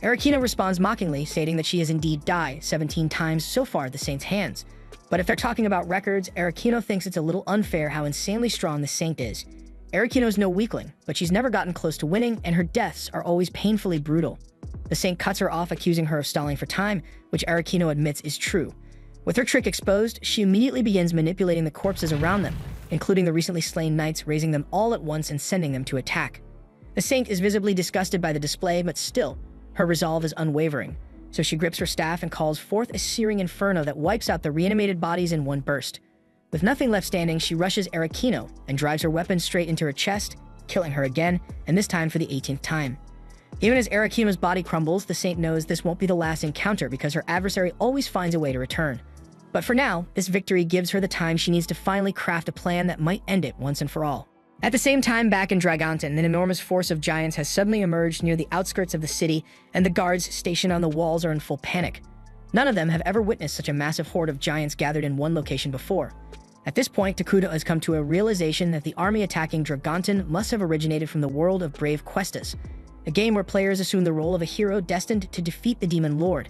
Speaker 1: Arekino responds mockingly, stating that she has indeed died 17 times so far at the saint's hands. But if they're talking about records, Arekino thinks it's a little unfair how insanely strong the saint is. Arekino's no weakling, but she's never gotten close to winning, and her deaths are always painfully brutal. The Saint cuts her off, accusing her of stalling for time, which Arakino admits is true. With her trick exposed, she immediately begins manipulating the corpses around them, including the recently slain knights, raising them all at once and sending them to attack. The Saint is visibly disgusted by the display, but still, her resolve is unwavering. So she grips her staff and calls forth a searing inferno that wipes out the reanimated bodies in one burst. With nothing left standing, she rushes Arakino and drives her weapon straight into her chest, killing her again, and this time for the 18th time. Even as Arakino's body crumbles, the Saint knows this won't be the last encounter because her adversary always finds a way to return. But for now, this victory gives her the time she needs to finally craft a plan that might end it once and for all. At the same time, back in Dragonton, an enormous force of giants has suddenly emerged near the outskirts of the city, and the guards stationed on the walls are in full panic. None of them have ever witnessed such a massive horde of giants gathered in one location before. At this point, Takuto has come to a realization that the army attacking Dragonton must have originated from the world of Brave Questas, a game where players assume the role of a hero destined to defeat the Demon Lord.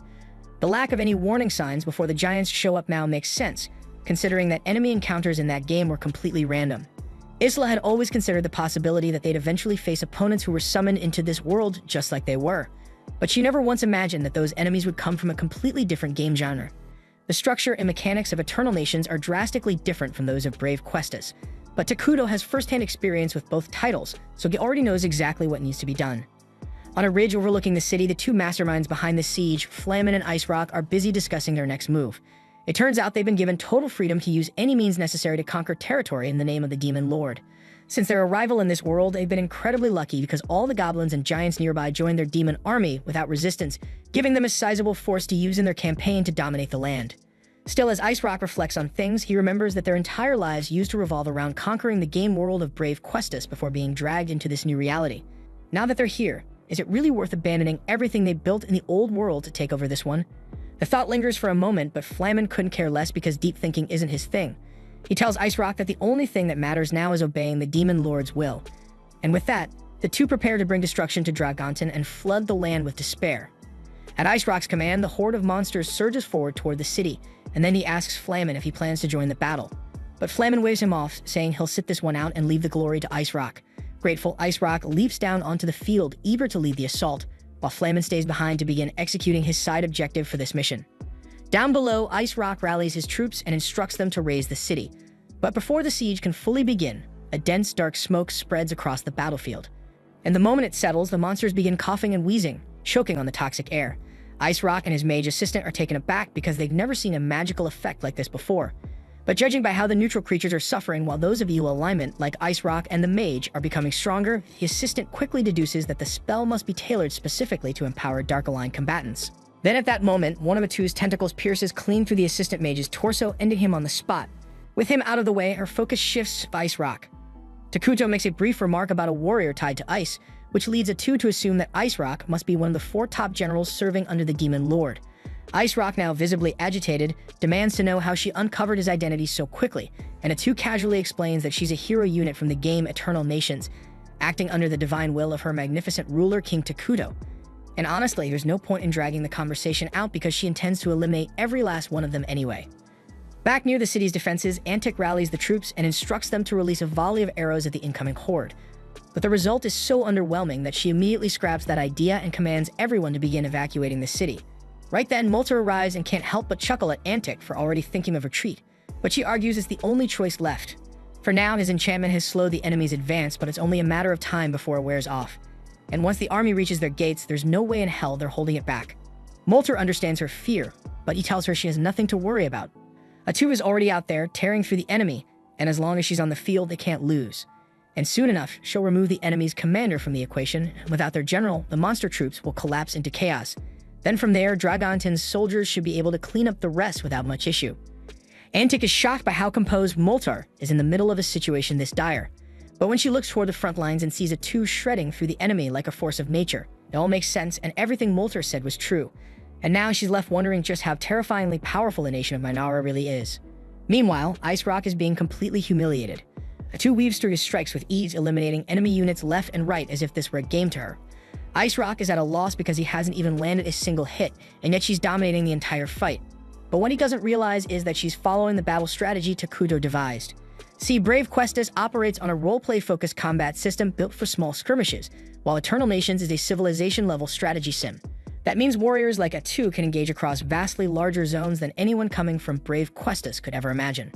Speaker 1: The lack of any warning signs before the giants show up now makes sense, considering that enemy encounters in that game were completely random. Isla had always considered the possibility that they'd eventually face opponents who were summoned into this world just like they were, but she never once imagined that those enemies would come from a completely different game genre. The structure and mechanics of Eternal Nations are drastically different from those of Brave Questas, but Takuto has first-hand experience with both titles, so he already knows exactly what needs to be done. On a ridge overlooking the city, the two masterminds behind the siege, Flamin and Ice Rock, are busy discussing their next move. It turns out they've been given total freedom to use any means necessary to conquer territory in the name of the Demon Lord. Since their arrival in this world, they've been incredibly lucky because all the goblins and giants nearby joined their demon army without resistance, giving them a sizable force to use in their campaign to dominate the land. Still, as Ice Rock reflects on things, he remembers that their entire lives used to revolve around conquering the game world of Brave Questas before being dragged into this new reality. Now that they're here, is it really worth abandoning everything they built in the old world to take over this one? The thought lingers for a moment, but Flamin couldn't care less because deep thinking isn't his thing. He tells Ice Rock that the only thing that matters now is obeying the Demon Lord's will. And with that, the two prepare to bring destruction to Dragonton and flood the land with despair. At Ice Rock's command, the horde of monsters surges forward toward the city, and then he asks Flamin if he plans to join the battle. But Flamin waves him off, saying he'll sit this one out and leave the glory to Ice Rock. Grateful, Ice Rock leaps down onto the field, eager to lead the assault, while Flamin stays behind to begin executing his side objective for this mission. Down below, Ice Rock rallies his troops and instructs them to raise the city. But before the siege can fully begin, a dense, dark smoke spreads across the battlefield. And the moment it settles, the monsters begin coughing and wheezing, choking on the toxic air. Ice Rock and his mage assistant are taken aback because they've never seen a magical effect like this before. But judging by how the neutral creatures are suffering while those of evil alignment, like Ice Rock and the mage, are becoming stronger, the assistant quickly deduces that the spell must be tailored specifically to empower dark-aligned combatants. Then at that moment, one of the two's tentacles pierces clean through the assistant mage's torso, ending him on the spot. With him out of the way, her focus shifts to Ice Rock. Takuto makes a brief remark about a warrior tied to ice, which leads A2 to assume that Ice Rock must be one of the 4 top generals serving under the Demon Lord. Ice Rock, now visibly agitated, demands to know how she uncovered his identity so quickly, and A2 casually explains that she's a hero unit from the game Eternal Nations, acting under the divine will of her magnificent ruler, King Takuto. And honestly, there's no point in dragging the conversation out because she intends to eliminate every last one of them anyway. Back near the city's defenses, Antic rallies the troops and instructs them to release a volley of arrows at the incoming horde. But the result is so underwhelming that she immediately scraps that idea and commands everyone to begin evacuating the city. Right then, Molter arrives and can't help but chuckle at Antic for already thinking of retreat, but she argues it's the only choice left. For now, his enchantment has slowed the enemy's advance, but it's only a matter of time before it wears off. And once the army reaches their gates, there's no way in hell they're holding it back. Molter understands her fear, but he tells her she has nothing to worry about. A2 is already out there, tearing through the enemy, and as long as she's on the field, they can't lose. And soon enough, she'll remove the enemy's commander from the equation, and without their general, the monster troops will collapse into chaos. Then from there, Dragonton's soldiers should be able to clean up the rest without much issue. Antic is shocked by how composed Molter is in the middle of a situation this dire. But when she looks toward the front lines and sees A2 shredding through the enemy like a force of nature, it all makes sense and everything Molter said was true. And now she's left wondering just how terrifyingly powerful a nation of Minara really is. Meanwhile, Ice Rock is being completely humiliated. A2 weaves through his strikes with ease, eliminating enemy units left and right as if this were a game to her. Ice Rock is at a loss because he hasn't even landed a single hit, and yet she's dominating the entire fight. But what he doesn't realize is that she's following the battle strategy Takuto devised. See, Brave Questas operates on a roleplay-focused combat system built for small skirmishes, while Eternal Nations is a civilization-level strategy sim. That means warriors like Atu can engage across vastly larger zones than anyone coming from brave Questus could ever imagine.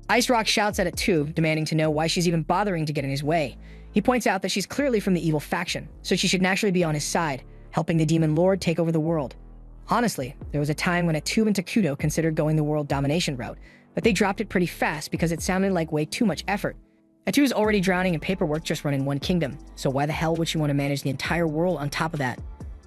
Speaker 1: Ice Rock shouts at Atu, demanding to know why she's even bothering to get in his way. He points out that she's clearly from the evil faction, so she should naturally be on his side, helping the Demon Lord take over the world. Honestly, there was a time when Atu and Takuto considered going the world domination route, but they dropped it pretty fast because it sounded like way too much effort. Atu's already drowning in paperwork just running one kingdom, so why the hell would she want to manage the entire world on top of that?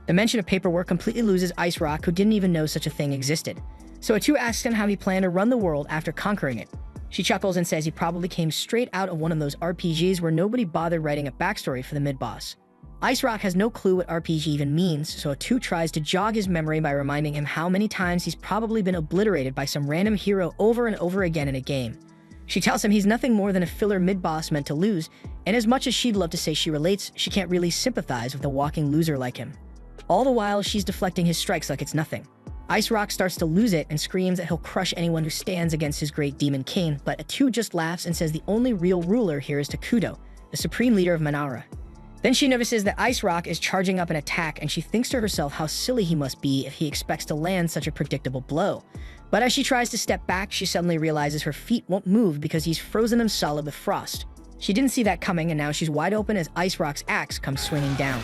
Speaker 1: The mention of paperwork completely loses Ice Rock, who didn't even know such a thing existed. So Atu asks him how he planned to run the world after conquering it. She chuckles and says he probably came straight out of one of those RPGs where nobody bothered writing a backstory for the mid-boss. Ice Rock has no clue what RPG even means, so Atu tries to jog his memory by reminding him how many times he's probably been obliterated by some random hero over and over again in a game. She tells him he's nothing more than a filler mid-boss meant to lose, and as much as she'd love to say she relates, she can't really sympathize with a walking loser like him. All the while, she's deflecting his strikes like it's nothing. Ice Rock starts to lose it and screams that he'll crush anyone who stands against his great demon king, but Atu just laughs and says the only real ruler here is Takuto, the supreme leader of Manara. Then she notices that Ice Rock is charging up an attack, and she thinks to herself how silly he must be if he expects to land such a predictable blow. But as she tries to step back, she suddenly realizes her feet won't move because he's frozen them solid with frost. She didn't see that coming, and now she's wide open as Ice Rock's axe comes swinging down.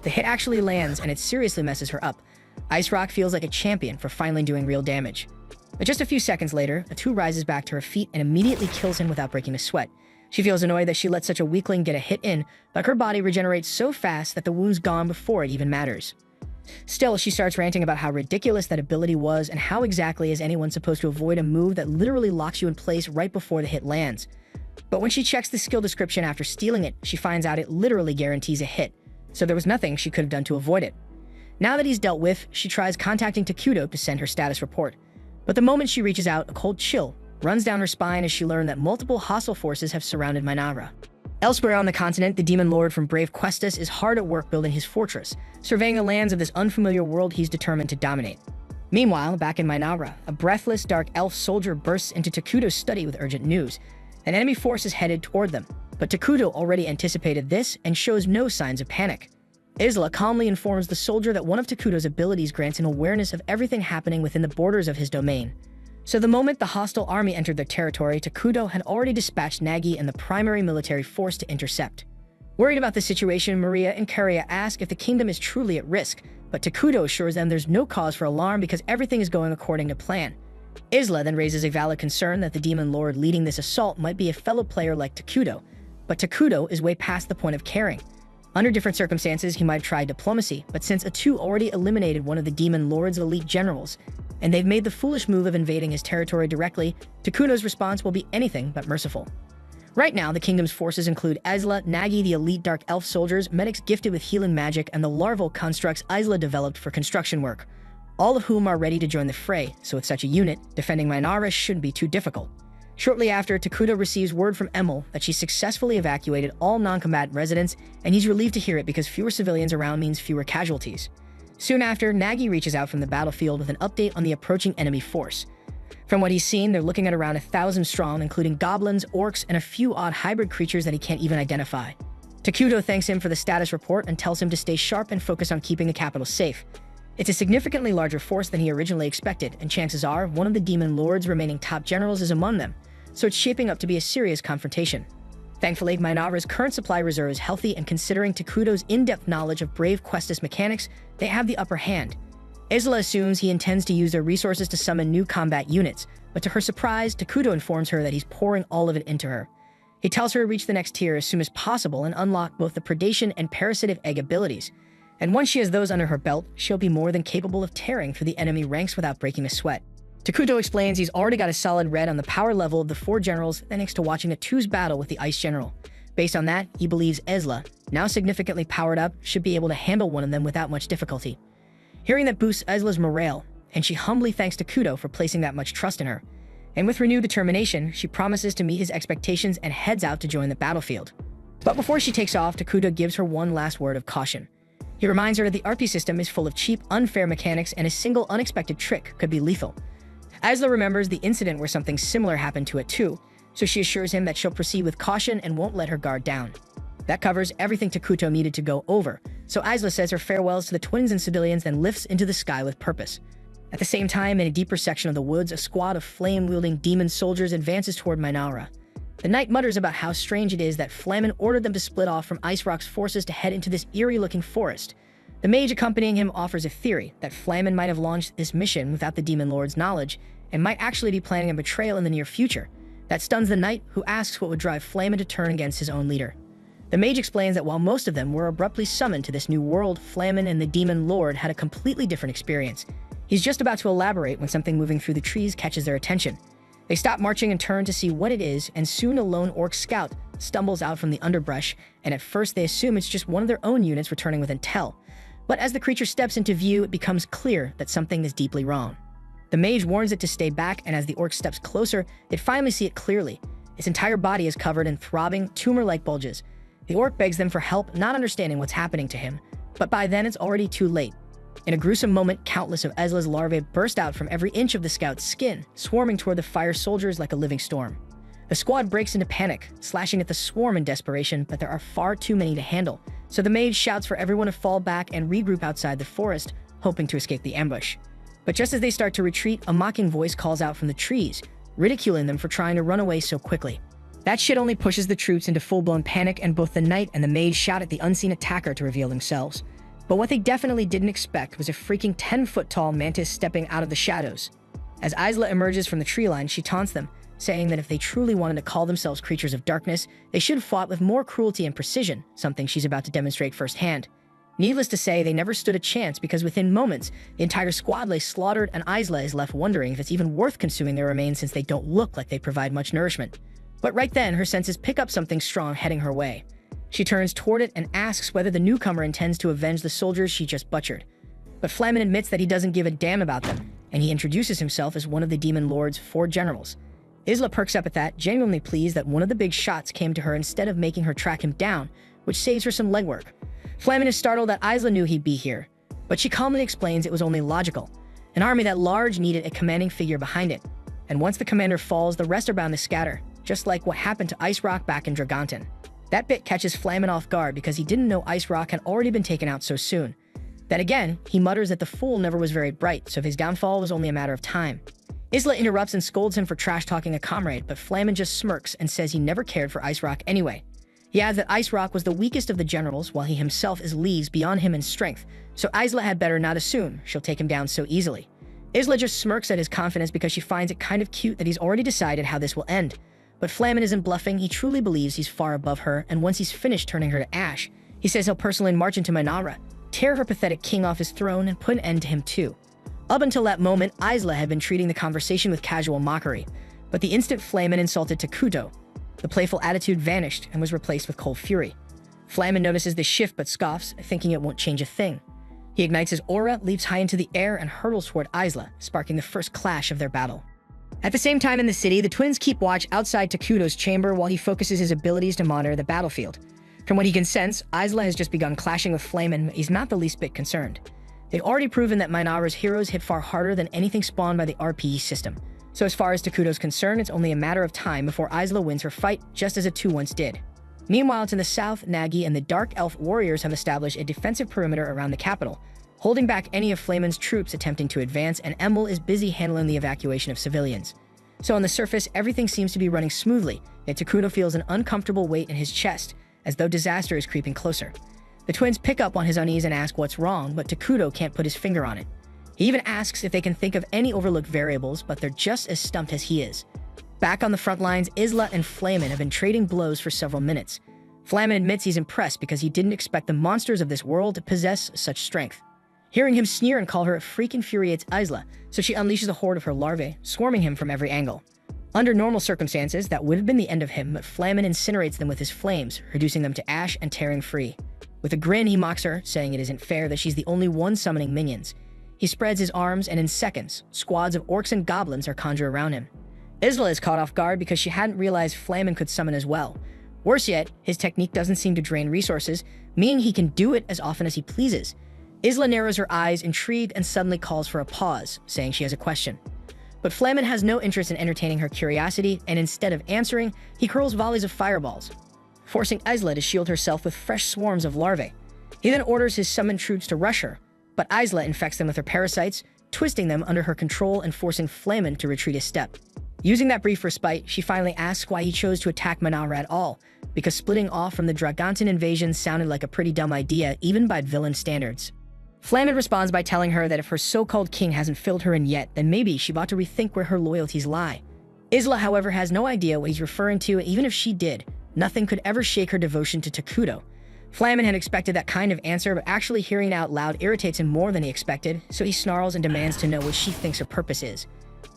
Speaker 1: The hit actually lands, and it seriously messes her up. Ice Rock feels like a champion for finally doing real damage. But just a few seconds later, Atu rises back to her feet and immediately kills him without breaking a sweat. She feels annoyed that she let such a weakling get a hit in, but her body regenerates so fast that the wound's gone before it even matters. Still, she starts ranting about how ridiculous that ability was and how exactly is anyone supposed to avoid a move that literally locks you in place right before the hit lands. But when she checks the skill description after stealing it, she finds out it literally guarantees a hit, so there was nothing she could have done to avoid it. Now that he's dealt with, she tries contacting Takuto to send her status report. But the moment she reaches out, a cold chill runs down her spine as she learned that multiple hostile forces have surrounded Manara. Elsewhere on the continent, the Demon Lord from brave Questus is hard at work building his fortress, surveying the lands of this unfamiliar world he's determined to dominate. Meanwhile, back in Manara, a breathless dark elf soldier bursts into Takuto's study with urgent news. An enemy force is headed toward them, but Takuto already anticipated this and shows no signs of panic. Isla calmly informs the soldier that one of Takuto's abilities grants him awareness of everything happening within the borders of his domain. So the moment the hostile army entered their territory, Takuto had already dispatched Nagi and the primary military force to intercept. Worried about the situation, Maria and Karia ask if the kingdom is truly at risk, but Takuto assures them there's no cause for alarm because everything is going according to plan. Isla then raises a valid concern that the Demon Lord leading this assault might be a fellow player like Takuto, but Takuto is way past the point of caring. Under different circumstances, he might have tried diplomacy, but since Atu already eliminated one of the Demon Lord's elite generals, and they've made the foolish move of invading his territory directly, Takuto's response will be anything but merciful. Right now, the kingdom's forces include Isla, Nagi, the elite dark elf soldiers, medics gifted with healing magic, and the larval constructs Isla developed for construction work, all of whom are ready to join the fray, so with such a unit, defending Minara shouldn't be too difficult. Shortly after, Takuto receives word from Emil that she successfully evacuated all non-combatant residents, and he's relieved to hear it because fewer civilians around means fewer casualties. Soon after, Nagi reaches out from the battlefield with an update on the approaching enemy force. From what he's seen, they're looking at around 1,000 strong, including goblins, orcs, and a few odd hybrid creatures that he can't even identify. Takuto thanks him for the status report and tells him to stay sharp and focus on keeping the capital safe. It's a significantly larger force than he originally expected, and chances are one of the Demon Lord's remaining top generals is among them, so it's shaping up to be a serious confrontation. Thankfully, Minara's current supply reserve is healthy, and considering Takuto's in-depth knowledge of brave Questus mechanics, they have the upper hand. Isla assumes he intends to use their resources to summon new combat units, but to her surprise, Takuto informs her that he's pouring all of it into her. He tells her to reach the next tier as soon as possible and unlock both the predation and parasitive egg abilities. And once she has those under her belt, she'll be more than capable of tearing through the enemy ranks without breaking a sweat. Takuto explains he's already got a solid read on the power level of the 4 generals thanks to watching Atu's battle with the Ice General. Based on that, he believes Isla, now significantly powered up, should be able to handle one of them without much difficulty. Hearing that boosts Isla's morale, and she humbly thanks Takuto for placing that much trust in her. And with renewed determination, she promises to meet his expectations and heads out to join the battlefield. But before she takes off, Takuto gives her one last word of caution. He reminds her that the RP system is full of cheap, unfair mechanics, and a single unexpected trick could be lethal. Isla remembers the incident where something similar happened to Atu, so she assures him that she'll proceed with caution and won't let her guard down. That covers everything Takuto needed to go over, so Isla says her farewells to the twins and civilians, then lifts into the sky with purpose. At the same time, in a deeper section of the woods, a squad of flame-wielding demon soldiers advances toward Minara. The knight mutters about how strange it is that Flamen ordered them to split off from Ice Rock's forces to head into this eerie-looking forest. The mage accompanying him offers a theory that Flamen might have launched this mission without the demon lord's knowledge, and might actually be planning a betrayal in the near future. That stuns the knight, who asks what would drive Flamen to turn against his own leader. The mage explains that while most of them were abruptly summoned to this new world, Flamen and the demon lord had a completely different experience. He's just about to elaborate when something moving through the trees catches their attention. They stop marching and turn to see what it is, and soon a lone orc scout stumbles out from the underbrush, and at first they assume it's just one of their own units returning with intel. But as the creature steps into view, it becomes clear that something is deeply wrong. The mage warns it to stay back, and as the orc steps closer, they finally see it clearly. Its entire body is covered in throbbing, tumor-like bulges. The orc begs them for help, not understanding what's happening to him, but by then it's already too late. In a gruesome moment, countless of Isla's larvae burst out from every inch of the scout's skin, swarming toward the fire soldiers like a living storm. The squad breaks into panic, slashing at the swarm in desperation, but there are far too many to handle, so the mage shouts for everyone to fall back and regroup outside the forest, hoping to escape the ambush. But just as they start to retreat, a mocking voice calls out from the trees, ridiculing them for trying to run away so quickly. That shit only pushes the troops into full-blown panic, and both the knight and the mage shout at the unseen attacker to reveal themselves. But what they definitely didn't expect was a freaking 10-foot-tall mantis stepping out of the shadows. As Isla emerges from the tree line, she taunts them, saying that if they truly wanted to call themselves creatures of darkness, they should have fought with more cruelty and precision, something she's about to demonstrate firsthand. Needless to say, they never stood a chance, because within moments, the entire squad lay slaughtered, and Isla is left wondering if it's even worth consuming their remains since they don't look like they provide much nourishment. But right then, her senses pick up something strong heading her way. She turns toward it and asks whether the newcomer intends to avenge the soldiers she just butchered. But Flamen admits that he doesn't give a damn about them, and he introduces himself as one of the demon lord's 4 generals. Isla perks up at that, genuinely pleased that one of the big shots came to her instead of making her track him down, which saves her some legwork. Flamen is startled that Isla knew he'd be here, but she calmly explains it was only logical. An army that large needed a commanding figure behind it, and once the commander falls, the rest are bound to scatter, just like what happened to Ice Rock back in Dragonton. That bit catches Flamen off guard because he didn't know Ice Rock had already been taken out so soon. Then again, he mutters that the fool never was very bright, so his downfall was only a matter of time. Isla interrupts and scolds him for trash-talking a comrade, but Flamen just smirks and says he never cared for Ice Rock anyway. He adds that Ice Rock was the weakest of the generals, while he himself is leagues beyond him in strength, so Isla had better not assume she'll take him down so easily. Isla just smirks at his confidence because she finds it kind of cute that he's already decided how this will end. But Flamen isn't bluffing, he truly believes he's far above her, and once he's finished turning her to ash, he says he'll personally march into Minara, tear her pathetic king off his throne, and put an end to him too. Up until that moment, Isla had been treating the conversation with casual mockery, but the instant Flamen insulted Takuto, the playful attitude vanished and was replaced with cold fury. Flamen notices the shift but scoffs, thinking it won't change a thing. He ignites his aura, leaps high into the air, and hurtles toward Isla, sparking the first clash of their battle. At the same time in the city, the twins keep watch outside Takuto's chamber while he focuses his abilities to monitor the battlefield. From what he can sense, Isla has just begun clashing with Flamen, but he's not the least bit concerned. They've already proven that Minara's heroes hit far harder than anything spawned by the RPE system. So as far as Takuto's concerned, it's only a matter of time before Isla wins her fight, just as the two once did. Meanwhile, to the south, Nagi and the Dark Elf warriors have established a defensive perimeter around the capital, holding back any of Flamen's troops attempting to advance, and Emil is busy handling the evacuation of civilians. So on the surface, everything seems to be running smoothly, yet Takuto feels an uncomfortable weight in his chest, as though disaster is creeping closer. The twins pick up on his unease and ask what's wrong, but Takuto can't put his finger on it. He even asks if they can think of any overlooked variables, but they're just as stumped as he is. Back on the front lines, Isla and Flamen have been trading blows for several minutes. Flamen admits he's impressed because he didn't expect the monsters of this world to possess such strength. Hearing him sneer and call her a freak infuriates Isla, so she unleashes a horde of her larvae, swarming him from every angle. Under normal circumstances, that would have been the end of him, but Flamen incinerates them with his flames, reducing them to ash and tearing free. With a grin, he mocks her, saying it isn't fair that she's the only one summoning minions. He spreads his arms, and in seconds, squads of orcs and goblins are conjured around him. Isla is caught off guard because she hadn't realized Flamen could summon as well. Worse yet, his technique doesn't seem to drain resources, meaning he can do it as often as he pleases. Isla narrows her eyes, intrigued, and suddenly calls for a pause, saying she has a question. But Flamen has no interest in entertaining her curiosity, and instead of answering, he hurls volleys of fireballs, forcing Isla to shield herself with fresh swarms of larvae. He then orders his summoned troops to rush her, but Isla infects them with her parasites, twisting them under her control and forcing Flamen to retreat a step. Using that brief respite, she finally asks why he chose to attack Manara at all, because splitting off from the Dragontan invasion sounded like a pretty dumb idea even by villain standards. Flamen responds by telling her that if her so-called king hasn't filled her in yet, then maybe she ought to rethink where her loyalties lie. Isla, however, has no idea what he's referring to, and even if she did, nothing could ever shake her devotion to Takuto. Flamen had expected that kind of answer, but actually hearing it out loud irritates him more than he expected, so he snarls and demands to know what she thinks her purpose is.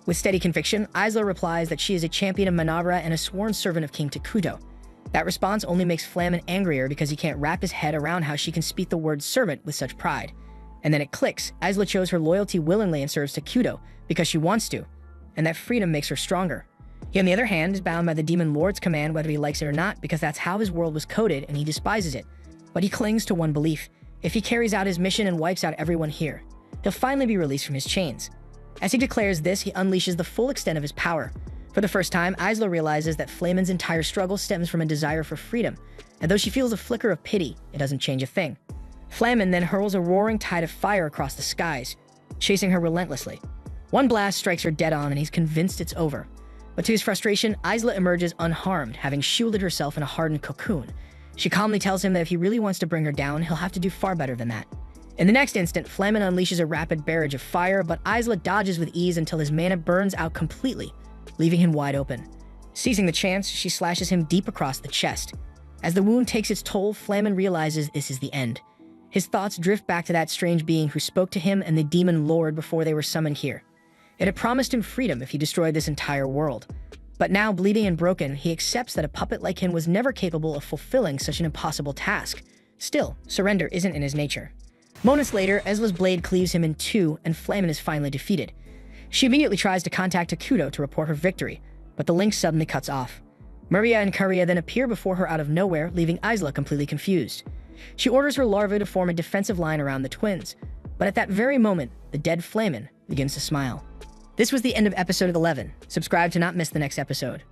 Speaker 1: With steady conviction, Isla replies that she is a champion of Manabra and a sworn servant of King Takuto. That response only makes Flamen angrier because he can't wrap his head around how she can speak the word servant with such pride. And then it clicks. Isla chose her loyalty willingly and serves Takuto because she wants to, and that freedom makes her stronger. He, on the other hand, is bound by the Demon Lord's command whether he likes it or not because that's how his world was coded and he despises it. But he clings to one belief: if he carries out his mission and wipes out everyone here, he'll finally be released from his chains. As he declares this, he unleashes the full extent of his power. For the first time, Isla realizes that Flamen's entire struggle stems from a desire for freedom, and though she feels a flicker of pity, it doesn't change a thing. Flamen then hurls a roaring tide of fire across the skies, chasing her relentlessly. One blast strikes her dead on, and he's convinced it's over. But to his frustration, Isla emerges unharmed, having shielded herself in a hardened cocoon. She calmly tells him that if he really wants to bring her down, he'll have to do far better than that. In the next instant, Flamen unleashes a rapid barrage of fire, but Isla dodges with ease until his mana burns out completely, leaving him wide open. Seizing the chance, she slashes him deep across the chest. As the wound takes its toll, Flamen realizes this is the end. His thoughts drift back to that strange being who spoke to him and the Demon Lord before they were summoned here. It had promised him freedom if he destroyed this entire world. But now, bleeding and broken, he accepts that a puppet like him was never capable of fulfilling such an impossible task. Still, surrender isn't in his nature. Moments later, Isla's blade cleaves him in two, and Flamen is finally defeated. She immediately tries to contact Takuto to report her victory, but the link suddenly cuts off. Maria and Karia then appear before her out of nowhere, leaving Isla completely confused. She orders her larvae to form a defensive line around the twins, but at that very moment, the dead Flamen begins to smile. This was the end of episode 11. Subscribe to not miss the next episode.